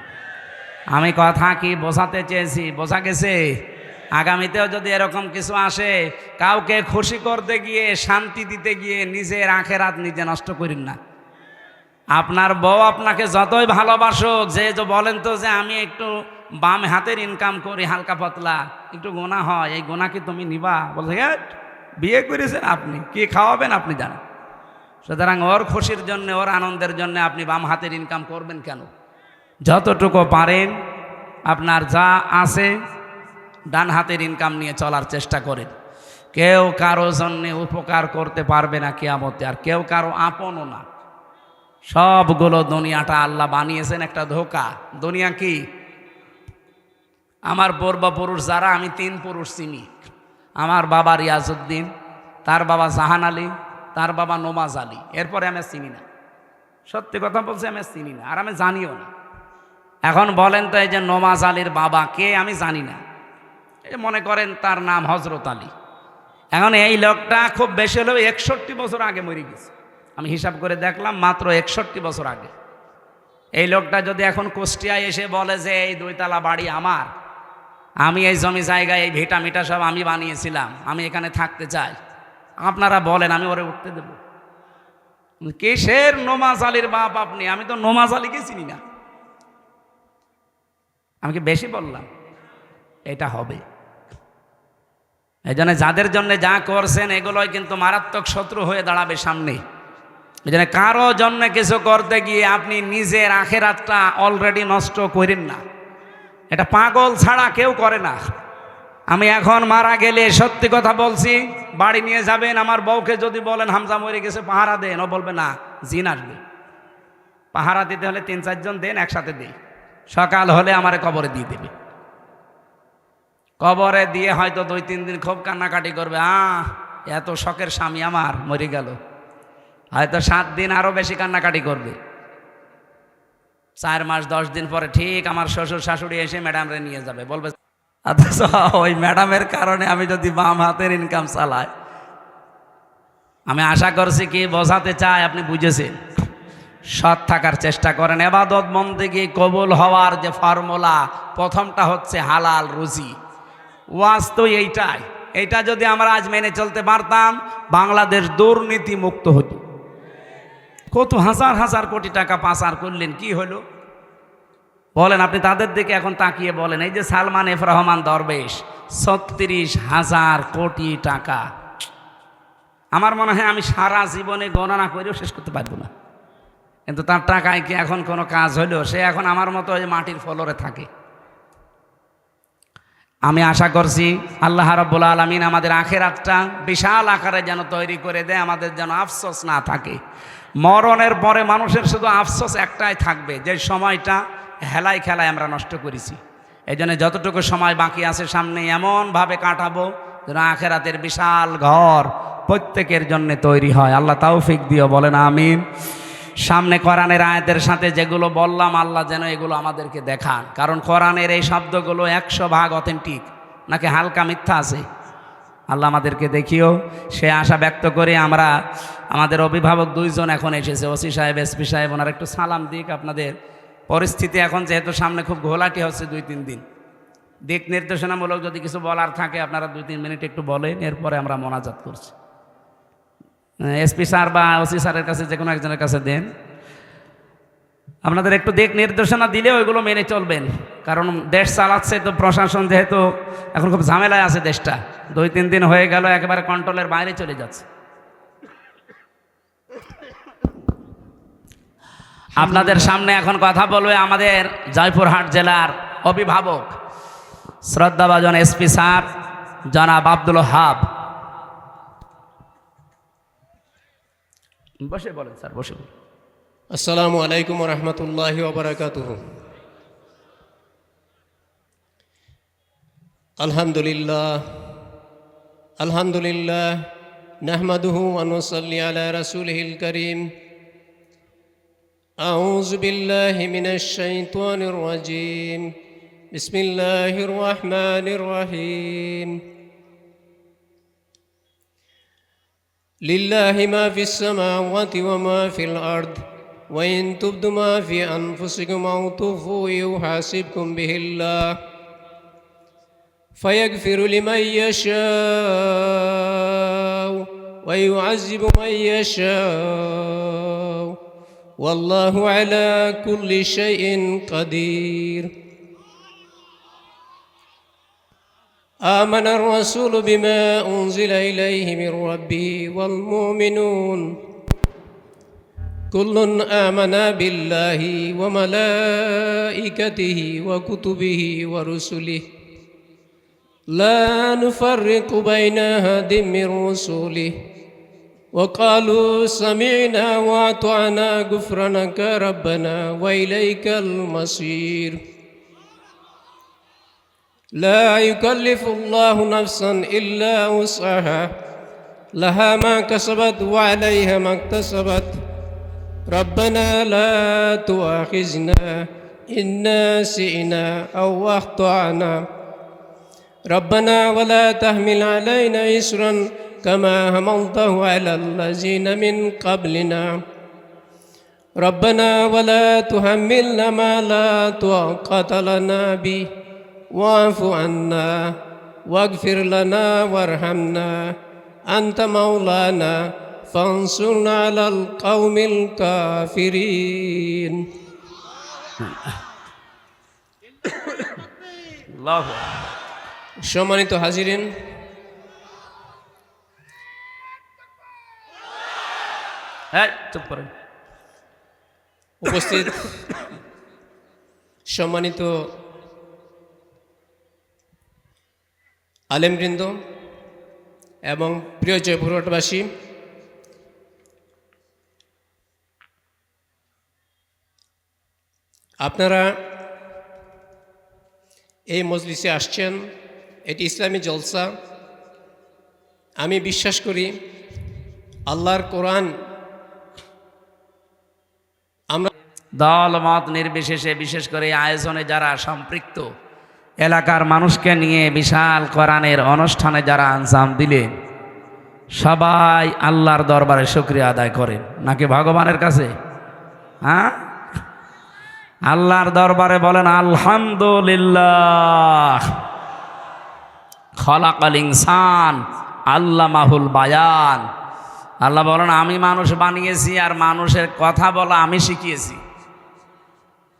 আমি কথা কি বোঝাতে চেয়েছি? বোঝা গেছে? আগামীতেও যদি এরকম কিছু আসে, কাউকে খুশি করতে গিয়ে, শান্তি দিতে গিয়ে নিজের আখেরাত নিজে নষ্ট করেন না। আপনার বউ আপনাকে যতই ভালোবাসুক, যে বলেন তো যে আমি একটু বাম হাতের ইনকাম করি, হালকা পাতলা একটু গোনা হয়, এই গোনা কি তুমি নিবা? বলছে, বিয়ে করেছেন আপনি, কি খাওয়াবেন আপনি জানেন। সুতরাং ওর খুশির জন্য, ওর আনন্দের জন্য আপনি বাম হাতের ইনকাম করবেন কেন? যতটুকু পারেন আপনার যা আছে ডান হাতের ইনকাম নিয়ে চলার চেষ্টা করেন। কেউ কারো জন্য উপকার করতে পারবে না কিয়ামতে, আর কেউ কারো আপনও না। সবগুলো দুনিয়াটা আল্লাহ বানিয়েছেন একটা ধোঁকা। দুনিয়া কি? আমার পূর্বপুরুষ যারা, আমি 3 পুরুষ চিনি। আমার বাবা রিয়াজউদ্দিন, তার বাবা জাহান আলী, তার বাবা নোমাজ আলী, এরপরে আমি চিনি না। সত্যি কথা বলছি, আমি চিনি না, আর আমি জানিও না। এখন বলেন তো, এই যে নোমাজ আলীর বাবা কে? আমি জানি না। এই মনে করেন তার নাম হজরত আলী। এখন এই লোকটা খুব বেশি হলেও 61 বছর আগে মরে গেছে। আমি হিসাব করে দেখলাম, মাত্র 61 বছর আগে। এই লোকটা যদি এখন কুষ্টিয়ায় এসে বলে যে এই 2 তলা বাড়ি আমার, আমি এই জমি জায়গায় এই ভিটা মিটা সব আমি বানিয়েছিলাম, আমি এখানে থাকতে চাই, আপনারা বলেন আমি ওরে উঠতে দেব? কিসের নোমাজ আলীর বাপ আপনি? আমি তো নোমাজ আলীকে চিনি না। আমি কি বেশি বললাম? এটা হবে। এই জন্য যাদের জন্য যা করছেন এগুলোই কিন্তু মারাত্মক শত্রু হয়ে দাঁড়াবে সামনে। এই জন্য কারো জন্য কিছু করতে গিয়ে আপনি নিজের আখেরাতটা অলরেডি নষ্ট করেন না। এটা পাগল ছাড়া কেউ করে না। আমি এখন মারা গেলে, সত্যি কথা বলছি, বাড়ি নিয়ে যাবেন, আমার বউকে যদি বলেন হামজা মরে গেছে পাহারা দেন, ও বলবে না, জিন আসবে। পাহারা দিতে হলে 3-4 জন দেন, একসাথে দেই, সকাল হলে আমারে কবরে দিয়ে দেবে। কবরে দিয়ে হয়তো 2-3 দিন খুব কান্নাকাটি করবে, এত শখের স্বামী আমার মরে গেল। হয়তো 7 দিন আরো বেশি কান্নাকাটি করবে। 4 মাস 10 দিন পরে ঠিক আমার শ্বশুর শাশুড়ি এসে ম্যাডামরে নিয়ে যাবে, বলবে অথচ ওই ম্যাডামের কারণে আমি যদি বাম হাতের ইনকাম চালাই। আমি আশা করছি কি বোঝাতে চাই আপনি বুঝেছেন। সৎ থাকার চেষ্টা করেন। ইবাদত বন্দেগী কবুল হওয়ার যে ফর্মুলা, প্রথমটা হচ্ছে হালাল রুজি। ওয়াজ তো এইটাই। এটা যদি আমরা আজ মেনে চলতে পারতাম, বাংলাদেশ দুর্নীতি মুক্ত হতো। কত হাজার হাজার কোটি টাকা পাচার করলেন, কি হলো বলেন? আপনি তাদের দিকে এখন তাকিয়ে বলেন, এই যে সালমান এফ রহমান দরবেশ, ৩৬,০০০ কোটি টাকা। আমার মনে হয় আমি সারা জীবনে গণনা করেও শেষ করতে পারবো না। কিন্তু তার টাকায় কি এখন কোনো কাজ হলো? সে এখন আমার মতো ওই মাটির ফ্লোরে থাকে। আমি আশা করছি আল্লাহ রাব্বুল আলামিন আমাদের আখিরাতটা বিশাল আকারে যেন তৈরি করে দেয়, আমাদের যেন আফসোস না থাকে। মরণের পরে মানুষের শুধু আফসোস একটাই থাকবে, যে সময়টা হেলায় খেলায় আমরা নষ্ট করেছি। এই জন্য যতটুকু সময় বাকি আছে সামনে এমনভাবে কাটাবো যেন আখিরাতের বিশাল ঘর প্রত্যেকের জন্য তৈরি হয়। আল্লাহ তৌফিক দিও, বলেন আমিন। সামনে কোরআনের আয়াতের সাথে যেগুলো বললাম, আল্লাহ যেন এগুলো আমাদেরকে দেখান। কারণ কোরআনের এই শব্দগুলো 100% অথেন্টিক, নাকি হালকা মিথ্যা আছে? আল্লাহ আমাদেরকে দেখিও, সে আশা ব্যক্ত করে আমরা আমাদের অভিভাবক দুইজন এখন এসেছে, ওসি সাহেব, এসপি সাহেব, ওনার একটু সালাম দিক। আপনাদের পরিস্থিতি এখন যেহেতু সামনে খুব ঘোলাটি হচ্ছে 2-3 দিন, দিক নির্দেশনামূলক যদি কিছু বলার থাকে আপনারা 2-3 মিনিট একটু বলেন, এরপরে আমরা মোনাজাত করছি। এসপি স্যার বা ওসি স্যারের কাছে যে কোনো একজনের কাছে দেন, আপনাদের একটু দিক নির্দেশনা দিলে ওইগুলো মেনে চলবেন। কারণ দেশ চালাচ্ছে তো প্রশাসন, যেহেতু এখন খুব ঝামেলায় আছে দেশটা, 2-3 দিন হয়ে গেল একেবারে কন্ট্রোলের বাইরে চলে যাচ্ছে। আপনাদের সামনে এখন কথা বলবে আমাদের জয়পুরহাট জেলার অভিভাবক শ্রদ্ধাভাজন এসপি স্যার জনাব আব্দুল ওহাব। বসে বলেন স্যার, বসে বলেন। আসসালামু আলাইকুম ওয়া রাহমাতুল্লাহি ওয়া বারাকাতুহু। আলহামদুলিল্লাহ নাহমাদুহু ওয়া নুসাল্লি আলা রাসূলিহিল কারীম। আউযু বিল্লাহি মিনাশ শাইতানির রাজীম। বিসমিল্লাহির রহমানির রহিম। লিল্লাহি মা ফিস সামাওয়াতি ওয়া মা ফিল আরদ ওয়া ইন তুবদু মা ফি আনফুসিকুম আও তুখফুহু ইউহাসিবকুম বিহিল্লাহ ফায়াগফিরু লিমান ইয়াশাউ ওয়া ইউআযযিবু মান ইয়াশাউ ওয়াল্লাহু আলা কুল্লি শাইইন কাদির। آمن الرسول بما أنزل إليه من ربه والمؤمنون كل آمن بالله وملائكته وكتبه ورسله لا نفرق بين أحد من رسله وقالوا سمعنا وأطعنا غفرانك ربنا وإليك المصير. لا يكلف الله نفسا إلا وسعها لها ما كسبت وعليها ما اكتسبت ربنا لا تؤاخذنا إن نسينا أو أخطأنا ربنا ولا تحمل علينا إصرا كما حملته على الذين من قبلنا ربنا ولا تحملنا ما لا طاقة لنا به واعف عنا واغفر لنا وارحمنا أنت مولانا فانصرنا على القوم الكافرين. সম্মানিত হাজিরিন, চুপ করেন। উপস্থিত সম্মানিত আলেমবৃন্দ এবং প্রিয় জয়পুরহাটবাসী, আপনারা এই মজলিসে আসছেন, এটি ইসলামী জলসা। আমি বিশ্বাস করি আল্লাহর কোরআন আমরা দল মত নির্বিশেষে, বিশেষ করে এই আয়োজনে যারা সম্পৃক্ত, এলাকার মানুষকে নিয়ে বিশাল কোরআনের অনুষ্ঠানে যারা আঞ্জাম দিলেন, সবাই আল্লাহর দরবারে শুকরিয়া আদায় করেন, নাকি ভগবানের কাছে? হ্যাঁ, আল্লাহর দরবারে বলেন আলহামদুলিল্লাহ। খলাকাল ইনসান আল্লামাহুল বায়ান। আল্লাহ বলেন আমি মানুষ বানিয়েছি আর মানুষের কথা বলা আমি শিখিয়েছি।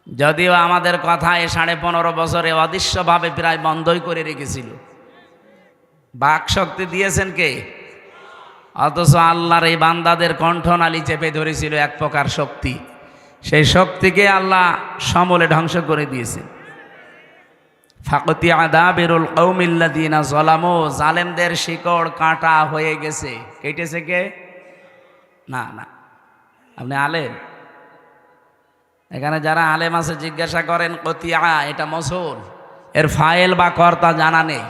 যদিও আমাদের কথা এই 15.5 বছরে অদৃশ্যভাবে প্রায় বন্ধই করে রেখেছিল। বাক শক্তি দিয়েছেন কে? অথচ আল্লাহর এই বান্দাদের কণ্ঠনালী চেপে ধরেছিল এক প্রকার শক্তি। সেই শক্তিকে আল্লাহ সমলে ধ্বংস করে দিয়েছে। ফাকতি আদাবিরুল কওমিল্লাযিনা যালামু, জালেমদের শিকড় কাটা হয়ে গেছে। কেটেছে কে? না না, আপনি আলেম, এখানে যারা আলেম আছে জিজ্ঞাসা করেন কতিয়া, এটা মসুল, এর ফাইল বা কর্তা জানা নেই।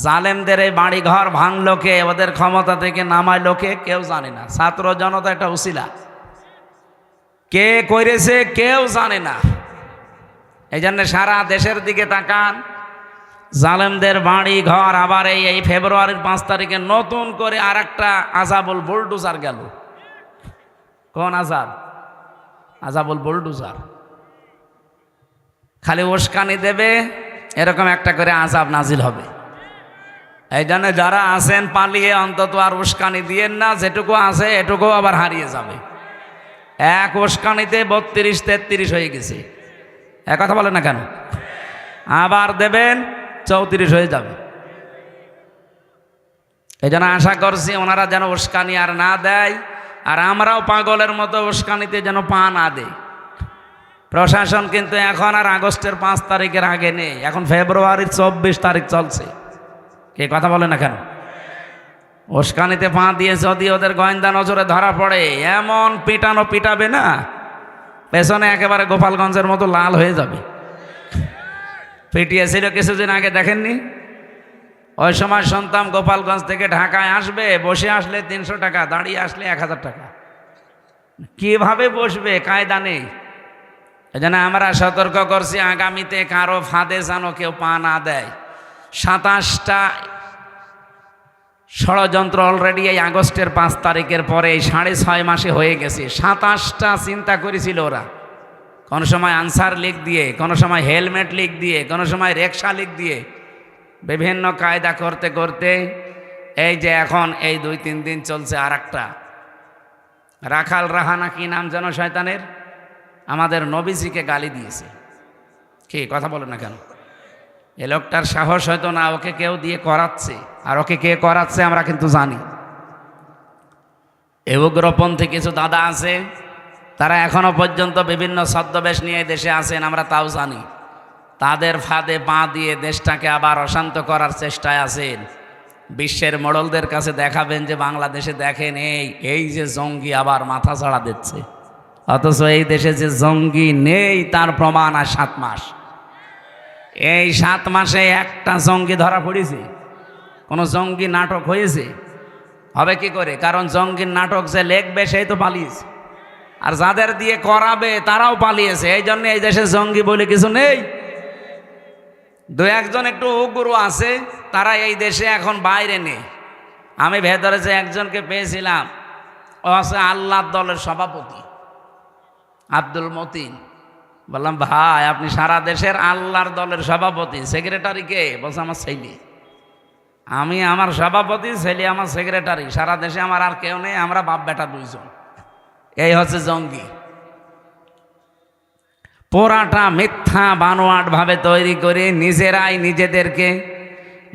জালেমদের এই বাড়ি ঘর ভাঙলো কে, ওদের ক্ষমতা থেকে নামাইলো কে, কেউ জানে না। ছাত্র জনতা একটা উসিলা, কে করেছে কেউ জানে না। এই জন্য সারা দেশের দিকে তাকান, জালেমদের বাড়ি ঘর আবার এই ফেব্রুয়ারির 5 তারিখে নতুন করে আর একটা আজাবুল বুলডোজার গেল। কোন আজাব? আজাবুল বুলডোজার। খালি উস্কানি দেবে, এরকম একটা করে আজাব নাজিল হবে। এই জন্য যারা আছেন পালিয়ে অন্তত আর উস্কানি দিয়েন না, যেটুকু আছে এটুকু আবার হারিয়ে যাবে। এক উস্কানিতে 32-33 হয়ে গেছে। এক কথা বলে না কেন? আবার দেবেন 34 হয়ে যাবে। এই জন্য আশা করছি ওনারা যেন উস্কানি আর না দেয়, আর আমরাও পাগলের মতো উস্কানিতে যেন পা না দেয়। প্রশাসন কিন্তু এখন আর আগস্টের 5 তারিখের আগে নেই, এখন ফেব্রুয়ারির 24 তারিখ চলছে। কে কথা বলে না কেন? উস্কানিতে পা দিয়ে যদি ওদের গোয়েন্দা নজরে ধরা পড়ে, এমন পিটানো পিটাবে না, পেছনে একেবারে গোপালগঞ্জের মতো লাল হয়ে যাবে। পিটিয়েছিল কিছুদিন আগে, দেখেননি? ওই সময় শুনতাম গোপালগঞ্জ থেকে ঢাকায় আসবে, বসে আসলে 300 টাকা, দাঁড়িয়ে আসলে 1000 টাকা। কিভাবে বসবে কায়দা নেই। এই জন্য আমরা সতর্ক করছি, আগামীতে কারো ফাঁদে যেন কেউ পা না দেয়। 27টা ষড়যন্ত্র অলরেডি এই আগস্টের 5 তারিখের পরে 6.5 মাসে হয়ে গেছে। 27টা চিন্তা করেছিল ওরা, কোনো সময় আনসার লিগ দিয়ে, কোনো সময় হেলমেট লিগ দিয়ে, কোনো সময় রিকশা লিগ দিয়ে, বিভিন্ন কায়দা করতে করতে এই যে এখন এই 2-3 দিন চলছে আর একটা রাখাল রাহানা, কি নাম যেন শয়তানের, আমাদের নবীজিকে গালি দিয়েছে। কি কথা বলে না কেন? এ লোকটার সাহস হয়তো না, ওকে কেউ দিয়ে করাচ্ছে, আর ওকে কে করাচ্ছে আমরা কিন্তু জানি। এ উগ্রপন্থী কিছু দাদা আছে, তারা এখনো পর্যন্ত বিভিন্ন ছদ্মবেশ নিয়ে দেশে আছেন, আমরা তাও জানি। তাদের ফাঁদে পা দিয়ে দেশটাকে আবার অশান্ত করার চেষ্টায় আছেন। বিশ্বের মোড়লদের কাছে দেখাবেন যে বাংলাদেশে দেখেন এই যে জঙ্গি আবার মাথা ছাড়া দিচ্ছে, অথচ এই দেশে যে জঙ্গি নেই তার প্রমাণ আর 7 মাস। এই 7 মাসে একটা জঙ্গি ধরা পড়েছে? কোনো জঙ্গি নাটক হয়েছে? হবে কি করে? কারণ জঙ্গির নাটক যে লেখবে সেই তো পালিয়েছে, আর যাদের দিয়ে করাবে তারাও পালিয়েছে। এই জন্য এই দেশে জঙ্গি বলে কিছু নেই। 2-1জন একটু উগ্র আছে, তারা এই দেশে এখন বাইরে নেই। আমি ভেতরে যে একজনকে পেয়েছিলাম, ও আছে আল্লাহর দলের সভাপতি আব্দুল মতিন। বললাম ভাই আপনি সারা দেশের আল্লাহর দলের সভাপতি, সেক্রেটারি কে? বলছে আমার ছেলে। আমি আমার সভাপতি, ছেলে আমার সেক্রেটারি, সারা দেশে আমার আর কেউ নেই, আমরা বাপ বেটা 2 জন। এই হচ্ছে জঙ্গি। পোড়াটা মিথ্যা বানোয়াট ভাবে তৈরি করে নিজেরাই নিজেদেরকে,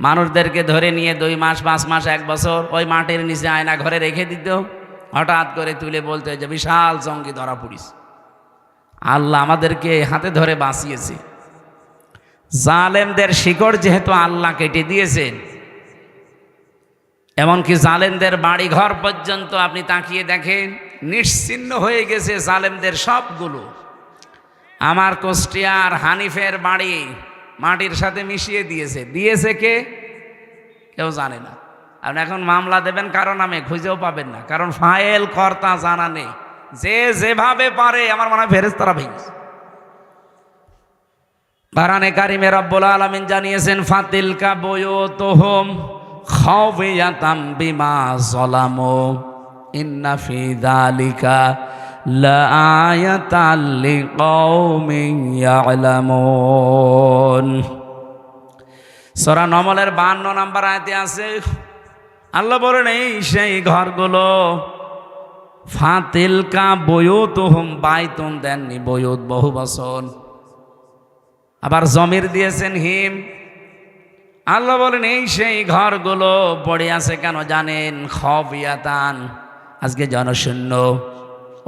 মানুষদেরকে ধরে নিয়ে 2 মাস 5 মাস 1 বছর ওই মাটির নিচে আয়না ঘরে রেখে দিত, হঠাৎ করে তুলে বলতে যে বিশাল জঙ্গি ধরা পড়িস। আল্লাহ আমাদেরকে হাতে ধরে বাঁচিয়েছে। জালেমদের শিকড় যেহেতু আল্লাহ কেটে দিয়েছেন, এমনকি জালেমদের বাড়ি ঘর পর্যন্ত আপনি তাকিয়ে দেখেন নিশ্চিহ্ন হয়ে গেছে জালেমদের সবগুলো। আমার কুষ্টিয়ার হানিফের বাড়ি মাটির সাথে মিশিয়ে দিয়েছে কে? কেউ জানে না। আপনি এখন মামলা দেবেন কারণ নামে, খুঁজেও পাবেন না, কারণ ফাইল কর্তা জানা নেই। যে যেভাবে পারে, আমার মনে হয় ফেরেশতারা ভেঙেছে। কোরআনে কারিমে রব্বুল আলামিন জানিয়েছেন ফাতিলকা বুয়ুতুহুম খাওফিয়াতাম বিমা যালামু ইন্না ফি যালিকা লাআয়াতাল লিকাওমিন ইয়ালামুন। সূরা নমলের 52 নম্বর আয়াতে আছে, আল্লাহ বলেন এই সেই ঘরগুলো, ফাতিলকা বুয়ুতুহুম, বাইতুন দেননি, বুয়ুত বহু বচন, আবার জমির দিয়েছেন হিম। আল্লাহ বলেন এই সেই ঘরগুলো পড়ে আছে কেন জানেন? খাবিয়াতান, আজকে জনশূন্য,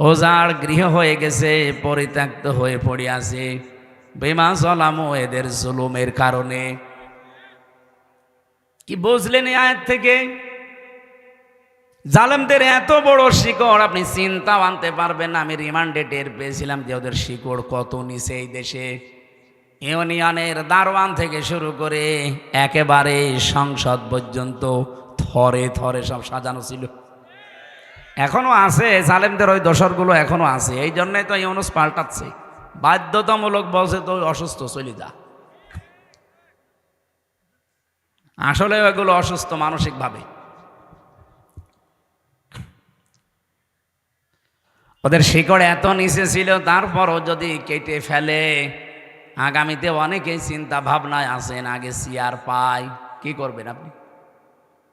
ওজাড় গৃহ হয়ে গেছে, পরিত্যক্ত হয়ে পড়ে আছে, বিমা যালামু, এদের জুলুমের কারণে। কি বুঝলেন এই আয়াত থেকে? জালেমদের এত বড় শিকড় আপনি চিন্তাও আনতে পারবেন না। আমি রিমান্ডে টের পেয়েছিলাম যে ওদের শিকড় কত নিচে এই দেশে। ইউনিয়নের দারোয়ান থেকে শুরু করে একেবারে সংসদ পর্যন্ত থরে থরে সব সাজানো ছিল। এখনো আছে জালেমদের ওই দোসরগুলো, এখনো আছে। এই জন্যই তো ইউনুস পাল্টাচ্ছে, বাধ্যতামূলক বলছে তো অসুস্থ চলে যা। আসলে ওগুলো অসুস্থ মানসিকভাবে। ওদের শিকড় এত নিচে ছিল, তারপরও যদি কেটে ফেলে, আগামীতে অনেকেই চিন্তা ভাবনায় আছেন আগে সিয়ার পাই, কি করবেন আপনি?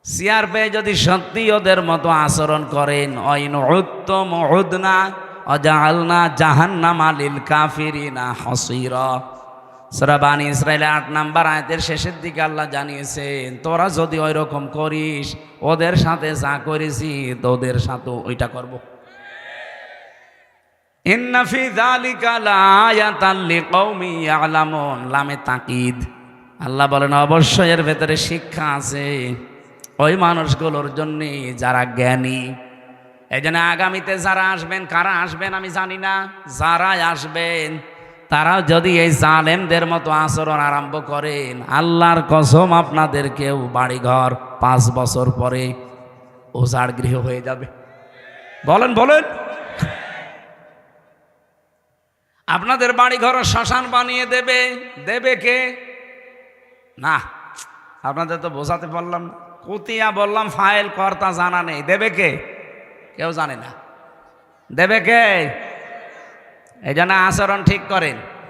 সিয়ার পেয়ে যদি সত্যি ওদের মতো আচরণ করেন, অইন উত্তম উদনা অজালনা জাহান্নামা লিল কাফিরিনা হাসিরা। সূরা বানী ইসরাঈল 8 নম্বর আয়াতের শেষের দিকে আল্লাহ জানিয়েছেন, তোরা যদি ওই রকম করিস, ওদের সাথে যা করেছি তোদের সাথে ওইটা করব। ইন্না ফি যালিকা লাআয়াতান লিকাউমি ইয়ালামুন, লামে তাকিদ। আল্লাহ বলেন অবশ্যই এর ভেতরে শিক্ষা আছে ওই মানুষগুলোর জন্য যারা জ্ঞানী। এই জন্য আগামীতে যারা আসবেন, কারা আসবেন আমি জানি না, যারা আসবেন তারা যদি এই জালেমদের মতো আচরণ আরম্ভ করেন, আল্লাহর কসম আপনাদেরকেও বাড়িঘর 5 বছর পরে উজাড় গৃহ হয়ে যাবে। বলেন বলেন, আপনাদের বাড়িঘর শ্মশান বানিয়ে দেবে। দেবে কে? না, আপনাদের তো বোঝাতে পারলাম না। কুতিয়া বললাম, ফাইল কর্তা জানা নেই, দেবে কে? কেউ জানে না। দেবে কে? এই জন্য আচরণ ঠিক করেন।